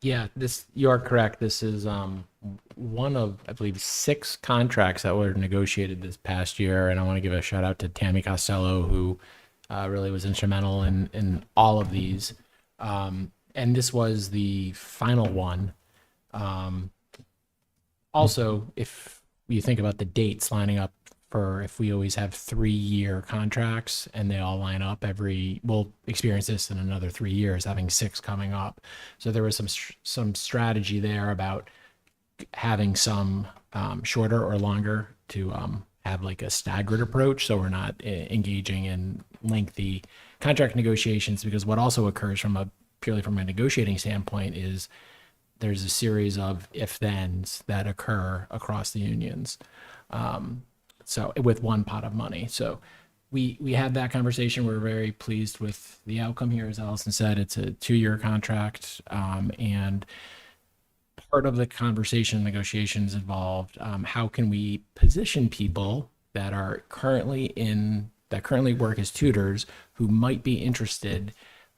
Yeah, you are correct. This is one of, I believe, 6 contracts that were negotiated this past year, and I want to give a shout out to Tammy Costello, who really was instrumental in all of these. And this was the final one. Also, if you think about the dates lining up for, if we always have 3-year contracts and they all line up we'll experience this in another 3 years, having 6 coming up. So there was some strategy there about having some shorter or longer to have like a staggered approach, so we're not engaging in lengthy contract negotiations, because what also occurs purely from a negotiating standpoint is there's a series of if-thens that occur across the unions. So with one pot of money. So we had that conversation. We're very pleased with the outcome here. As Allison said, it's a 2-year contract, and part of the conversation negotiations involved how can we position people that are currently work as tutors who might be interested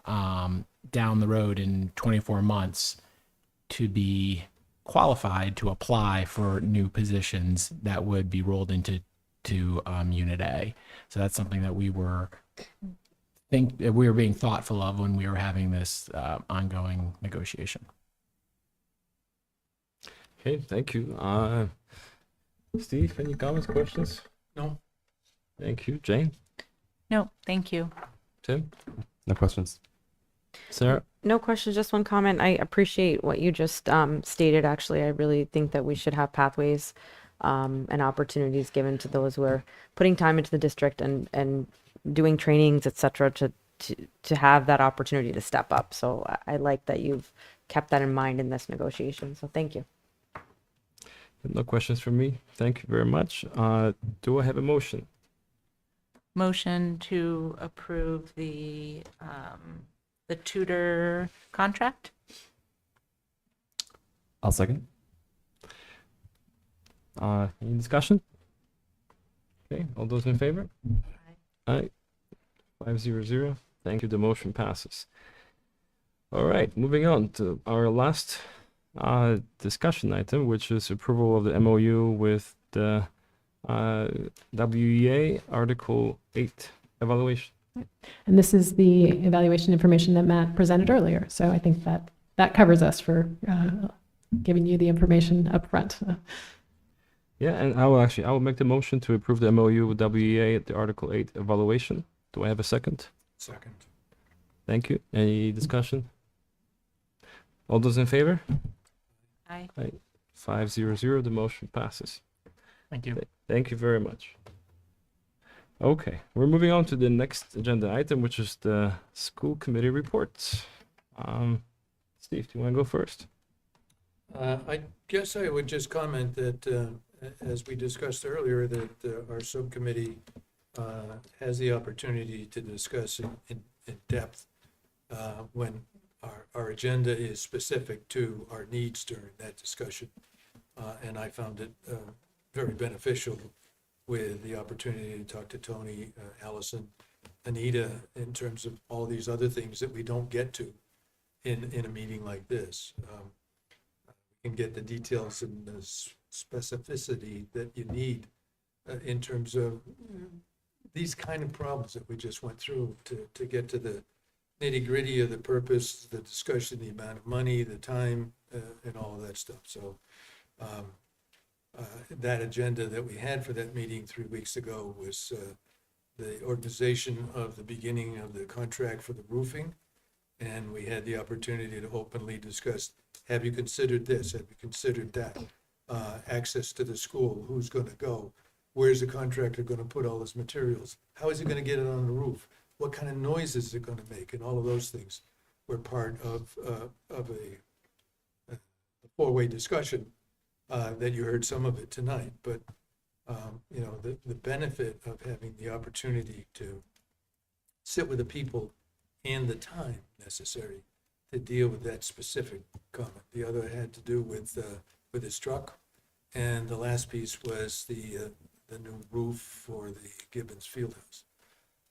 down the road in 24 months to be qualified to apply for new positions that would be rolled into Unit A. So that's something that we were being thoughtful of when we were having this ongoing negotiation.
Okay, thank you. Steve, any comments, questions?
No?
Thank you. Jane?
No, thank you.
Tim?
No questions.
Sarah?
No questions, just one comment. I appreciate what you just stated. Actually, I really think that we should have pathways and opportunities given to those who are putting time into the district and doing trainings, etc., to have that opportunity to step up. So I like that you've kept that in mind in this negotiation. So thank you.
No questions from me. Thank you very much. Do I have a motion?
Motion to approve the tutor contract.
I'll second.
Any discussion? Okay, all those in favor? Aye. 500. Thank you. The motion passes. All right, moving on to our last discussion item, which is approval of the MOU with the WEA Article 8 evaluation.
And this is the evaluation information that Matt presented earlier. So I think that covers us for giving you the information up front.
Yeah, and I will make the motion to approve the MOU with WEA at the Article 8 evaluation. Do I have a second?
Second.
Thank you. Any discussion? All those in favor?
Aye.
500. The motion passes.
Thank you.
Thank you very much. Okay, we're moving on to the next agenda item, which is the school committee reports. Steve, do you want to go first?
I guess I would just comment that, as we discussed earlier, that our subcommittee has the opportunity to discuss in depth when our agenda is specific to our needs during that discussion. And I found it very beneficial with the opportunity to talk to Tony, Allison, Anita, in terms of all these other things that we don't get to in a meeting like this. We can get the details and the specificity that you need in terms of these kind of problems that we just went through to get to the nitty gritty of the purpose, the discussion, the amount of money, the time, and all of that stuff. So that agenda that we had for that meeting 3 weeks ago was the organization of the beginning of the contract for the roofing. And we had the opportunity to openly discuss, have you considered this? Have you considered that? Access to the school, who's going to go? Where's the contractor going to put all his materials? How is he going to get it on the roof? What kind of noise is it going to make? And all of those things were part of a four-way discussion that you heard some of it tonight. But, you know, the benefit of having the opportunity to sit with the people and the time necessary to deal with that specific comment. The other had to do with his truck. And the last piece was the new roof for the Gibbons Fieldhouse,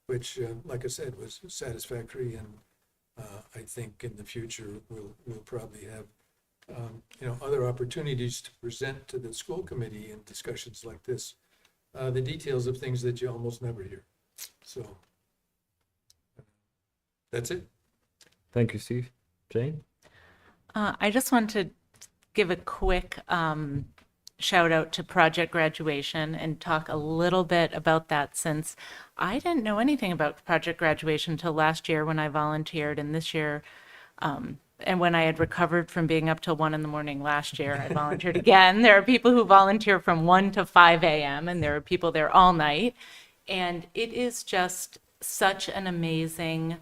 which, like I said, was satisfactory. And I think in the future, we'll probably have, you know, other opportunities to present to the school committee in discussions like this, the details of things that you almost never hear. So that's it.
Thank you, Steve. Jane?
I just want to give a quick shout out to Project Graduation and talk a little bit about that, since I didn't know anything about Project Graduation until last year when I volunteered, and this year, and when I had recovered from being up till 1 a.m. last year, I volunteered again. There are people who volunteer from 1 to 5 a.m. and there are people there all night. And it is just such an amazing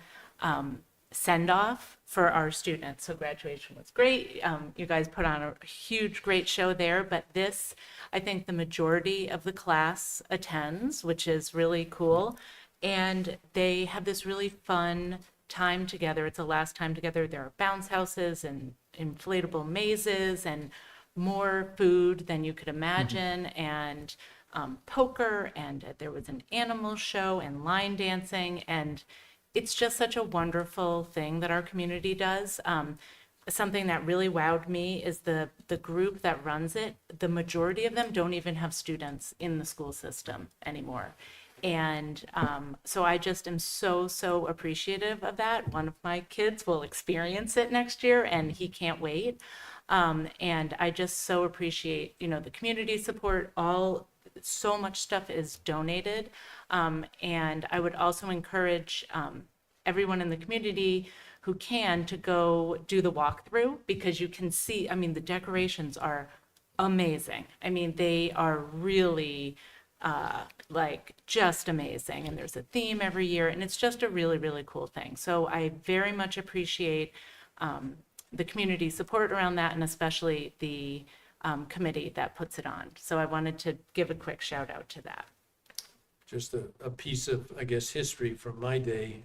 send-off for our students. So graduation was great. You guys put on a huge, great show there. But this, I think the majority of the class attends, which is really cool. And they have this really fun time together. It's the last time together. There are bounce houses and inflatable mazes and more food than you could imagine, and poker, and there was an animal show and line dancing, and it's just such a wonderful thing that our community does. Something that really wowed me is the group that runs it. The majority of them don't even have students in the school system anymore. And so I just am so appreciative of that. One of my kids will experience it next year, and he can't wait. And I just so appreciate, you know, the community support. So much stuff is donated. And I would also encourage everyone in the community who can to go do the walkthrough, because you can see, I mean, the decorations are amazing. I mean, they are really like just amazing. And there's a theme every year, and it's just a really, really cool thing. So I very much appreciate the community support around that, and especially the committee that puts it on. So I wanted to give a quick shout out to that.
Just a piece of, I guess, history from my day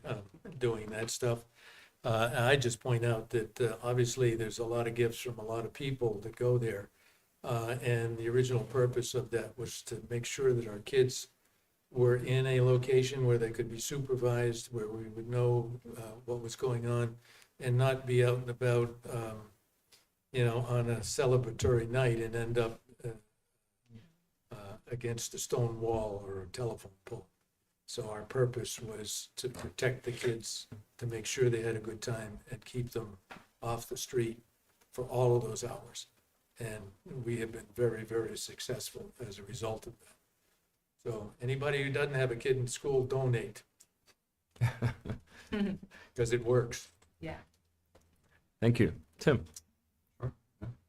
doing that stuff. I just point out that obviously there's a lot of gifts from a lot of people that go there. And the original purpose of that was to make sure that our kids were in a location where they could be supervised, where we would know what was going on, and not be out and about, on a celebratory night and end up against a stone wall or a telephone pole. So our purpose was to protect the kids, to make sure they had a good time and keep them off the street for all of those hours. And we have been very, very successful as a result of that. So anybody who doesn't have a kid in school, donate. Because it works.
Yeah.
Thank you. Tim?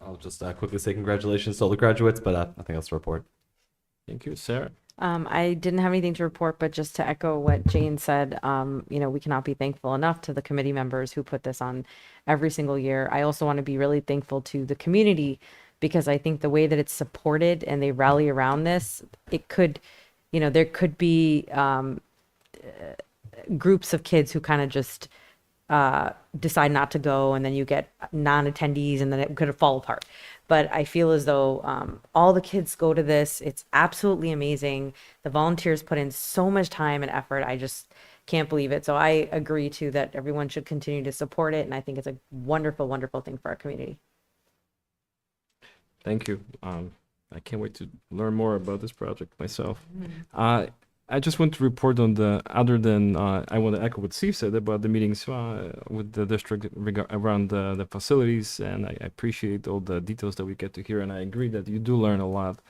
I'll just quickly say congratulations to all the graduates, but nothing else to report.
Thank you. Sarah?
I didn't have anything to report, but just to echo what Jane said, we cannot be thankful enough to the committee members who put this on every single year. I also want to be really thankful to the community, because I think the way that it's supported and they rally around this, it could, there could be groups of kids who kind of just decide not to go, and then you get non-attendees, and then it could fall apart. But I feel as though all the kids go to this. It's absolutely amazing. The volunteers put in so much time and effort. I just can't believe it. So I agree too that everyone should continue to support it, and I think it's a wonderful, wonderful thing for our community.
Thank you. I can't wait to learn more about this project myself. I just want to report on other than I want to echo what Steve said about the meetings with the district around the facilities, and I appreciate all the details that we get to hear, and I agree that you do learn a lot,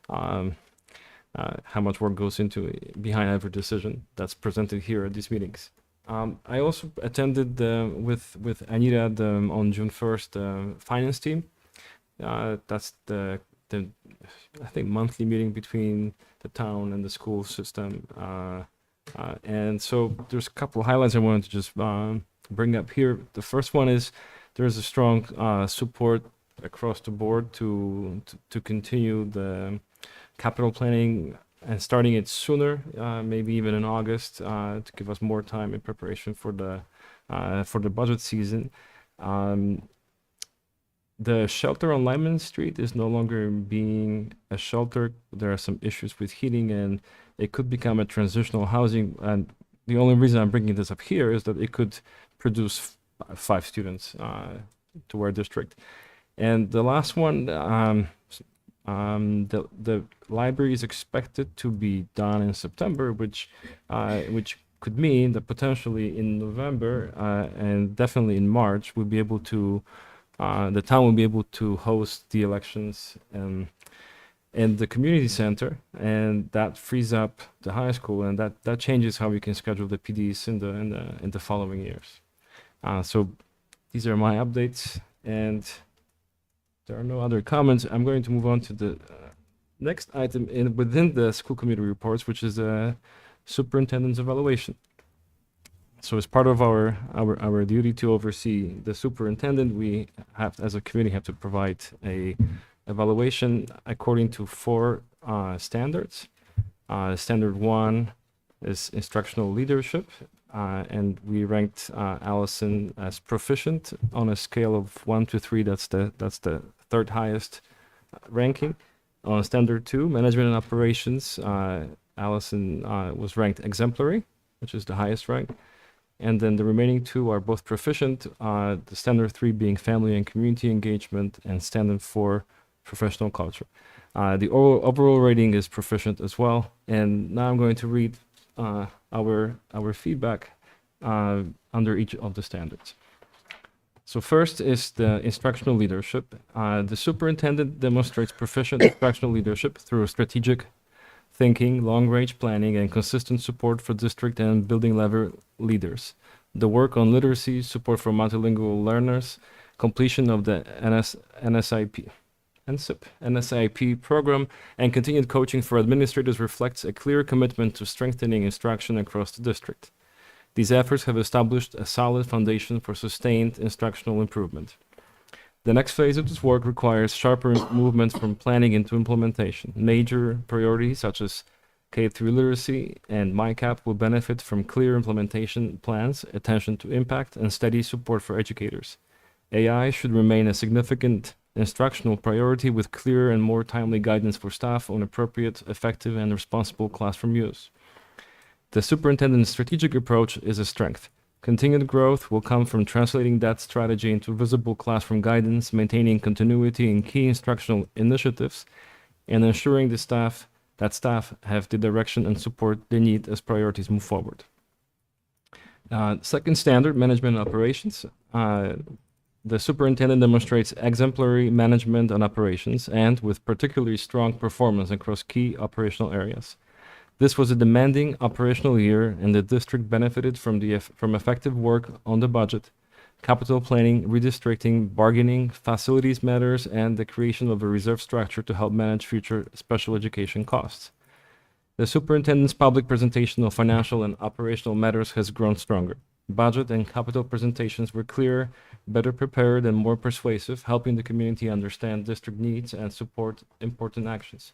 how much work goes into behind every decision that's presented here at these meetings. I also attended with Anita on June 1st finance team. That's the I think monthly meeting between the town and the school system, and so there's a couple of highlights I wanted to just bring up here. The first one is there's a strong support across the board to continue the capital planning and starting it sooner, maybe even in August, to give us more time in preparation for the budget season. The shelter on Lyman Street is no longer being a shelter. There are some issues with heating, and it could become a transitional housing. And the only reason I'm bringing this up here is that it could produce 5 students to our district. And the last one, the library is expected to be done in September, which could mean that potentially in November and definitely in March we'll be able to. The town will be able to host the elections in the community center, and that frees up the high school, and that changes how we can schedule the PDs in the following years. So these are my updates, and there are no other comments. I'm going to move on to the next item within the school committee reports, which is superintendent's evaluation. So as part of our duty to oversee the superintendent, we have, as a committee, have to provide a evaluation according to 4 standards. Standard 1 is instructional leadership, and we ranked Allison as proficient on a scale of 1 to 3. That's the third highest ranking. On standard 2, management and operations, Allison was ranked exemplary, which is the highest rank. And then the remaining 2 are both proficient, the standard 3 being family and community engagement, and standard 4, professional culture. The overall rating is proficient as well. And now I'm going to read our feedback under each of the standards. So first is the instructional leadership. The superintendent demonstrates proficient instructional leadership through strategic thinking, long-range planning, and consistent support for district and building level leaders. The work on literacy, support for multilingual learners, completion of the NSIP, NSIP, NSIP program, and continued coaching for administrators reflects a clear commitment to strengthening instruction across the district. These efforts have established a solid foundation for sustained instructional improvement. The next phase of this work requires sharper movement from planning into implementation. Major priorities such as K-3 literacy and MyCap will benefit from clear implementation plans, attention to impact, and steady support for educators. AI should remain a significant instructional priority with clearer and more timely guidance for staff on appropriate, effective, and responsible classroom use. The superintendent's strategic approach is a strength. Continued growth will come from translating that strategy into visible classroom guidance, maintaining continuity in key instructional initiatives, and ensuring that staff have the direction and support they need as priorities move forward. Second standard, management and operations. The superintendent demonstrates exemplary management and operations, and with particularly strong performance across key operational areas. This was a demanding operational year, and the district benefited from effective work on the budget, capital planning, redistricting, bargaining, facilities matters, and the creation of a reserve structure to help manage future special education costs. The superintendent's public presentation of financial and operational matters has grown stronger. Budget and capital presentations were clearer, better prepared, and more persuasive, helping the community understand district needs and support important actions.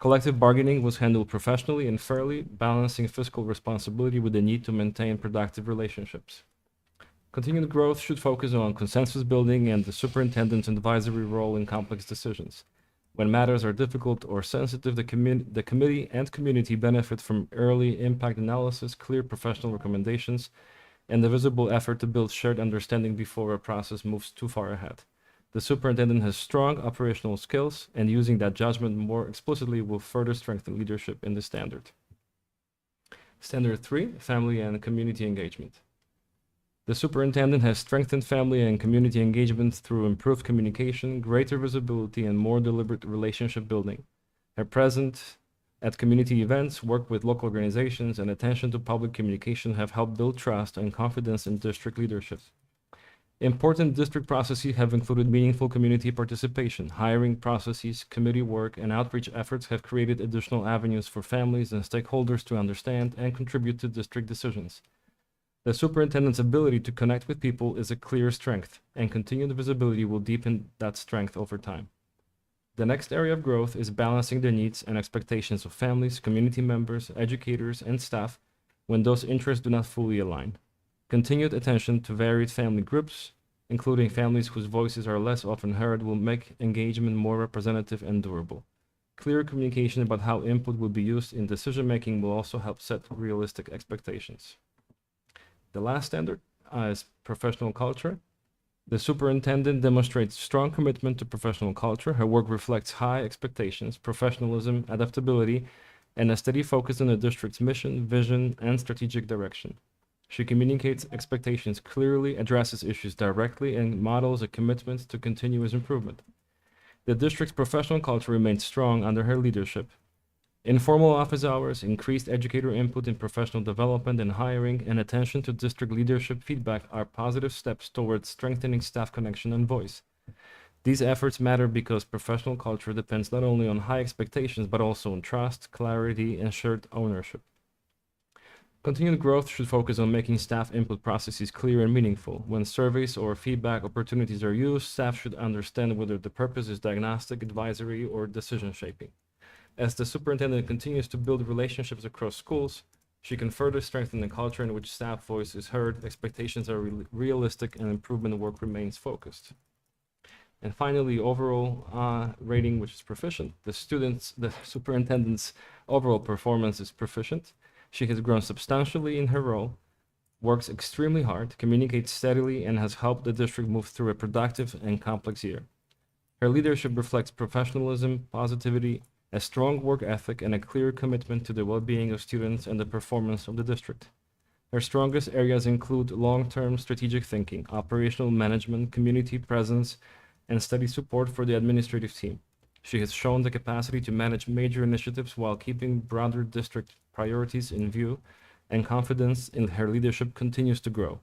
Collective bargaining was handled professionally and fairly, balancing fiscal responsibility with the need to maintain productive relationships. Continued growth should focus on consensus building and the superintendent's advisory role in complex decisions. When matters are difficult or sensitive, the committee and community benefit from early impact analysis, clear professional recommendations, and the visible effort to build shared understanding before a process moves too far ahead. The superintendent has strong operational skills, and using that judgment more explicitly will further strengthen leadership in the standard. Standard 3, family and community engagement. The superintendent has strengthened family and community engagement through improved communication, greater visibility, and more deliberate relationship building. Her presence at community events, work with local organizations, and attention to public communication have helped build trust and confidence in district leadership. Important district processes have included meaningful community participation. Hiring processes, committee work, and outreach efforts have created additional avenues for families and stakeholders to understand and contribute to district decisions. The superintendent's ability to connect with people is a clear strength, and continued visibility will deepen that strength over time. The next area of growth is balancing the needs and expectations of families, community members, educators, and staff when those interests do not fully align. Continued attention to varied family groups, including families whose voices are less often heard, will make engagement more representative and durable. Clear communication about how input will be used in decision-making will also help set realistic expectations. The last standard is professional culture. The superintendent demonstrates strong commitment to professional culture. Her work reflects high expectations, professionalism, adaptability, and a steady focus on the district's mission, vision, and strategic direction. She communicates expectations clearly, addresses issues directly, and models a commitment to continuous improvement. The district's professional culture remains strong under her leadership. Informal office hours, increased educator input in professional development and hiring, and attention to district leadership feedback are positive steps towards strengthening staff connection and voice. These efforts matter because professional culture depends not only on high expectations, but also on trust, clarity, and shared ownership. Continued growth should focus on making staff input processes clear and meaningful. When surveys or feedback opportunities are used, staff should understand whether the purpose is diagnostic, advisory, or decision shaping. As the superintendent continues to build relationships across schools, she can further strengthen the culture in which staff voice is heard, expectations are realistic, and improvement work remains focused. And finally, overall rating, which is proficient. The superintendent's overall performance is proficient. She has grown substantially in her role, works extremely hard, communicates steadily, and has helped the district move through a productive and complex year. Her leadership reflects professionalism, positivity, a strong work ethic, and a clear commitment to the well-being of students and the performance of the district. Her strongest areas include long-term strategic thinking, operational management, community presence, and steady support for the administrative team. She has shown the capacity to manage major initiatives while keeping broader district priorities in view, and confidence in her leadership continues to grow.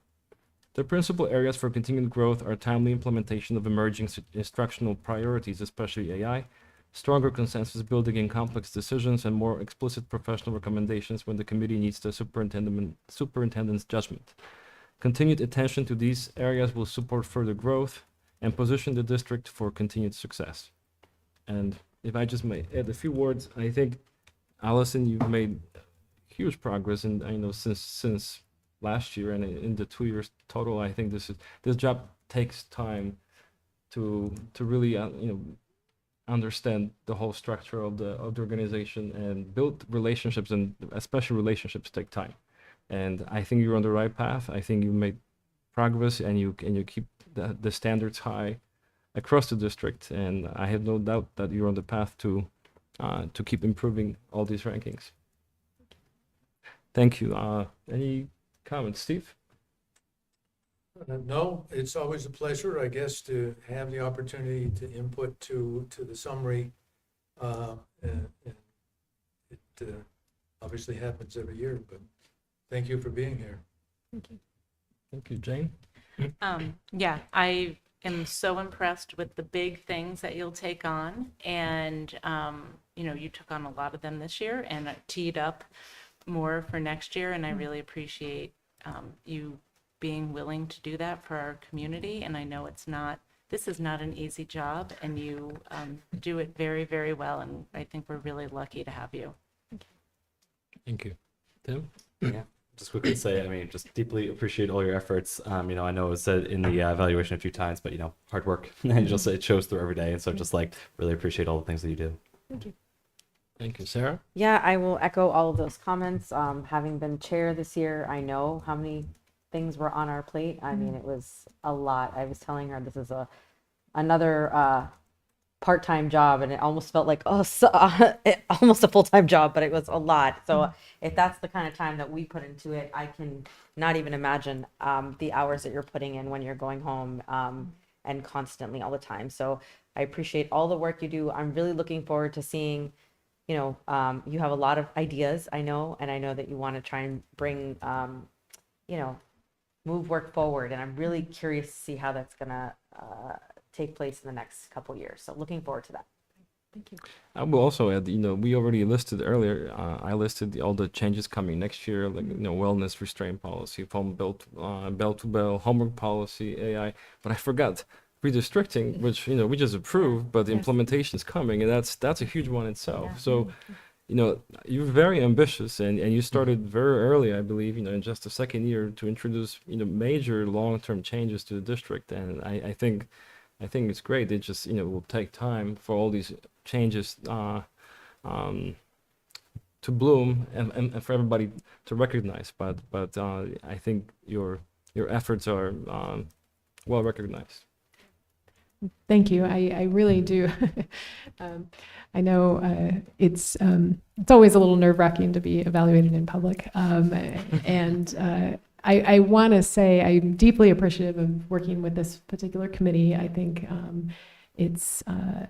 The principal areas for continued growth are timely implementation of emerging instructional priorities, especially AI, stronger consensus building in complex decisions, and more explicit professional recommendations when the committee needs the superintendent's judgment. Continued attention to these areas will support further growth and position the district for continued success. And if I just may add a few words, I think, Allison, you've made huge progress, and I know since last year and in the 2 years total, I think this job takes time to really understand the whole structure of the organization and build relationships, and especially relationships take time. And I think you're on the right path. I think you made progress, and you keep the standards high across the district, and I have no doubt that you're on the path to keep improving all these rankings. Thank you. Any comments, Steve?
No, it's always a pleasure, I guess, to have the opportunity to input to the summary. And it obviously happens every year, but thank you for being here.
Thank you, Jane.
Yeah, I am so impressed with the big things that you'll take on. And, you took on a lot of them this year and teed up more for next year. And I really appreciate you being willing to do that for our community. And I know this is not an easy job, and you do it very, very well. And I think we're really lucky to have you.
Thank you. Tim?
Yeah. Just quickly say, I mean, just deeply appreciate all your efforts. I know it was said in the evaluation a few times, but hard work, and just it shows through every day. And so just really appreciate all the things that you do.
Thank you.
Thank you, Sarah.
Yeah, I will echo all of those comments. Having been chair this year, I know how many things were on our plate. I mean, it was a lot. I was telling her this is another part-time job, and it almost felt like almost a full-time job, but it was a lot. So if that's the kind of time that we put into it, I can not even imagine the hours that you're putting in when you're going home and constantly all the time. So I appreciate all the work you do. I'm really looking forward to seeing, you have a lot of ideas, I know, and I know that you want to try and bring, move work forward. And I'm really curious to see how that's going to take place in the next couple years. So looking forward to that.
Thank you.
I will also add, we already listed earlier, I listed all the changes coming next year, like, wellness restraint policy, phone bell-to-bell, homework policy, AI, but I forgot redistricting, which, we just approved, but the implementation is coming, and that's a huge one itself. Yeah. So, you're very ambitious, and you started very early, I believe, in just the second year to introduce, major long-term changes to the district, and I think it's great. It just, will take time for all these changes to bloom and for everybody to recognize. But I think your efforts are well recognized.
Thank you. I really do. I know it's always a little nerve-wracking to be evaluated in public, and I want to say I'm deeply appreciative of working with this particular committee. I think it's a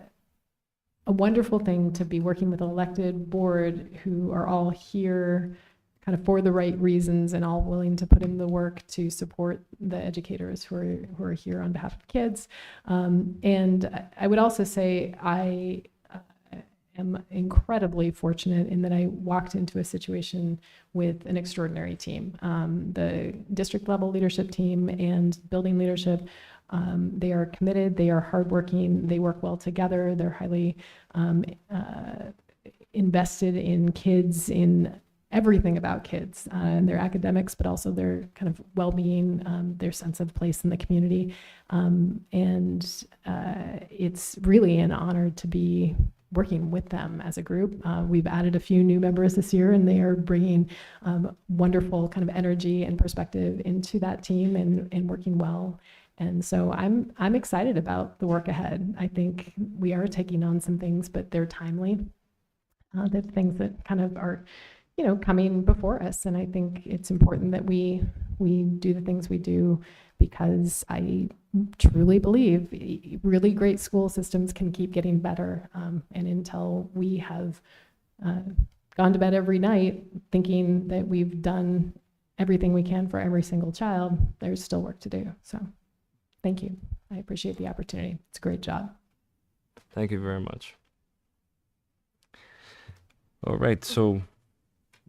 wonderful thing to be working with an elected board who are all here kind of for the right reasons and all willing to put in the work to support the educators who are here on behalf of kids. And I would also say I am incredibly fortunate in that I walked into a situation with an extraordinary team. The district level leadership team and building leadership, they are committed, they are hardworking, they work well together, they're highly invested in kids, in everything about kids, and their academics, but also their kind of well-being, their sense of place in the community. And it's really an honor to be working with them as a group. We've added a few new members this year, and they are bringing wonderful kind of energy and perspective into that team and working well. And so I'm excited about the work ahead. I think we are taking on some things, but they're timely. They're things that kind of are, coming before us. And I think it's important that we do the things we do, because I truly believe really great school systems can keep getting better. And until we have gone to bed every night thinking that we've done everything we can for every single child, there's still work to do. So thank you. I appreciate the opportunity. It's a great job.
Thank you very much. All right, so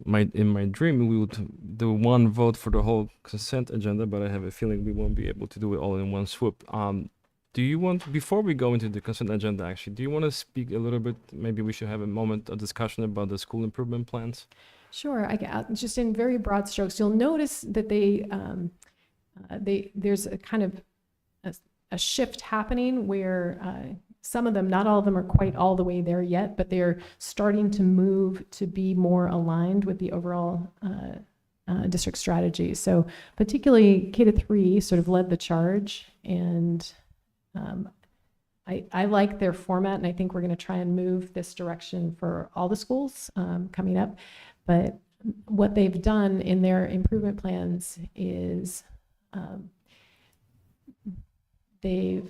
in my dream we would do one vote for the whole consent agenda, but I have a feeling we won't be able to do it all in one swoop. Do you want, before we go into the consent agenda, actually, do you want to speak a little bit? Maybe we should have a moment of discussion about the school improvement plans.
Sure. Just in very broad strokes, you'll notice that there's a kind of a shift happening where some of them, not all of them, are quite all the way there yet, but they're starting to move to be more aligned with the overall district strategy. So particularly K-3 sort of led the charge, and I like their format, and I think we're going to try and move this direction for all the schools coming up. But what they've done in their improvement plans is they've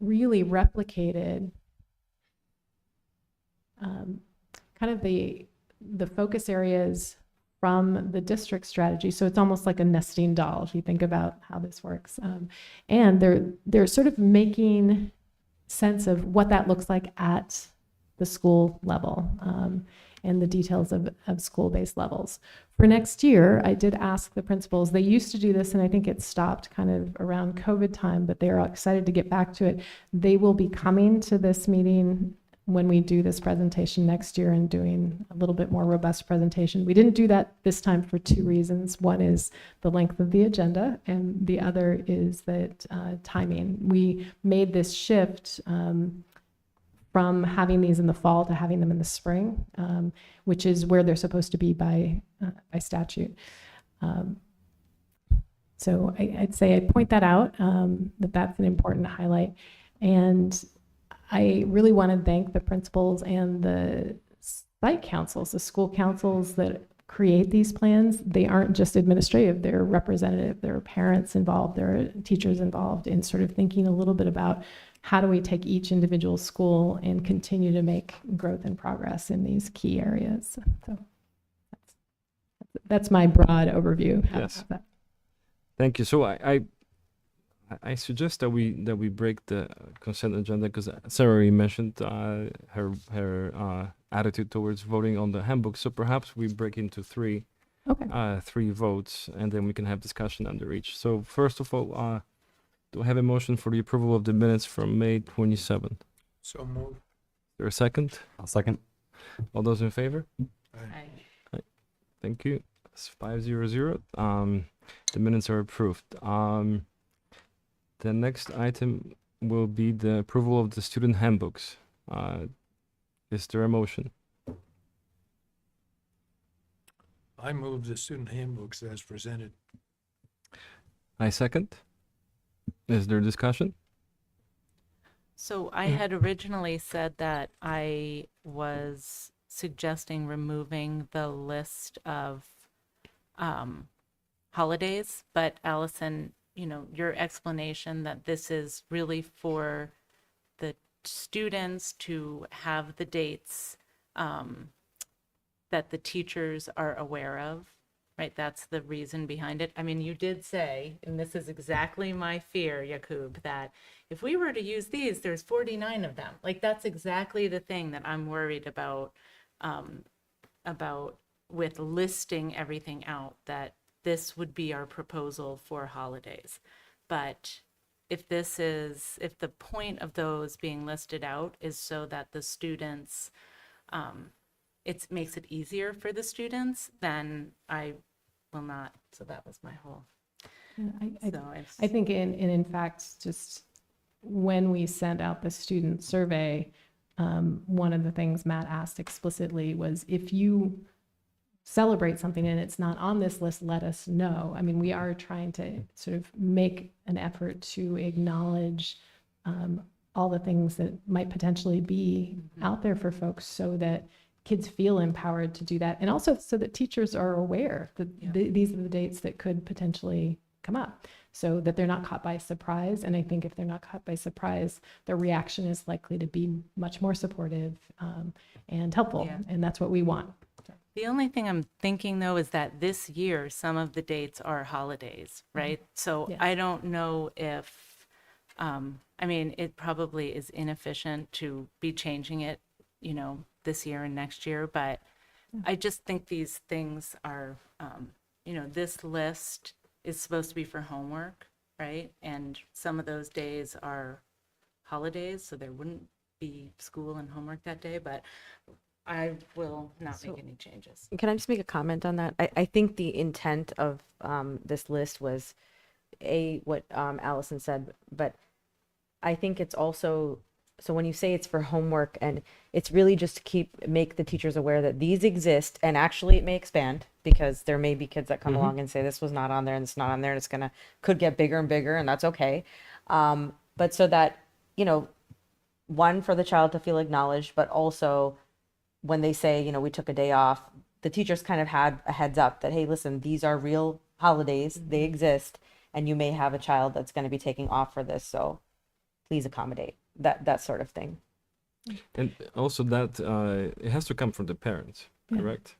really replicated kind of the focus areas from the district strategy. So it's almost like a nesting doll, if you think about how this works. And they're sort of making sense of what that looks like at the school level, and the details of school-based levels. For next year, I did ask the principals. They used to do this, and I think it stopped kind of around COVID time, but they're excited to get back to it. They will be coming to this meeting when we do this presentation next year and doing a little bit more robust presentation. We didn't do that this time for two reasons. One is the length of the agenda, and the other is that timing. We made this shift from having these in the fall to having them in the spring, which is where they're supposed to be by statute. So I'd say I point that out, that's an important highlight. And I really want to thank the principals and the site councils, the school councils that create these plans. They aren't just administrative, they're representative, there are parents involved, there are teachers involved in sort of thinking a little bit about how do we take each individual school and continue to make growth and progress in these key areas. So that's my broad overview.
Yes. Thank you. So I suggest that we break the consent agenda, because Sarah already mentioned her attitude towards voting on the handbook. So perhaps we break into three votes, and then we can have discussion under each. So first of all, do I have a motion for the approval of the minutes from May 27th?
So moved.
Is there a second?
I'll second.
All those in favor?
Aye.
Thank you. It's 500. The minutes are approved. The next item will be the approval of the student handbooks. Is there a motion?
I move the student handbooks as presented.
I second. Is there discussion?
So I had originally said that I was suggesting removing the list of holidays, but Allison, your explanation that this is really for the students to have the dates that the teachers are aware of, right? That's the reason behind it. I mean, you did say, and this is exactly my fear, Yakub, that if we were to use these, there's 49 of them. Like, that's exactly the thing that I'm worried about with listing everything out, that this would be our proposal for holidays. But if the point of those being listed out is so that the students, it makes it easier for the students, then I will not. So that was my whole.
I think in fact, just when we sent out the student survey, one of the things Matt asked explicitly was, if you celebrate something and it's not on this list, let us know. I mean, we are trying to sort of make an effort to acknowledge all the things that might potentially be out there for folks, so that kids feel empowered to do that, and also so that teachers are aware that these are the dates that could potentially come up, so that they're not caught by surprise. And I think if they're not caught by surprise, their reaction is likely to be much more supportive and helpful, and that's what we want.
The only thing I'm thinking though is that this year, some of the dates are holidays, right? So
Yes.
I don't know if, I mean, it probably is inefficient to be changing it, you know, this year and next year, but I just think these things are, you know, this list is supposed to be for homework, right? And some of those days are holidays, so there wouldn't be school and homework that day, but I will not make any changes.
Can I just make a comment on that? I think the intent of this list was what Allison said, but I think it's also, so when you say it's for homework, and it's really just to make the teachers aware that these exist, and actually it may expand because there may be kids that come along and say this was not on there and it's not on there, and it's could get bigger and bigger, and that's okay. But so that, you know, one, for the child to feel acknowledged, but also when they say, you know, we took a day off, the teachers kind of had a heads up that, hey, listen, these are real holidays, they exist, and you may have a child that's going to be taking off for this, so please accommodate that sort of thing.
And also that it has to come from the parents, correct?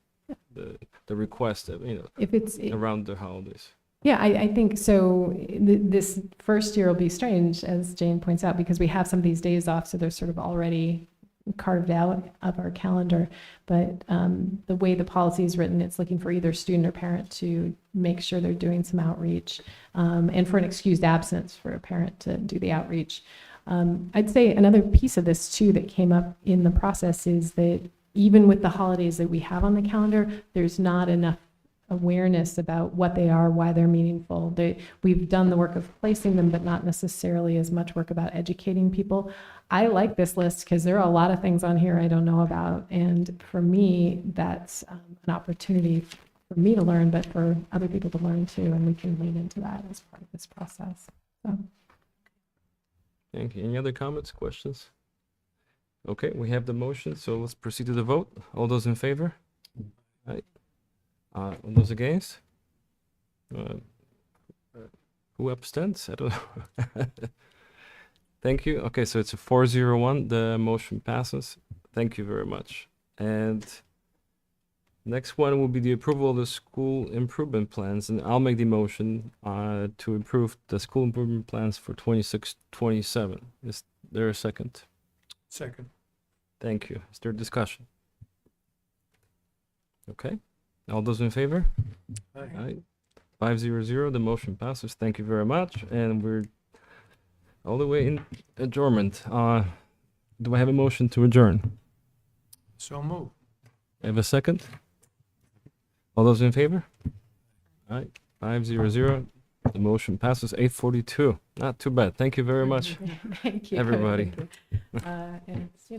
The request, you know,
If it's,
around the holidays.
yeah, I think so. This first year will be strange, as Jane points out, because we have some of these days off, so they're sort of already carved out of our calendar. But the way the policy is written, it's looking for either student or parent to make sure they're doing some outreach, and for an excused absence for a parent to do the outreach. I'd say another piece of this too that came up in the process is that even with the holidays that we have on the calendar, there's not enough awareness about what they are, why they're meaningful. We've done the work of placing them, but not necessarily as much work about educating people. I like this list because there are a lot of things on here I don't know about. And for me, that's an opportunity for me to learn, but for other people to learn too. And we can lean into that as part of this process. So.
Thank you. Any other comments, questions? Okay, we have the motion, so let's proceed to the vote. All those in favor? Right. All those against? Who abstains? I don't know. Thank you. Okay, so it's a 4-0-1. The motion passes. Thank you very much. And next one will be the approval of the school improvement plans, and I'll make the motion to approve the school improvement plans for 26-27. Is there a second?
Second.
Thank you. Is there discussion? Okay. All those in favor?
Aye.
Aye. 5-0-0. The motion passes. Thank you very much. And we're all the way in adjournment. Do I have a motion to adjourn?
So move.
I have a second. All those in favor? All right. 5-0-0. The motion passes. 8:42. Not too bad. Thank you very much,
Thank you.
everybody.
And it's,